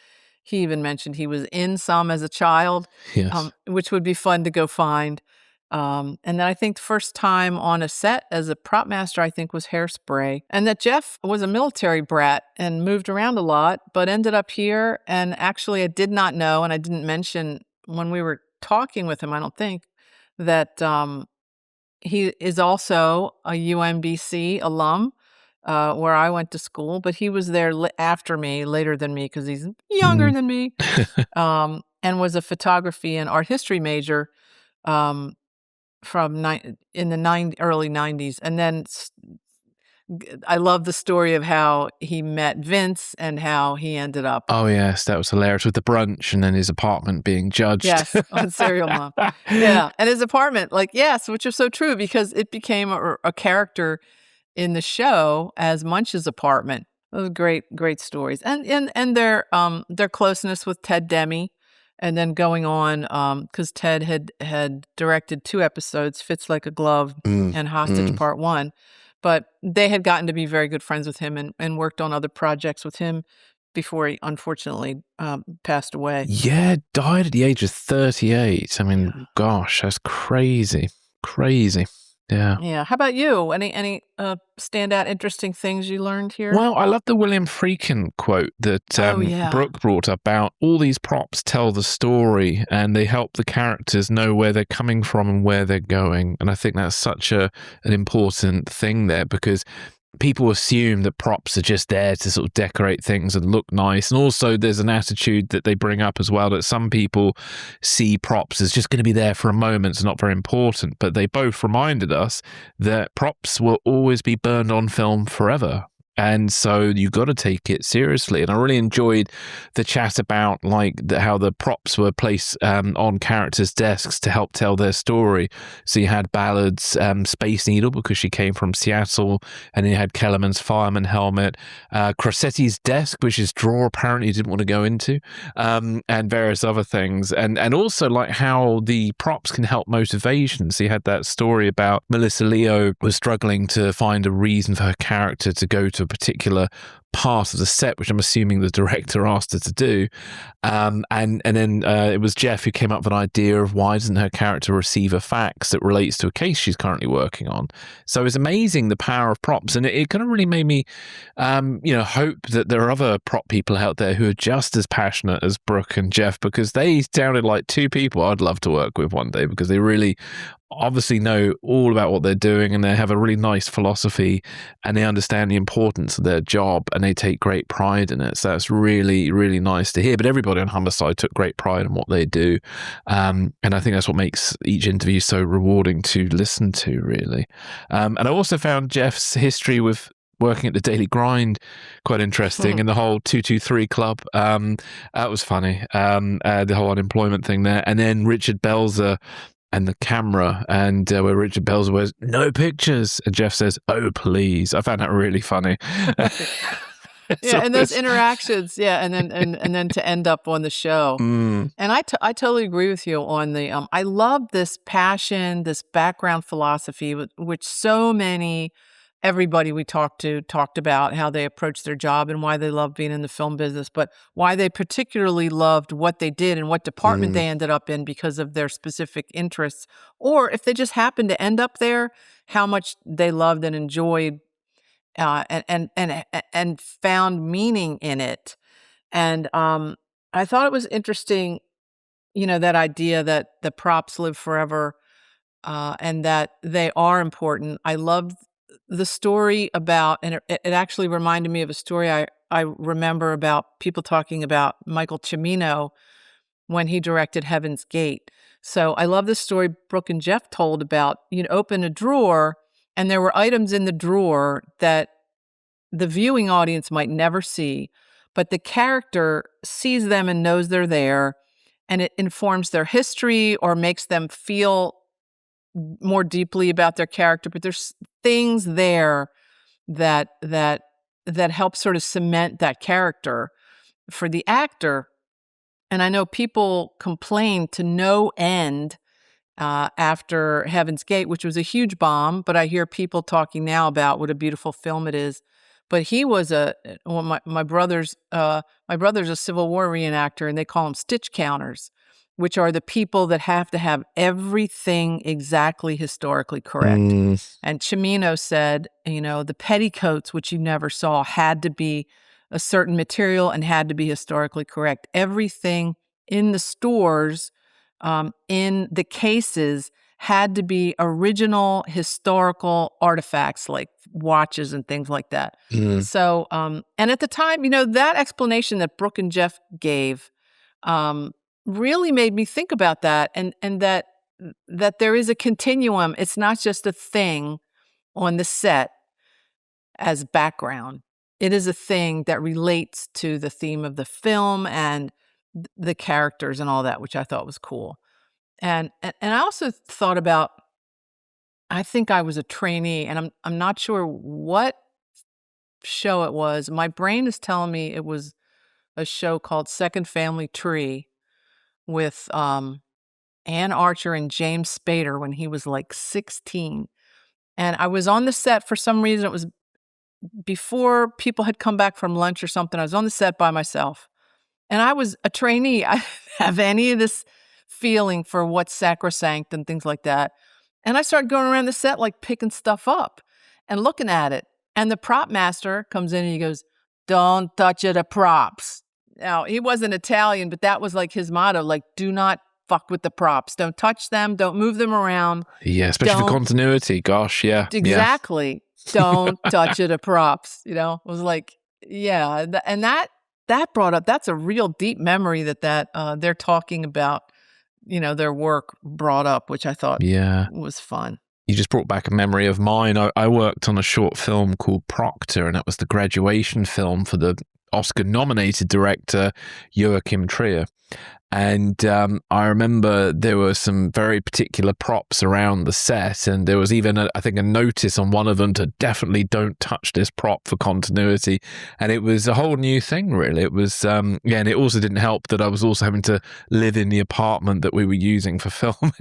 he even mentioned he was in some as a child, Yes. which would be fun to go find. And then I think the first time on a set as a prop master, I think, was Hairspray. And that Jeff was a military brat and moved around a lot, but ended up here. And actually, I did not know, and I didn't mention when we were talking with him, I don't think, that he is also a UMBC alum, where I went to school, but he was there after me, later than me, because he's younger than me, and was a photography and art history major in the early 90s. And then I love the story of how he met Vince and how he ended up. Oh, yes, that was hilarious with the brunch and then his apartment being judged. Yes, on Serial Mom. Yeah, and his apartment, yes, which is so true because it became a character in the show as Munch's apartment. Those great stories, and their closeness with Ted Demme, and then going on because Ted had directed 2 episodes, Fits Like a Glove and Hostage Part 1, but they had gotten to be very good friends with him and worked on other projects with him before he unfortunately passed away. Yeah, died at the age of 38. I mean, gosh, that's crazy. Yeah. Yeah. How about you? Any standout interesting things you learned here? Well, I love the William Friedkin quote that Brooke brought up about all these props tell the story and they help the characters know where they're coming from and where they're going. And I think that's such an important thing there because people assume that props are just there to sort of decorate things and look nice. And also there's an attitude that they bring up as well that some people see props as just going to be there for a moment, it's not very important. But they both reminded us that props will always be burned on film forever. And so you've got to take it seriously. And I really enjoyed the chat about how the props were placed on characters' desks to help tell their story. So you had Ballard's Space Needle because she came from Seattle, and then you had Kellerman's fireman helmet, Crossetti's desk, which his drawer apparently didn't want to go into, and various other things. And also how the props can help motivation. So you had that story about Melissa Leo was struggling to find a reason for her character to go to a particular part of the set, which I'm assuming the director asked her to do. And then it was Jeff who came up with an idea of why doesn't her character receive a fax that relates to a case she's currently working on. So it's amazing the power of props. And it kind of really made me, hope that there are other prop people out there who are just as passionate as Brooke and Jeff, because they sounded like 2 people I'd love to work with one day, because they really obviously know all about what they're doing and they have a really nice philosophy and they understand the importance of their job and they take great pride in it. So that's really, really nice to hear. But everybody on Homicide took great pride in what they do. And I think that's what makes each interview so rewarding to listen to, really. And I also found Jeff's history with working at the Daily Grind quite interesting, and the whole 223 Club. That was funny. The whole unemployment thing there. And then Richard Belzer and the camera, and where Richard Belzer was, no pictures, and Jeff says, oh, please. I found that really funny. And those interactions, and then to end up on the show. And I totally agree with you on the, I love this passion, this background philosophy, which everybody we talked about how they approach their job and why they love being in the film business, but why they particularly loved what they did and what department they ended up in because of their specific interests. Or if they just happened to end up there, how much they loved and enjoyed and found meaning in it. And I thought it was interesting, that idea that the props live forever and that they are important. I loved the story about, and it actually reminded me of a story I remember about people talking about Michael Cimino when he directed Heaven's Gate. So I love the story Brooke and Jeff told about, open a drawer and there were items in the drawer that the viewing audience might never see, but the character sees them and knows they're there. and it informs their history or makes them feel more deeply about their character. But there's things there that help sort of cement that character for the actor. And I know people complain to no end after Heaven's Gate, which was a huge bomb, but I hear people talking now about what a beautiful film it is. But he was my brother's a Civil War reenactor, and they call them stitch counters, which are the people that have to have everything exactly historically correct. And Cimino said, the petticoats, which you never saw, had to be a certain material and had to be historically correct. Everything in the stores, in the cases, had to be original historical artifacts like watches and things like that. So, and at the time, that explanation that Brook and Jeff gave really made me think about that, and that there is a continuum. It's not just a thing on the set as background. It is a thing that relates to the theme of the film and the characters and all that, which I thought was cool. And I also thought about, I think I was a trainee, and I'm not sure what show it was. My brain is telling me it was a show called Second Family Tree with Ann Archer and James Spader when he was like 16. And I was on the set for some reason. It was before people had come back from lunch or something. I was on the set by myself. And I was a trainee. I didn't have any of this feeling for what's sacrosanct and things like that. And I started going around the set, like picking stuff up and looking at it. And the prop master comes in and he goes, "Don't touch the props." Now, he wasn't Italian, but that was like his motto, like, do not fuck with the props. Don't touch them. Don't move them around. Yeah, especially for continuity. Gosh, yeah. Exactly. Yeah. Don't touch the props. It was like, yeah. And that brought up, that's a real deep memory that they're talking about, their work brought up, which I thought was fun. You just brought back a memory of mine. I worked on a short film called Proctor, and it was the graduation film for the Oscar-nominated director Joachim Trier. And I remember there were some very particular props around the set, and there was even, I think, a notice on one of them to definitely don't touch this prop for continuity. And it was a whole new thing, really. It was, and it also didn't help that I was also having to live in the apartment that we were using for filming.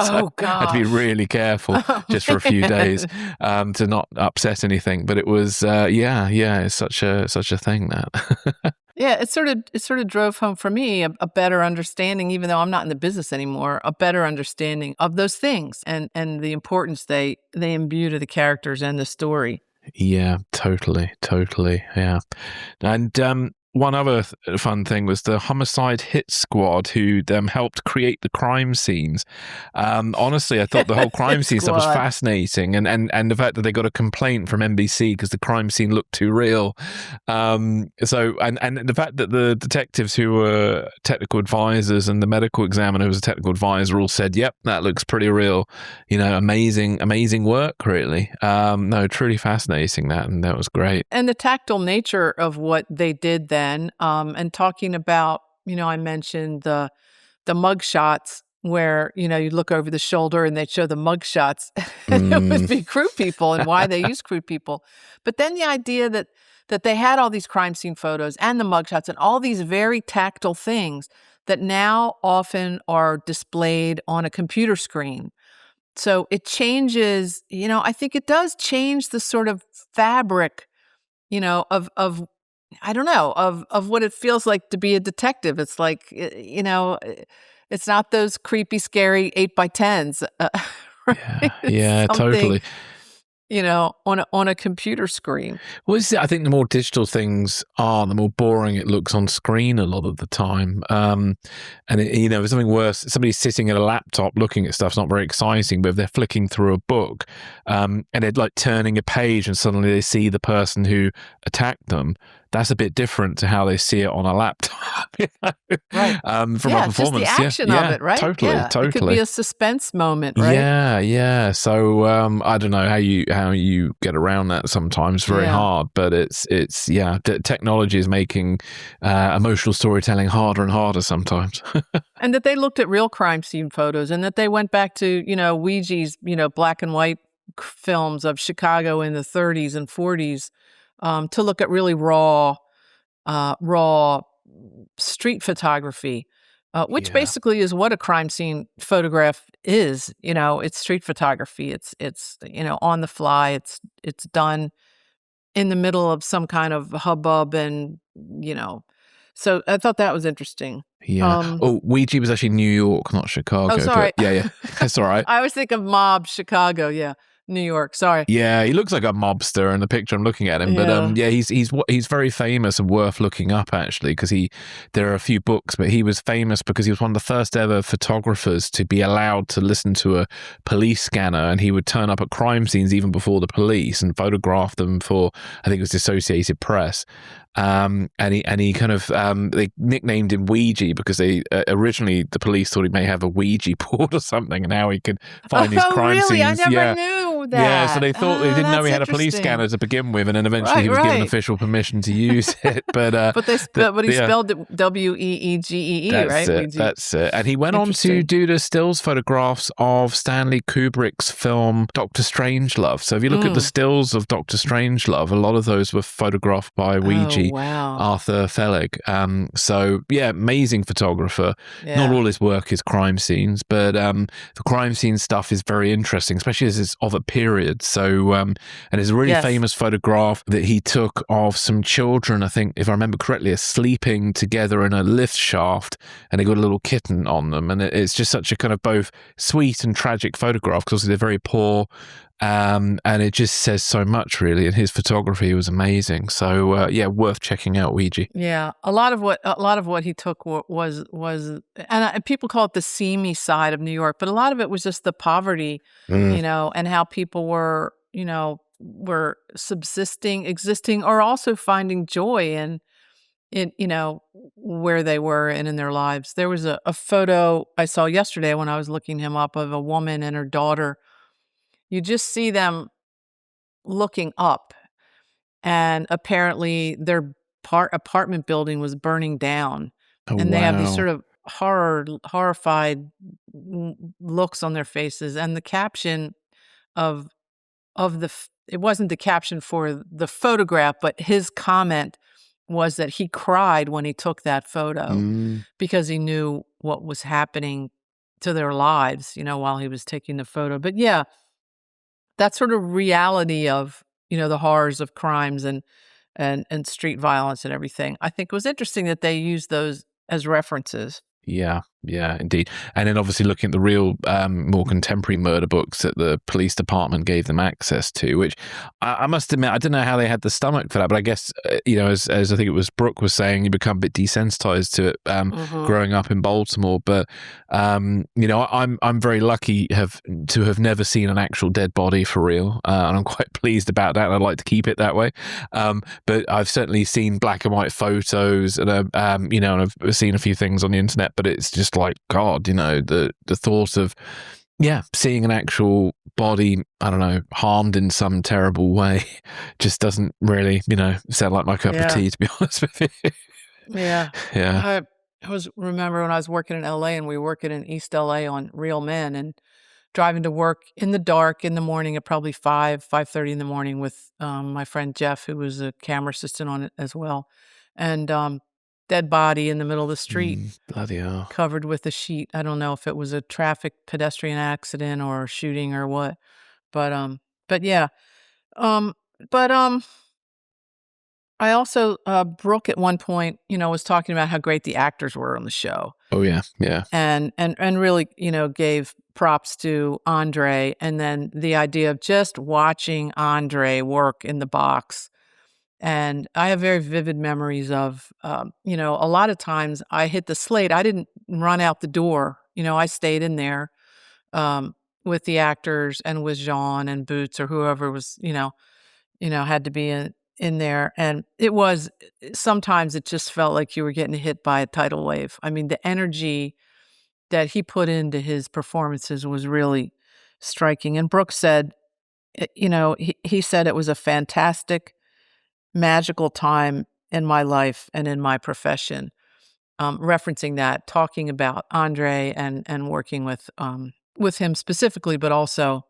So God! I had to be really careful just for a few days to not upset anything. But it was, it's such a thing that. Yeah, it sort of drove home for me a better understanding, even though I'm not in the business anymore, a better understanding of those things and the importance they imbue to the characters and the story. Yeah, totally. Yeah. And one other fun thing was the Homicide hit squad who helped create the crime scenes. Honestly, I thought the whole crime scene stuff was fascinating, and the fact that they got a complaint from NBC because the crime scene looked too real. And the fact that the detectives who were technical advisors and the medical examiner who was a technical advisor all said, "Yep, that looks pretty real." Amazing work, really. No, truly fascinating and that was great. And the tactile nature of what they did then. And talking about, I mentioned the mug shots where, you look over the shoulder and they'd show the mug shots and it would be crew people and why they use crew people. But then the idea that they had all these crime scene photos and the mug shots and all these very tactile things that now often are displayed on a computer screen. So it changes, I think it does change the sort of fabric, of I don't know, of what it feels like to be a detective. It's like, it's not those creepy, scary 8x10s. Right? Yeah, totally. On a computer screen. Well, I think the more digital things are, the more boring it looks on screen a lot of the time. And if something worse, somebody's sitting at a laptop looking at stuff's not very exciting, but if they're flicking through a book and they're like turning a page and suddenly they see the person who attacked them, that's a bit different to how they see it on a laptop. Right. From Yeah, a it's just the performance. action of it, right? Totally, Yeah, totally. it could be a suspense moment, right? Yeah. So I don't know how you get around that. Sometimes very hard, but it's technology is making emotional storytelling harder and harder sometimes. And that they looked at real crime scene photos, and that they went back to Ouija's black and white films of Chicago in the 30s and 40s to look at really raw street photography, which basically is what a crime scene photograph is. It's street photography. It's on the fly. It's done in the middle of some kind of hubbub, and so I thought that was interesting. Ouija was actually New York, not Chicago. Oh, sorry. But yeah, that's all right. I always think of mob Chicago. Yeah, New York. Sorry. Yeah, he looks like a mobster in the picture I'm looking at him. But he's very famous and worth looking up actually, because there are a few books, but he was famous because he was one of the first ever photographers to be allowed to listen to a police scanner, and he would turn up at crime scenes even before the police and photograph them for, I think it was the Associated Press. And he kind of they nicknamed him Ouija because they originally the police thought he may have a Ouija board or something, and how he could find his crime really? scenes. I never knew that. Yeah, so they thought they didn't know he had a police interesting. scanner to begin with, and then eventually he was given official permission to use it. But he spelled it Weegee, right? That's it. And he went on to do the stills photographs of Stanley Kubrick's film Dr. Strangelove. So if you look at the stills of Dr. Strangelove, a lot of those were photographed by Ouija. Oh, wow. Arthur Fellig. Amazing photographer. Yeah. Not all his work is crime scenes, but the crime scene stuff is very interesting, especially as it's of a period. So, and there's a really famous photograph that he took of some children, I think, if I remember correctly, are sleeping together in a lift shaft, and they got a little kitten on them. And it's just such a kind of both sweet and tragic photograph, because they're very poor. And it just says so much, really. And his photography was amazing. So worth checking out, Ouija. Yeah, a lot of what he took was, and people call it the seamy side of New York, but a lot of it was just the poverty, and how people were existing, or also finding joy in where they were and in their lives. There was a photo I saw yesterday when I was looking him up of a woman and her daughter. You just see them looking up, and apparently their apartment building was burning down, and they have these sort of horrified looks on their faces. And the caption of it wasn't the caption for the photograph, but his comment was that he cried when he took that photo because he knew what was happening to their lives, while he was taking the photo. But yeah, that sort of reality of the horrors of crimes and street violence and everything, I think was interesting that they used those as references. Yeah, indeed. And then obviously looking at the real, more contemporary murder books that the police department gave them access to, which I must admit, I don't know how they had the stomach for that, but I guess, as I think it was Brooke was saying, you become a bit desensitized to it growing up in Baltimore. But, I'm very lucky to have never seen an actual dead body for real. And I'm quite pleased about that. And I'd like to keep it that way. But I've certainly seen black and white photos, and, and I've seen a few things on the internet. But it's just like, God, the thought of, seeing an actual body, I don't know, harmed in some terrible way just doesn't really, sound like my cup of tea, to be honest with you. Yeah. Yeah. I remember when I was working in LA, and we were working in East LA on Real Men, and driving to work in the dark in the morning at probably 5:30 in the morning with my friend Jeff, who was a camera assistant on it as well. And dead body in the middle of the street, bloody hell, covered with a sheet. I don't know if it was a traffic pedestrian accident or a shooting or what, but yeah, but I also Brooke at one point, was talking about how great the actors were on the show. Oh yeah, and really, gave props to Andre, and then the idea of just watching Andre work in the box. And I have very vivid memories of, a lot of times I hit the slate. I didn't run out the door. I stayed in there with the actors and with Jean and Boots or whoever was, had to be in there, and sometimes it just felt like you were getting hit by a tidal wave. I mean, the energy that he put into his performances was really striking. And Brooke said, he said it was a fantastic, magical time in my life and in my profession. Referencing that, talking about Andre and working with him specifically, but also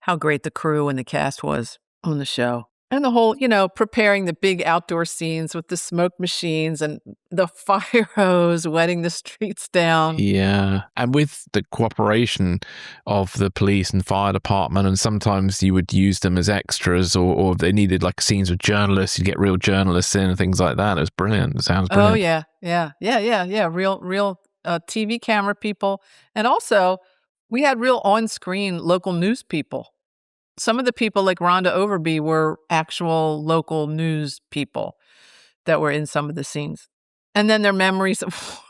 how great the crew and the cast was on the show. And the whole, preparing the big outdoor scenes with the smoke machines and the fire hose wetting the streets down. Yeah. And with the cooperation of the police and fire department, and sometimes you would use them as extras, or if they needed like scenes with journalists, you'd get real journalists in and things like that. It was brilliant. It sounds brilliant. Oh, yeah. Real TV camera people. And also, we had real on-screen local news people. Some of the people like Rhonda Overby were actual local news people that were in some of the scenes. And then their memories of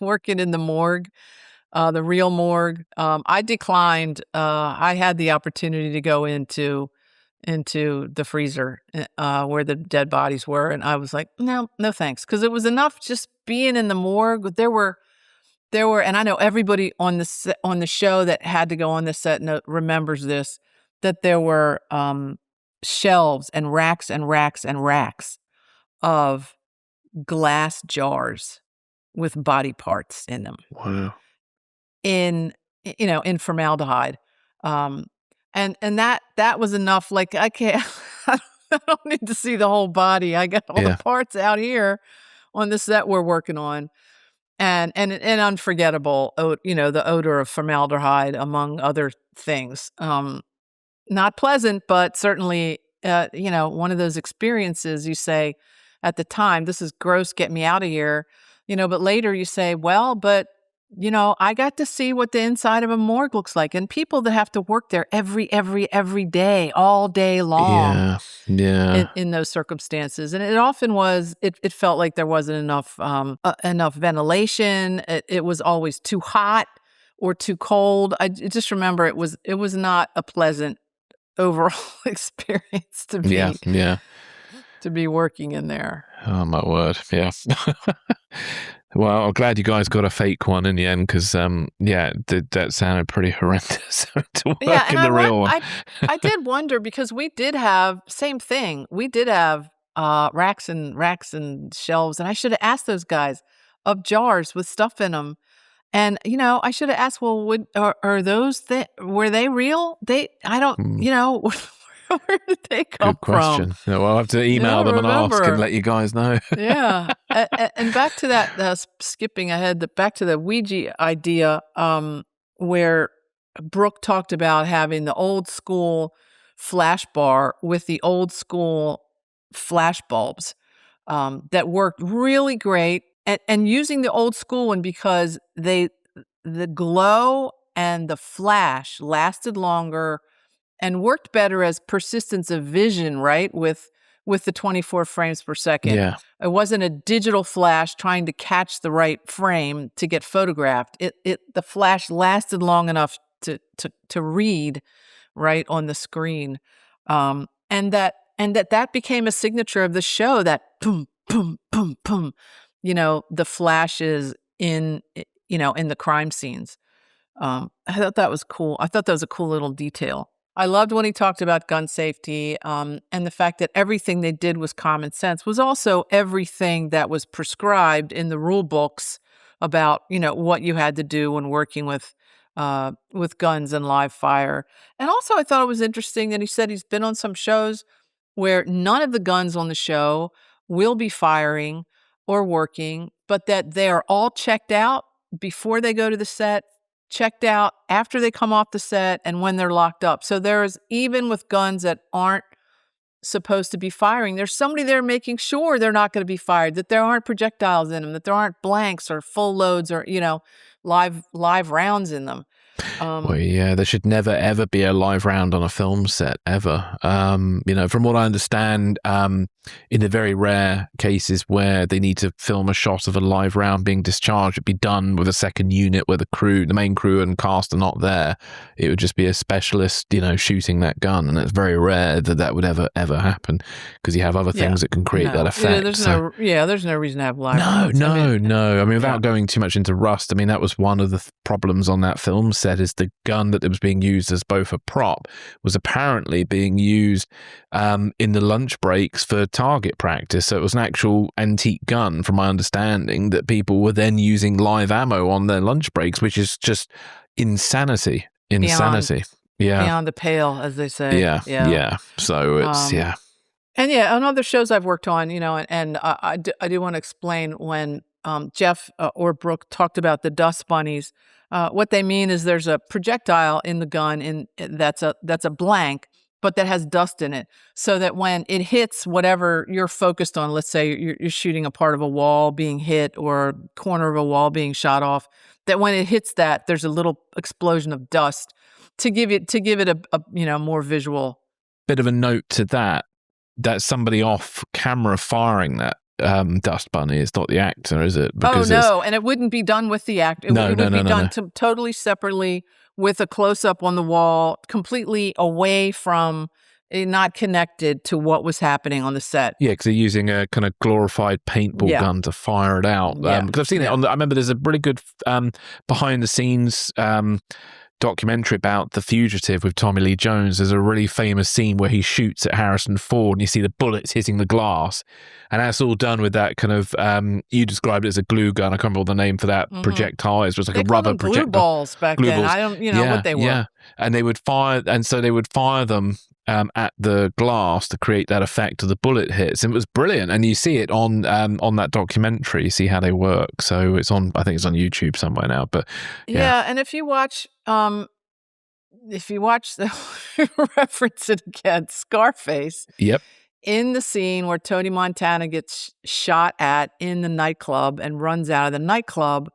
working in the morgue, the real morgue. I declined. I had the opportunity to go into the freezer where the dead bodies were. And I was like, no thanks. Because it was enough just being in the morgue. There were, and I know everybody on the show that had to go on the set remembers this, that there were shelves and racks and racks and racks of glass jars with body parts in them. Wow. In formaldehyde. And that was enough. Like, I can't, I don't need to see the whole body. I got all the parts out here on the set we're working on. And unforgettable, the odor of formaldehyde, among other things. Not pleasant, but certainly, one of those experiences you say at the time, this is gross, get me out of here. But later you say, well, but, I got to see what the inside of a morgue looks like. And people that have to work there every day, all day long. Yeah. In those circumstances. And it often was, it felt like there wasn't enough ventilation. It was always too hot or too cold. I just remember it was not a pleasant overall experience to be working in there. Oh my word. Yeah. Well, I'm glad you guys got a fake one in the end, because that sounded pretty horrendous to work in the real one. I did wonder, because we did have same thing. We did have racks and shelves, and I should have asked those guys of jars with stuff in them. And I should have asked, well, are those were they real? I don't, where did they come Good question. from? Well, I'll have to email them and ask and let you guys know. Yeah. And back to that, skipping ahead, back to the Ouija idea, where Brooke talked about having the old school flash bar with the old school flash bulbs that worked really great, and using the old school one because the glow and the flash lasted longer and worked better as persistence of vision, right? With the 24 frames per second. Yeah. It wasn't a digital flash trying to catch the right frame to get photographed. The flash lasted long enough to read right on the screen. And that became a signature of the show, that boom, boom, boom, boom, the flashes in the crime scenes. I thought that was cool. I thought that was a cool little detail. I loved when he talked about gun safety, and the fact that everything they did was common sense was also everything that was prescribed in the rule books about, what you had to do when working with guns and live fire. And also I thought it was interesting that he said he's been on some shows where none of the guns on the show will be firing or working, but that they are all checked out before they go to the set, checked out after they come off the set, and when they're locked up. So there's, even with guns that aren't supposed to be firing, there's somebody there making sure they're not going to be fired, that there aren't projectiles in them, that there aren't blanks or full loads or, live rounds in them. Well, yeah, there should never ever be a live round on a film set ever. From what I understand, in the very rare cases where they need to film a shot of a live round being discharged, it'd be done with a second unit where the main crew and cast are not there. It would just be a specialist, shooting that gun, and it's very rare that would ever happen because you have other things that can create that effect. There's no reason to have live rounds. No. I mean, without going too much into Rust, I mean, that was one of the problems on that film set, is the gun that was being used as both a prop was apparently being used in the lunch breaks for target practice. So it was an actual antique gun, from my understanding, that people were then using live ammo on their lunch breaks, which is just insanity. Beyond the pale, as they say. Yeah. So it's And on other shows I've worked on, and I do want to explain when Jeff or Brook talked about the dust bunnies. What they mean is there's a projectile in the gun that's a blank, but that has dust in it, so that when it hits whatever you're focused on, let's say you're shooting a part of a wall being hit or a corner of a wall being shot off, that when it hits that, there's a little explosion of dust to give it a more visual. Bit of a note to that. That's somebody off camera firing that dust bunny. It's not the actor, is it? Because and it wouldn't be done with the actor. It would be done totally separately with a close-up on the wall, completely away from, not connected to what was happening on the set. Yeah, because they're using a kind of glorified paintball gun to fire it out. Because I've seen it on I remember there's a really good behind-the-scenes documentary about The Fugitive with Tommy Lee Jones. There's a really famous scene where he shoots at Harrison Ford and you see the bullets hitting the glass, and that's all done with that kind of you described it as a glue gun. I can't remember the name for that projectile. It was like a rubber projectile. Glue balls back then. I don't what they were. Yeah, and they would fire them at the glass to create that effect of the bullet hits, and it was brilliant. And you see it on that documentary. You see how they work. So it's on. I think it's on YouTube somewhere now. But and if you watch the reference it again, Scarface. Yep. In the scene where Tony Montana gets shot at in the nightclub and runs out of the nightclub,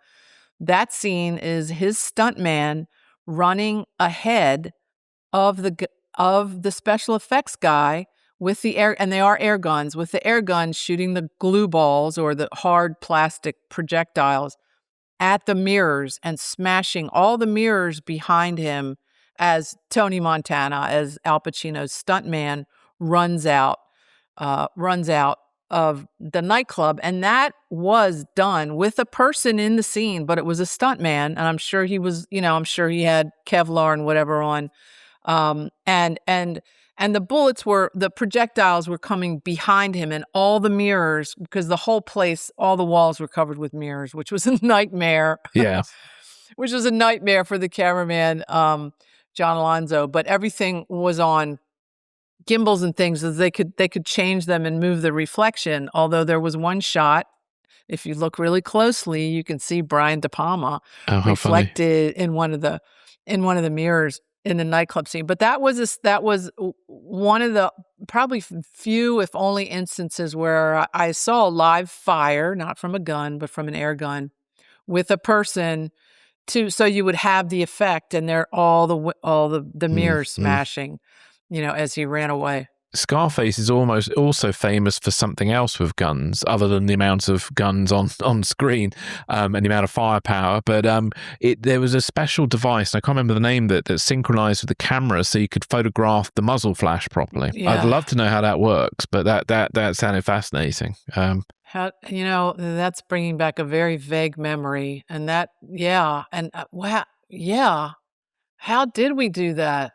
that scene is his stuntman running ahead of the special effects guy with the air, and they are air guns, with the air guns shooting the glue balls or the hard plastic projectiles at the mirrors and smashing all the mirrors behind him as Tony Montana, as Al Pacino's stuntman, runs out of the nightclub. And that was done with a person in the scene, but it was a stuntman, and I'm sure he was, I'm sure he had Kevlar and whatever on. And the the projectiles were coming behind him, and all the mirrors, because the whole place, all the walls were covered with mirrors, which was a nightmare. Yeah. Which was a nightmare for the cameraman, John Alonzo. But everything was on gimbals and things, as they could change them and move the reflection. Although there was one shot, if you look really closely, you can see Brian De Palma reflected in one of the mirrors in the nightclub scene. But that was one of the probably few, if only, instances where I saw live fire, not from a gun, but from an air gun, with a person, so you would have the effect, and they're all the mirrors smashing, as he ran away. Scarface is also famous for something else with guns, other than the amount of guns on screen and the amount of firepower. But there was a special device, and I can't remember the name, that synchronized with the camera so you could photograph the muzzle flash properly. Yeah. I'd love to know how that works, but that sounded fascinating. That's bringing back a very vague memory, and how did we do that?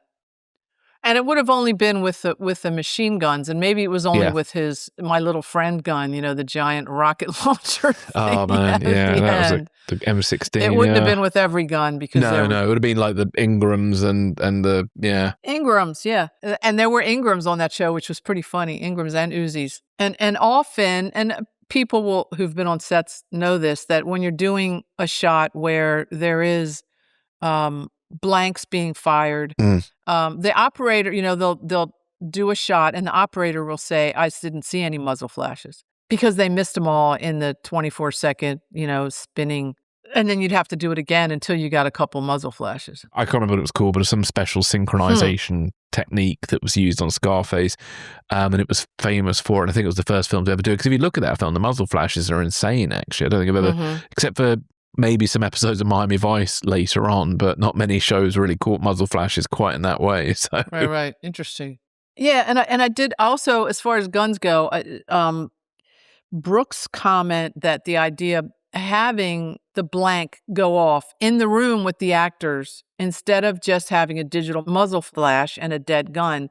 And it would have only been with the machine guns, and maybe it was only with my little friend gun, the giant rocket launcher thing. Oh man, that was the M16. It wouldn't have been with every gun, because no, it would have been like the Ingrams and the Ingrams, and there were Ingrams on that show, which was pretty funny. Ingrams and Uzis, and often, and people who've been on sets know this, that when you're doing a shot where there is blanks being fired, the operator, they'll do a shot, and the operator will say, "I didn't see any muzzle flashes," because they missed them all in the 24-second, spinning And then you'd have to do it again until you got a couple muzzle flashes. I can't remember what it was called, but it was some special synchronization technique that was used on Scarface, and it was famous for it. And I think it was the first film to ever do it. Because if you look at that film, the muzzle flashes are insane, actually. I don't think I've ever, except for maybe some episodes of Miami Vice later on, but not many shows really caught muzzle flashes quite in that way. So. Right. Interesting. Yeah, and I did also, as far as guns go, Brooks' comment that the idea of having the blank go off in the room with the actors instead of just having a digital muzzle flash and a dead gun,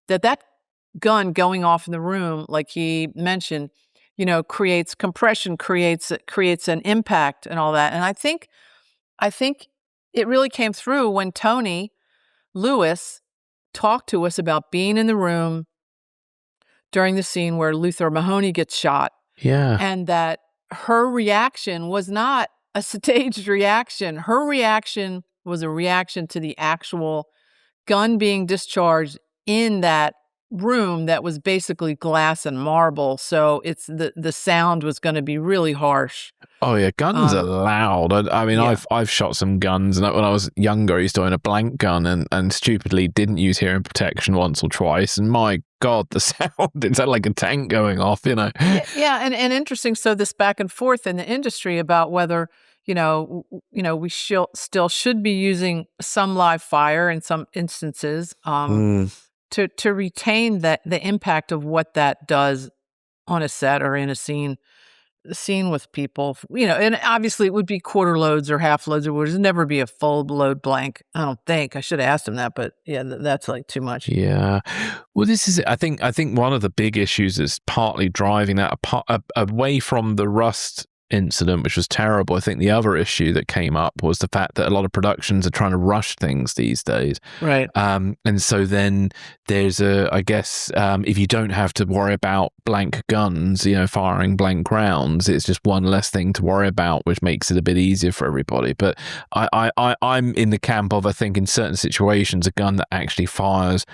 that gun going off in the room, like he mentioned, creates compression, creates an impact and all that. And I think it really came through when Tony Lewis talked to us about being in the room during the scene where Luther Mahoney gets shot. Yeah. And that her reaction was not a staged reaction. Her reaction was a reaction to the actual gun being discharged in that room that was basically glass and marble. So it's the sound was going to be really harsh. Oh yeah, guns are loud. I mean, yeah. I've shot some guns, and when I was younger, I used to own a blank gun, and stupidly didn't use hearing protection once or twice. And my God, the sound, it sounded like a tank going off, Yeah, and interesting. So this back and forth in the industry about whether we still should be using some live fire in some instances to retain the impact of what that does on a set or in a scene with people, and obviously it would be quarter loads or half loads, or would never be a full load blank. I don't think. I should have asked him that, but yeah, that's like too much. Yeah. Well, this is it. I think one of the big issues is partly driving that away from the Rust incident, which was terrible. I think the other issue that came up was the fact that a lot of productions are trying to rush things these days. Right. And so then there's I guess, if you don't have to worry about blank guns, firing blank rounds, it's just one less thing to worry about, which makes it a bit easier for everybody. But I'm in the camp of, I think in certain situations, a gun that actually fires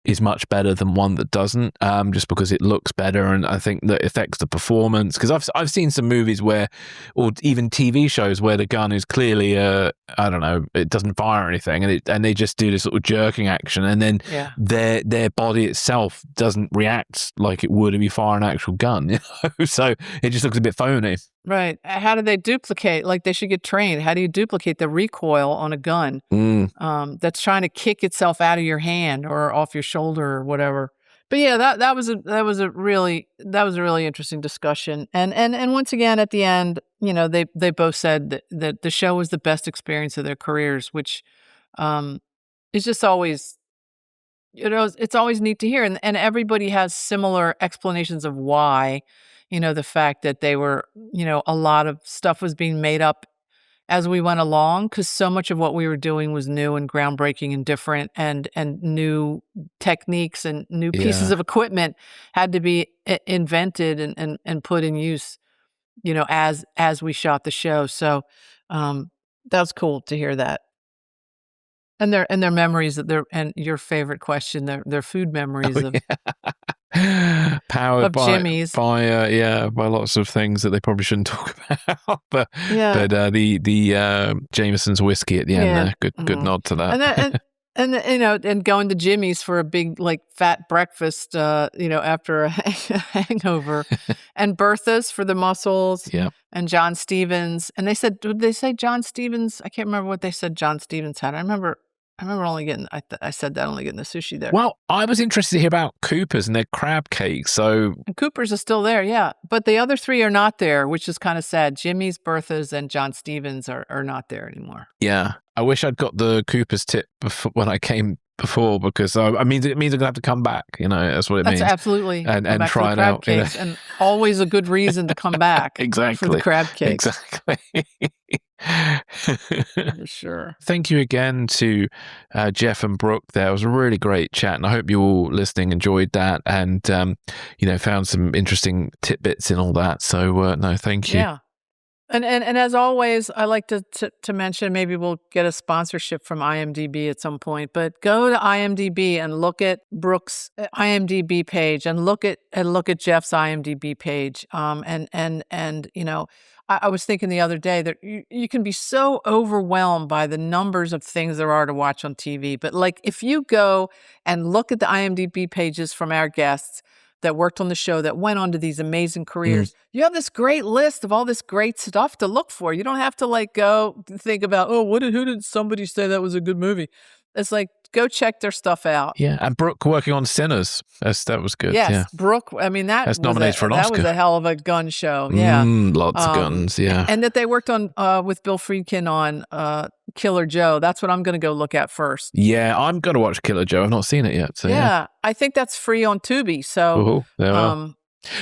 is much better than one that doesn't, just because it looks better, and I think that affects the performance. Because I've seen some movies where, or even TV shows where the gun is clearly I don't know, it doesn't fire anything, and they just do this sort of jerking action, and then their body itself doesn't react like it would if you fire an actual gun. So it just looks a bit phony. Right. How do they duplicate? Like, they should get trained. How do you duplicate the recoil on a gun that's trying to kick itself out of your hand or off your shoulder or whatever? But yeah, that was a really interesting discussion. And once again, at the end, they both said that the show was the best experience of their careers, which is just always, it's always neat to hear. And everybody has similar explanations of why. The fact that they were, a lot of stuff was being made up as we went along, because so much of what we were doing was new and groundbreaking and different, and new techniques and new pieces of equipment had to be invented and put in use, as we shot the show. So that was cool to hear that. And their memories and your favorite question, their food memories of powered by Jimmy's. by lots of things that they probably shouldn't talk about. but the Jameson's whiskey at the end there, good nod to that. And going to Jimmy's for a big fat breakfast, after a hangover, and Bertha's for the mussels, and John Stevens. And they said, did they say John Stevens? I can't remember what they said John Stevens had. I remember only getting, I said that only getting the sushi there. Well, I was interested to hear about Cooper's and their crab cakes. So Cooper's is still there, yeah. But the other three are not there, which is kind of sad. Jimmy's, Bertha's, and John Stevens are not there anymore. Yeah. I wish I'd got the Cooper's tip when I came before, because it means I'm going to have to come back. That's what it means. That's absolutely. And try it out. Cakes, and always a good reason to come back. Exactly. For the crab cakes. Exactly. For sure. Thank you again to Jeff and Brooke there. It was a really great chat, and I hope you all listening enjoyed that, and found some interesting tidbits in all that. So no, thank you. Yeah. And as always, I like to mention, maybe we'll get a sponsorship from IMDb at some point, but go to IMDb and look at Brook's IMDb page and look at Jeff's IMDb page. And you know, I was thinking the other day that you can be so overwhelmed by the numbers of things there are to watch on TV. But like, if you go and look at the IMDb pages from our guests that worked on the show, that went on to these amazing careers, you have this great list of all this great stuff to look for. You don't have to like go think about, oh, who did somebody say that was a good movie? It's like, go check their stuff out. Yeah, and Brooke working on Sinners. That was good. Yes, yeah. Brooke. I mean, that's nominated for an Oscar. That was a hell of a gun show. Yeah, lots of guns. Yeah, and that they worked on with Bill Friedkin on Killer Joe. That's what I'm going to go look at first. Yeah, I'm going to watch Killer Joe. I've not seen it yet. So yeah. I think that's free on Tubi. So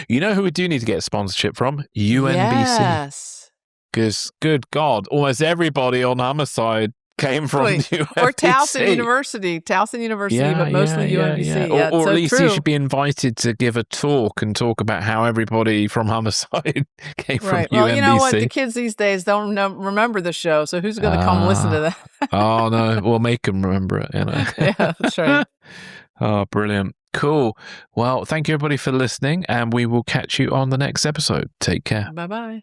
you know who we do need to get a sponsorship from? UNBC. Yes. Because good God, almost everybody on Homicide came from UNBC. Or Towson University, but mostly UNBC. Yeah. Or at least you should be invited to give a talk and talk about how everybody from Homicide came from UNBC. Well, you know what? The kids these days don't remember the show, so who's going to come listen to that? Oh, no. We'll make them remember it. You know? Yeah, that's right. Oh, brilliant. Cool. Well, thank you, everybody, for listening, and we will catch you on the next episode. Take care. Bye-bye.